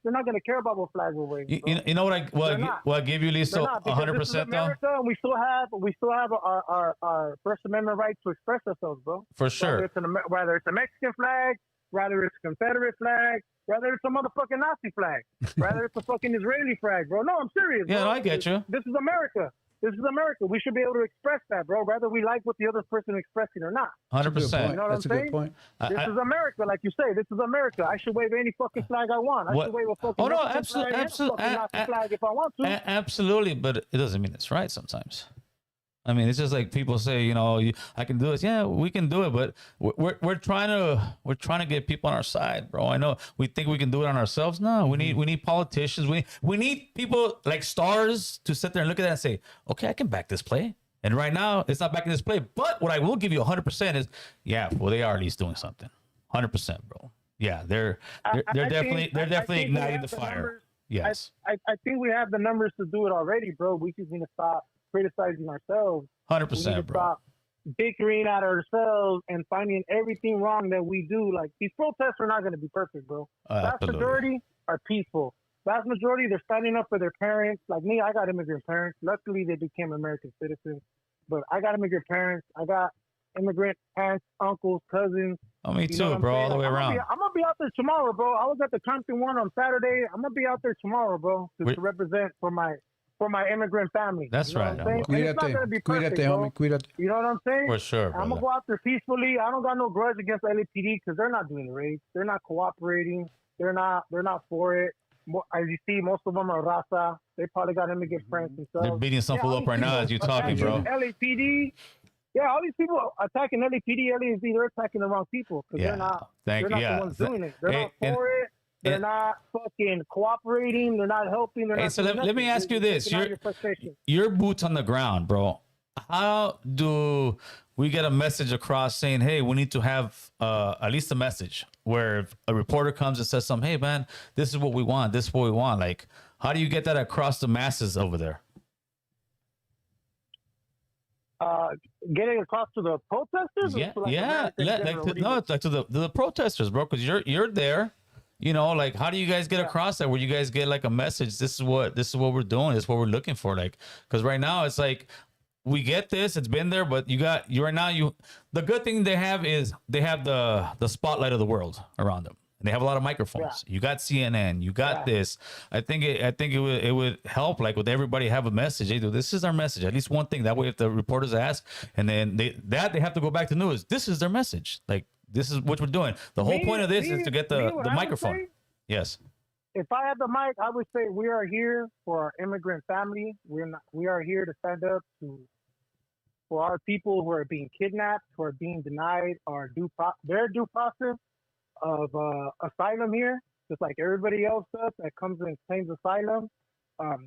they're not gonna care about what flag we're waving. You know what? I'll give you Listo 100% though. We still have our First Amendment right to express ourselves, bro. For sure. Whether it's a Mexican flag, whether it's a Confederate flag, whether it's a motherfucking Nazi flag, whether it's a fucking Israeli flag, bro. No, I'm serious, bro. Yeah, no, I get you. This is America. This is America. We should be able to express that, bro, whether we like what the other person is expressing or not. 100%. You know what I'm saying? That's a good point. This is America, like you say. This is America. I should wave any fucking flag I want. I should wave a fucking flag if I want to. Absolutely, but it doesn't mean it's right sometimes. I mean, it's just like people say, I can do it. Yeah, we can do it, but we're trying to get people on our side, bro. I know we think we can do it on ourselves. No, we need politicians. We need people like stars to sit there and look at that and say, okay, I can back this play. And right now, it's not backing this play. But what I will give you 100% is, yeah, well, they are at least doing something. 100%, bro. Yeah, they're definitely igniting the fire. Yes, I think we have the numbers to do it already, bro. We just need to stop criticizing ourselves. 100%, bro. Stop bickering at ourselves and finding everything wrong that we do. Like, these protests are not going to be perfect, bro. Vast majority are peaceful. Vast majority, they're standing up for their parents. Like me, I got immigrant parents. Luckily, they became American citizens. But I got immigrant parents. I got immigrant aunts, uncles, cousins. Oh, me You know too, what bro. I'm All the saying? way around. I'm gonna be out there tomorrow, bro. I was at the Compton one on Saturday. I'm gonna be out there tomorrow, bro, to represent for my immigrant family. That's you know right. What I'm saying? And it's not gonna be perfect, bro. You know what I'm saying? For sure, I'm brother. gonna go out there peacefully. I don't got no grudge against LAPD because they're not doing the raids. They're not cooperating. They're not for it. As you see, most of them are raza. They probably got immigrant friends themselves. They're beating some fool all up these right now people as you talking, bro. attacking LAPD. Yeah, all these people attacking LAPD, LASD, they're attacking the wrong people because they're not the ones doing it. They're not for it. They're not fucking cooperating. They're not helping. They're not so doing let me nothing. ask you They're this: taking out your frustration. your boots on the ground, bro. How do we get a message across saying, "Hey, we need to have at least a message where if a reporter comes and says something, hey man, this is what we want. This is what we want." Like, how do you get that across the masses over there? Getting across to the protesters? Yeah, or to, like, yeah. American general? To the protesters, bro, because you're there. You know, like, how do you guys get across that? Where you guys get like a message? This is what we're doing. This is what we're looking for. Like, because right now it's like we get this. It's been there, but right now. The good thing they have is they have the spotlight of the world around them. And they have a lot of microphones. You got CNN. You got this. I think it would help, like, with everybody have a message. Hey, dude, this is our message. At least one thing. That way, if the reporters ask, and then they have to go back to news. This is their message. Like, this is what we're doing. The whole point of this is to get the microphone. Yes. If I had the mic, I would say we are here for our immigrant family. We are here to stand up for our people who are being kidnapped, who are being denied their due process of asylum here, just like everybody else does that comes and claims asylum.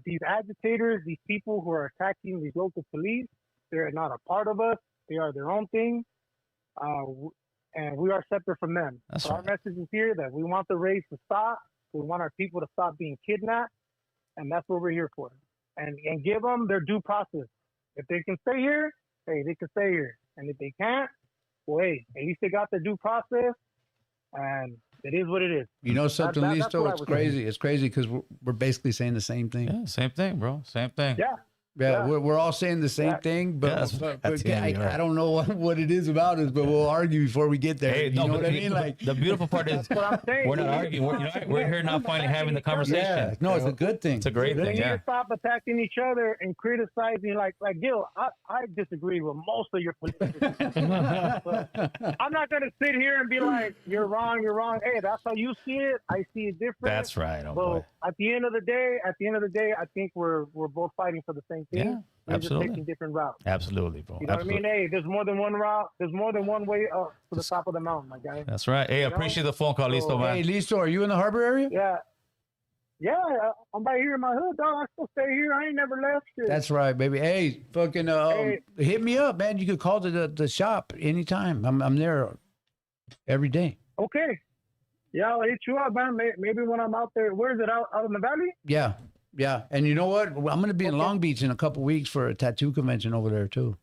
These agitators, these people who are attacking these local police, they're not a part of us. They are their own thing, and we are separate from them. So our message is here that we want the raids to stop. We want our people to stop being kidnapped, and that's what we're here for. And give them their due process. If they can stay here, hey, they can stay here. And if they can't, well, hey, at least they got their due process. And it is what it is. You know something, Listo? It's crazy. It's crazy because we're basically saying the same thing. Yeah, same thing, bro. Same thing. Yeah. Yeah, we're all saying the same thing, but, I don't know what it is about us, but we'll argue before we get there. Hey, you know what I mean? Like, the beautiful part is we're not arguing. We're here now, finally having the conversation. Yeah, no, it's a good thing. It's a great thing. They need to stop attacking each other and criticizing. Like Gil, I disagree with most of your positions. I'm not gonna sit here and be like, "You're wrong, you're wrong." Hey, that's how you see it. I see it different. That's right. Oh, boy. At the end of the day, I think we're both fighting for the same thing. Yeah, we're absolutely. just taking different routes. Absolutely, bro. You know what I mean? Hey, there's more than one route. There's more than one way up to the top of the mountain, my guy. That's right. Hey, I appreciate the phone call, Listo, man. Hey, Listo, are you in the harbor area? Yeah, I'm right here in my hood, dog. I still stay here. I ain't never left. Shit. That's right, baby. Hey, fucking hit me up, man. You could call the shop anytime. I'm there every day. Okay. Yeah, I'll hit you up, man. Maybe when I'm out there. Where is it? Out in the valley? Yeah. Yeah. And you know what? I'm going to be in Long Beach in a couple weeks for a tattoo convention over there, too.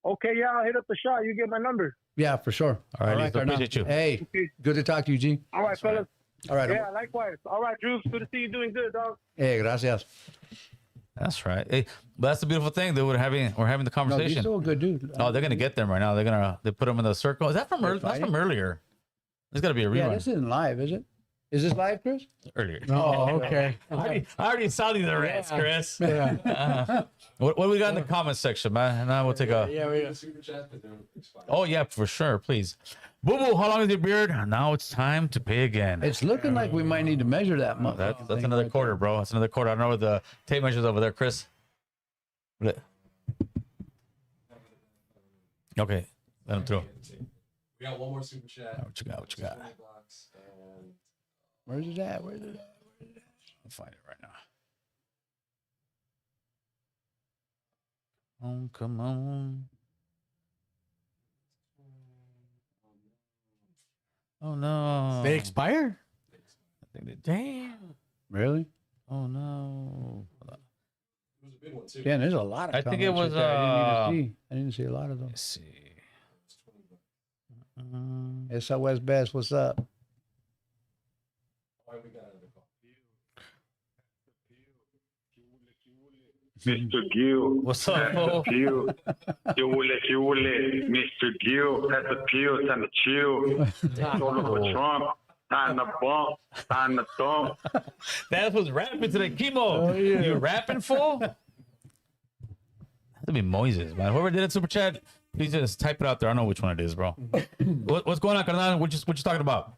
Okay, yeah, I'll hit up the shop. You get my number. Yeah, for sure. All right, Carnal. appreciate you. Hey, good to talk to you, G. All right, fellas. All right. Yeah, likewise. All right, Drew. Good to see you doing good, dog. Hey, gracias. That's right. Hey, but that's the beautiful thing that we're having the conversation. No, he's still a good dude. Oh, they're gonna get them right now. They put them in the circle. Is that from earlier? That's from earlier. There's got to be a rerun. Yeah, this isn't live, is it? Is this live, Chris? Earlier. Oh, okay. I already saw these rants, Chris. Yeah. What do we got in the comments section, man? And now we'll take a. Oh yeah, for sure. Please, Boo Boo. How long is your beard? Now it's time to pay again. It's looking like we might need to measure that. That's another quarter, bro. That's another quarter. I don't know what the tape measures over there, Chris. Okay, let him through. We got one more super chat. What you got? What you got? And Where's it at? Where's it at? I'll find it right now. Oh, come on. Oh no. They expire? I think they did. Damn. Really? Oh no. it was a big one too. Yeah, there's a lot of I think it comments was right there. I didn't see a lot of them. Let's see. It's Southwest Best. What's up? Why we got another call? Mr. Gill. What's up, fool? Gill. Mr. Gill. That's a pill. Time to chill. Solo for Trump. Time to bump. Time to thump. That was rapping today. Chemo. You rapping, fool? Had to be Moises, man. Whoever did it, super chat, please just type it out there. I know which one it is, bro. What's going on, carnal? What you talking about?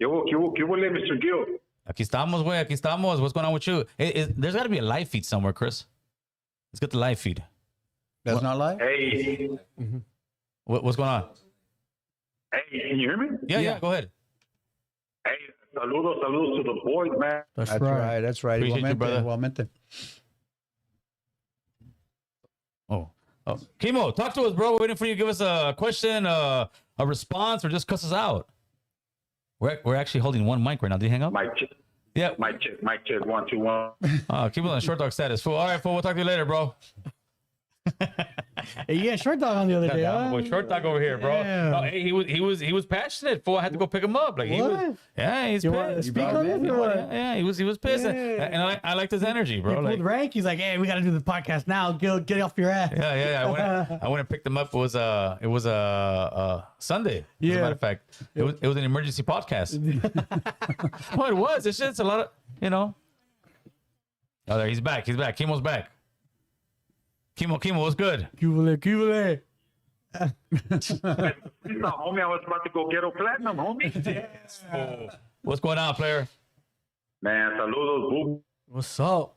¿Qué huele, Mr. Gill? Aquí estamos, güey. Aquí estamos. What's going on with you? There's got to be a live feed somewhere, Chris. Let's get the live feed. That's not live? Hey. What's going on? Hey, can you hear me? Yeah. Go ahead. Hey, saludos to the boys, man. That's right. That's right. Appreciate you, brother. Igualmente. Oh. Chemo, talk to us, bro. We're waiting for you to give us a question, a response, or just cuss us out. We're actually holding one mic right now. Did you hang up? Mic check. Yeah. Mic check. 1 2 1. Keep it on short dog status. Fool. All right, fool. We'll talk to you later, bro. Hey, you had short dog on the other day. Yeah, boy, short dog over here, bro. Yeah. No, hey, he was passionate. Fool. I had to go pick him up. Like he was. Yeah, he's You want to pissed. speak bro. on this or what? Yeah, he was pissed, Yeah. and I liked his energy, bro. He pulled Like, rank. He's like, hey, we got to do the podcast now. Get off your ass. yeah. I went and picked him up. It was Sunday. As a matter of fact, it was an emergency podcast. Well, it was. It's a lot of Oh, there he's back. Chemo's back. Chemo, what's good? Cubole. Homie, I was about to go ghetto platinum, homie. Yes. What's going on, player? Man, saludos, boo. What's up?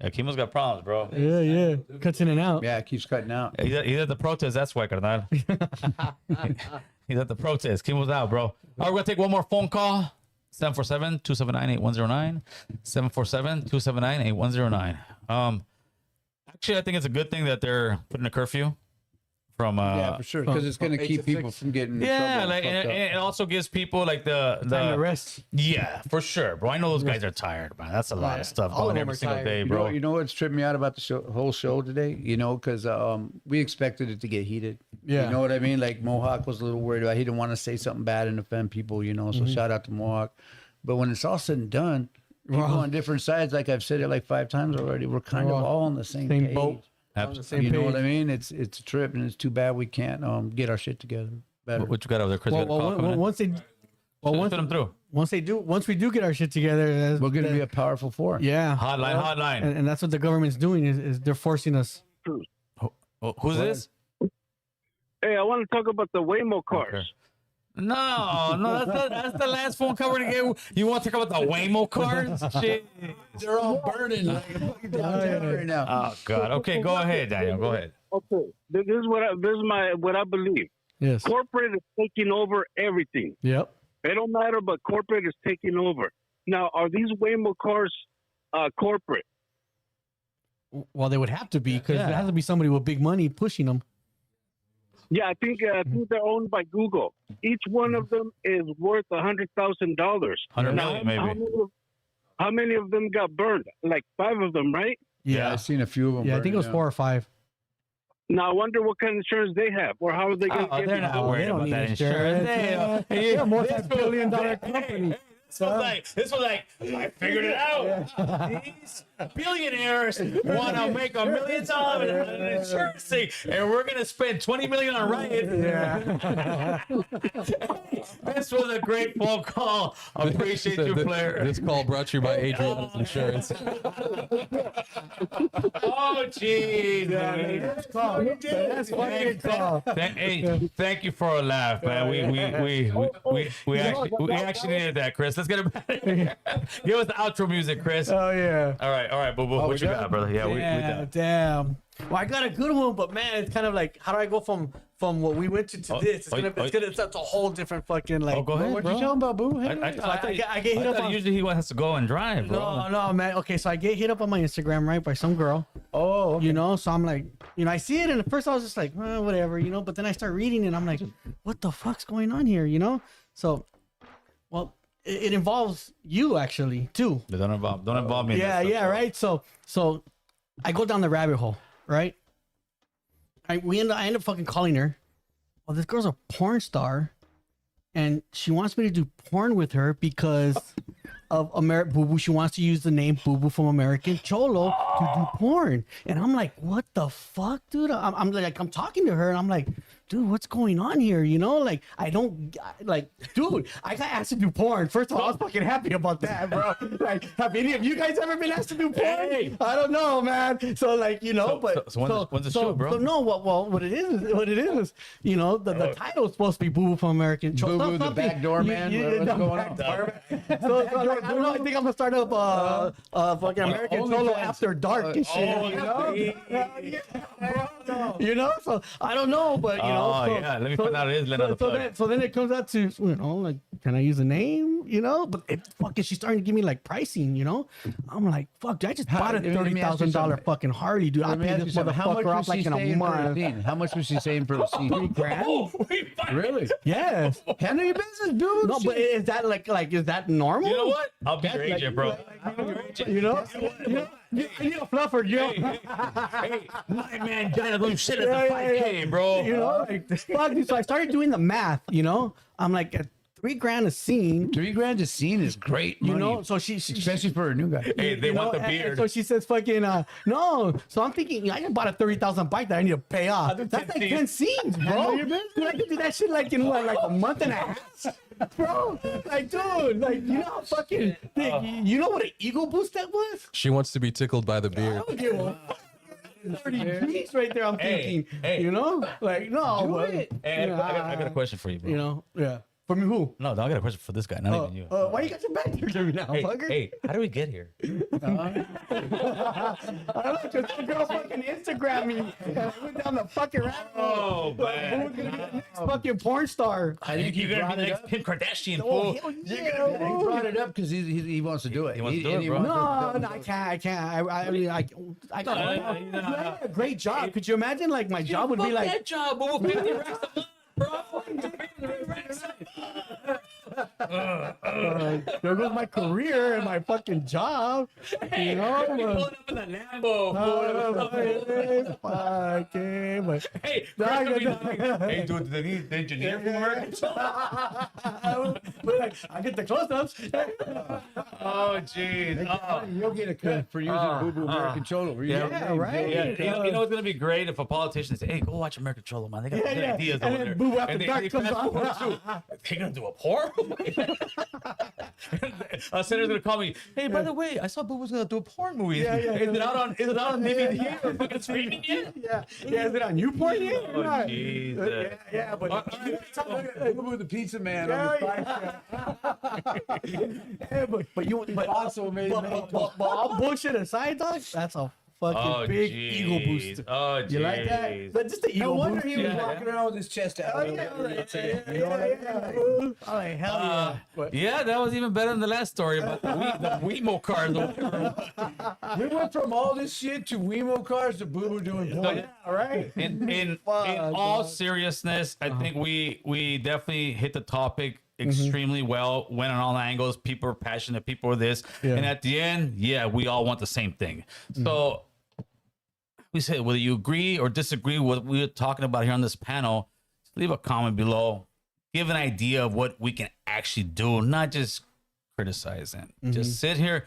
Yeah, Chemo's got problems, bro. Yeah. Cuts in and out. Yeah, it keeps cutting out. He's at the protest. That's why, carnal. He's at the protest. Chemo's out, bro. All right, we're going to take one more phone call. 747-279-8109. 747-279-8109. Actually, I think it's a good thing that they're putting a curfew from yeah, for sure, because it's going to keep people from getting in trouble. like and it also gives people like the Time to rest. Yeah, for sure, bro. I know those guys are tired, man. That's a lot of stuff All of going them every are single tired. day, bro. You know what's tripping me out about the whole show today? Because we expected it to get heated. Yeah. You know what I mean? Like Mohawk was a little worried about. He didn't want to say something bad and offend people. So shout out to Mohawk. But when it's all said and done, people on different sides, like I've said it like 5 times already, we're kind of all on the same page. boat. Absolutely. You know what I mean? It's a trip, and it's too bad we can't get our shit together better. What you got over there, Chris? You got a call coming in? Once we do get our shit together, we're going to be a powerful force. Yeah. Hotline. And that's what the government's doing is they're forcing us. Who's this? Hey, I want to talk about the Waymo cars. Okay. No, that's the last phone cover to get. You want to talk about the Waymo cars? Shit. They're all burning like a fucking downtown right now. Oh God. Okay, go ahead, Daniel. Go ahead. Okay, this is what I believe. Yes. Corporate is taking over everything. Yep. It don't matter, but corporate is taking over. Now, are these Waymo cars corporate? Well, they would have to be because there has to be somebody with big money pushing them. Yeah, I think they're owned by Google. Each one of them is worth $100,000. 100 million, maybe. How many of them got burned? Like 5 of them, right? Yeah, I've seen a few of them. Yeah, I think it was 4 or 5. Now I wonder what kind of insurance they have, or how are they going to get? They're not worried about that insurance. They're a multi-billion-dollar company. This was like, I figured it out. These billionaires want to make $1 million on an insurance thing, and we're gonna spend $20 million on Riot. Yeah. This was a great phone call. I appreciate you, player. This call brought to you by Adriana's Insurance. Oh, jeez. That's fucking call. Hey, thank you for a laugh, man. We actually needed that, Chris. Let's get it back. Give us the outro music, Chris. Oh yeah. All right, boo boo. What you got, brother? Yeah, we done. Damn. Well, I got a good one, but man, it's kind of like, how do I go from what we went to this? It's a whole different fucking like. Oh, go ahead, What bro. you talking about, boo? I get hit up on. Usually he has to go and drive, bro. No, man. Okay, so I get hit up on my Instagram, right, by some girl. Oh, okay. So I'm like, I see it, and at first I was just like, whatever, but then I start reading, and I'm like, what the fuck's going on here, So, well, it involves you actually too. Don't involve me. Yeah, right. So I go down the rabbit hole, right? I end up fucking calling her. Well, this girl's a porn star, and she wants me to do porn with her because of Boo Boo. She wants to use the name Boo Boo from American Cholo to do porn. And I'm like, what the fuck, dude? I'm talking to her and I'm like, dude, what's going on here? You know, like, dude, I got asked to do porn. First of all, I was fucking happy about that, bro. Like, have any of you guys ever been asked to do porn? Hey. I don't know, man. So, like, you know, when's the show, bro? So, no, what it is, you know, the title is supposed to be Boo Boo from American Cholo. Boo Boo, the backdoor man. What's going on? So, like, I don't know. I think I'm gonna start up fucking American Cholo after dark and shit. You know? You know, so I don't know, but you know. Let me find out it is Leonardo. So then it comes out to, you know, like, can I use a name? You know, but it fucking, she's starting to give me like pricing. You know, I'm like, fuck, dude, I just bought a $30,000 fucking Harley, dude. I paid this motherfucker off like in a month. How much was she saying for the scene? $3,000. Really? Yes. Handle your business, dude. No, but is that like is that normal? You know what? I'll be your agent, bro. You know, you need a fluffer, Joe. Hey, my man got a little shit at the 5K, bro. You know, like, fuck, dude. So I started doing the math. You know, I'm like, at $3,000 a scene. $3,000 a scene is great money. You know, so she especially for a new guy. Hey, they want the beard. So she says, "Fucking no." So I'm thinking, I just bought a $30,000 bike that I need to pay off. That's like 10 scenes, bro. Dude, I could do that shit like in what, like a month and a half, bro. Like, dude, like, you know how fucking, you know what an ego boost that was? She wants to be tickled by the beard. I don't give a fuck. 30 G's right there. I'm thinking, you know, like, no, but, Hey, I got a question for you, bro. you know, yeah. For me, who? No, I got a question for this guy, not even you. Why you got your back here to me now, fucker? Hey, how do we get here? I don't know, because some girl fucking Instagram me and I went down the fucking rabbit hole. Oh, man. Who's gonna be the next fucking porn star? I think You're gonna be the next Kim Kardashian, Oh, fool. hell He yeah, brought it up because he wants to do it. He wants to do it, bro. No, I can't. I mean, I got a great job. Could you imagine, like, my job would be like, that job, bro. 50 racks a month, bro. there goes my career and my fucking job. You know, Pulling up in the Lambo. Hey, hey, dude, they need the engineer for work. I get the close-ups. Oh, jeez. You'll get a cut for using Boo Boo American Cholo. Yeah, right. Yeah. You know what's gonna be great if a politician say, "Hey, go watch American Cholo, man. They got good ideas and over then there." Boo Boo After And they Dark comes fast on. forward too. They're gonna do a porn. A senator's gonna call me. Hey, by the way, I saw Boo Boo's gonna do a porn movie. Yeah. Is it out on DVD or fucking streaming yet? Yeah. Is it on YouPorn yet? Oh, Jesus. Yeah, but Boo Boo the pizza man Yeah, on the bike. but Also made all bullshit aside, dog, that's a fucking big ego boost. Oh, You like that? But just the ego No wonder boost. he was walking around with his chest out. Oh, like, hell yeah. Yeah, that was even better than the last story about the Wemo cars. Or whatever. We went from all this shit to Wemo cars to Boo Boo doing porn. All right. In all seriousness, I think we definitely hit the topic extremely well, went on all angles. People are passionate, people are this, and at the end, we all want the same thing. So we said, whether you agree or disagree with what we're talking about here on this panel, leave a comment below, give an idea of what we can actually do, not just criticize it. Just sit here.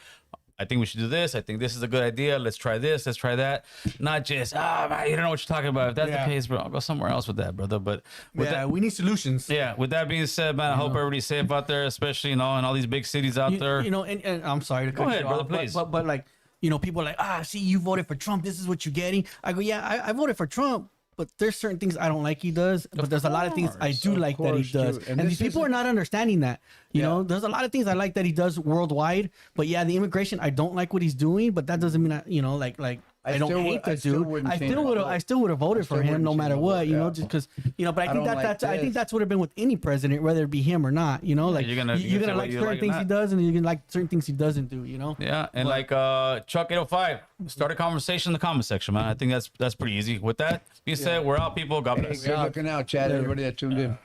I think we should do this. I think this is a good idea. Let's try this. Let's try that. Not just, man, you don't know what you're talking about. If that's the case, bro, I'll go somewhere else with that, brother. But we need solutions. Yeah. With that being said, man, I hope everybody's safe out there, especially, in all these big cities out there. You know, and I'm sorry to cut Go ahead, you brother, off, please. But like, you know, people are like, see, you voted for Trump. This is what you're getting. I go, yeah, I voted for Trump. But there's certain things I don't like he does, but there's a lot of things I do like that he does. And these people are not understanding that. You know, there's a lot of things I like that he does worldwide. But yeah, the immigration, I don't like what he's doing, but that doesn't mean I, you know, like I don't hate the dude. I still would have voted for him no matter what, you know, just because, you know, but I think I think that's would have been with any president, whether it be him or not, you know, like you're gonna like certain things he does and you're gonna like certain things he doesn't do, you know? Yeah. And like Chuck 805, start a conversation in the comment section, man. I think that's pretty easy. With that being said, we're out, people. God bless. Good looking out, Chad. Everybody that tuned in.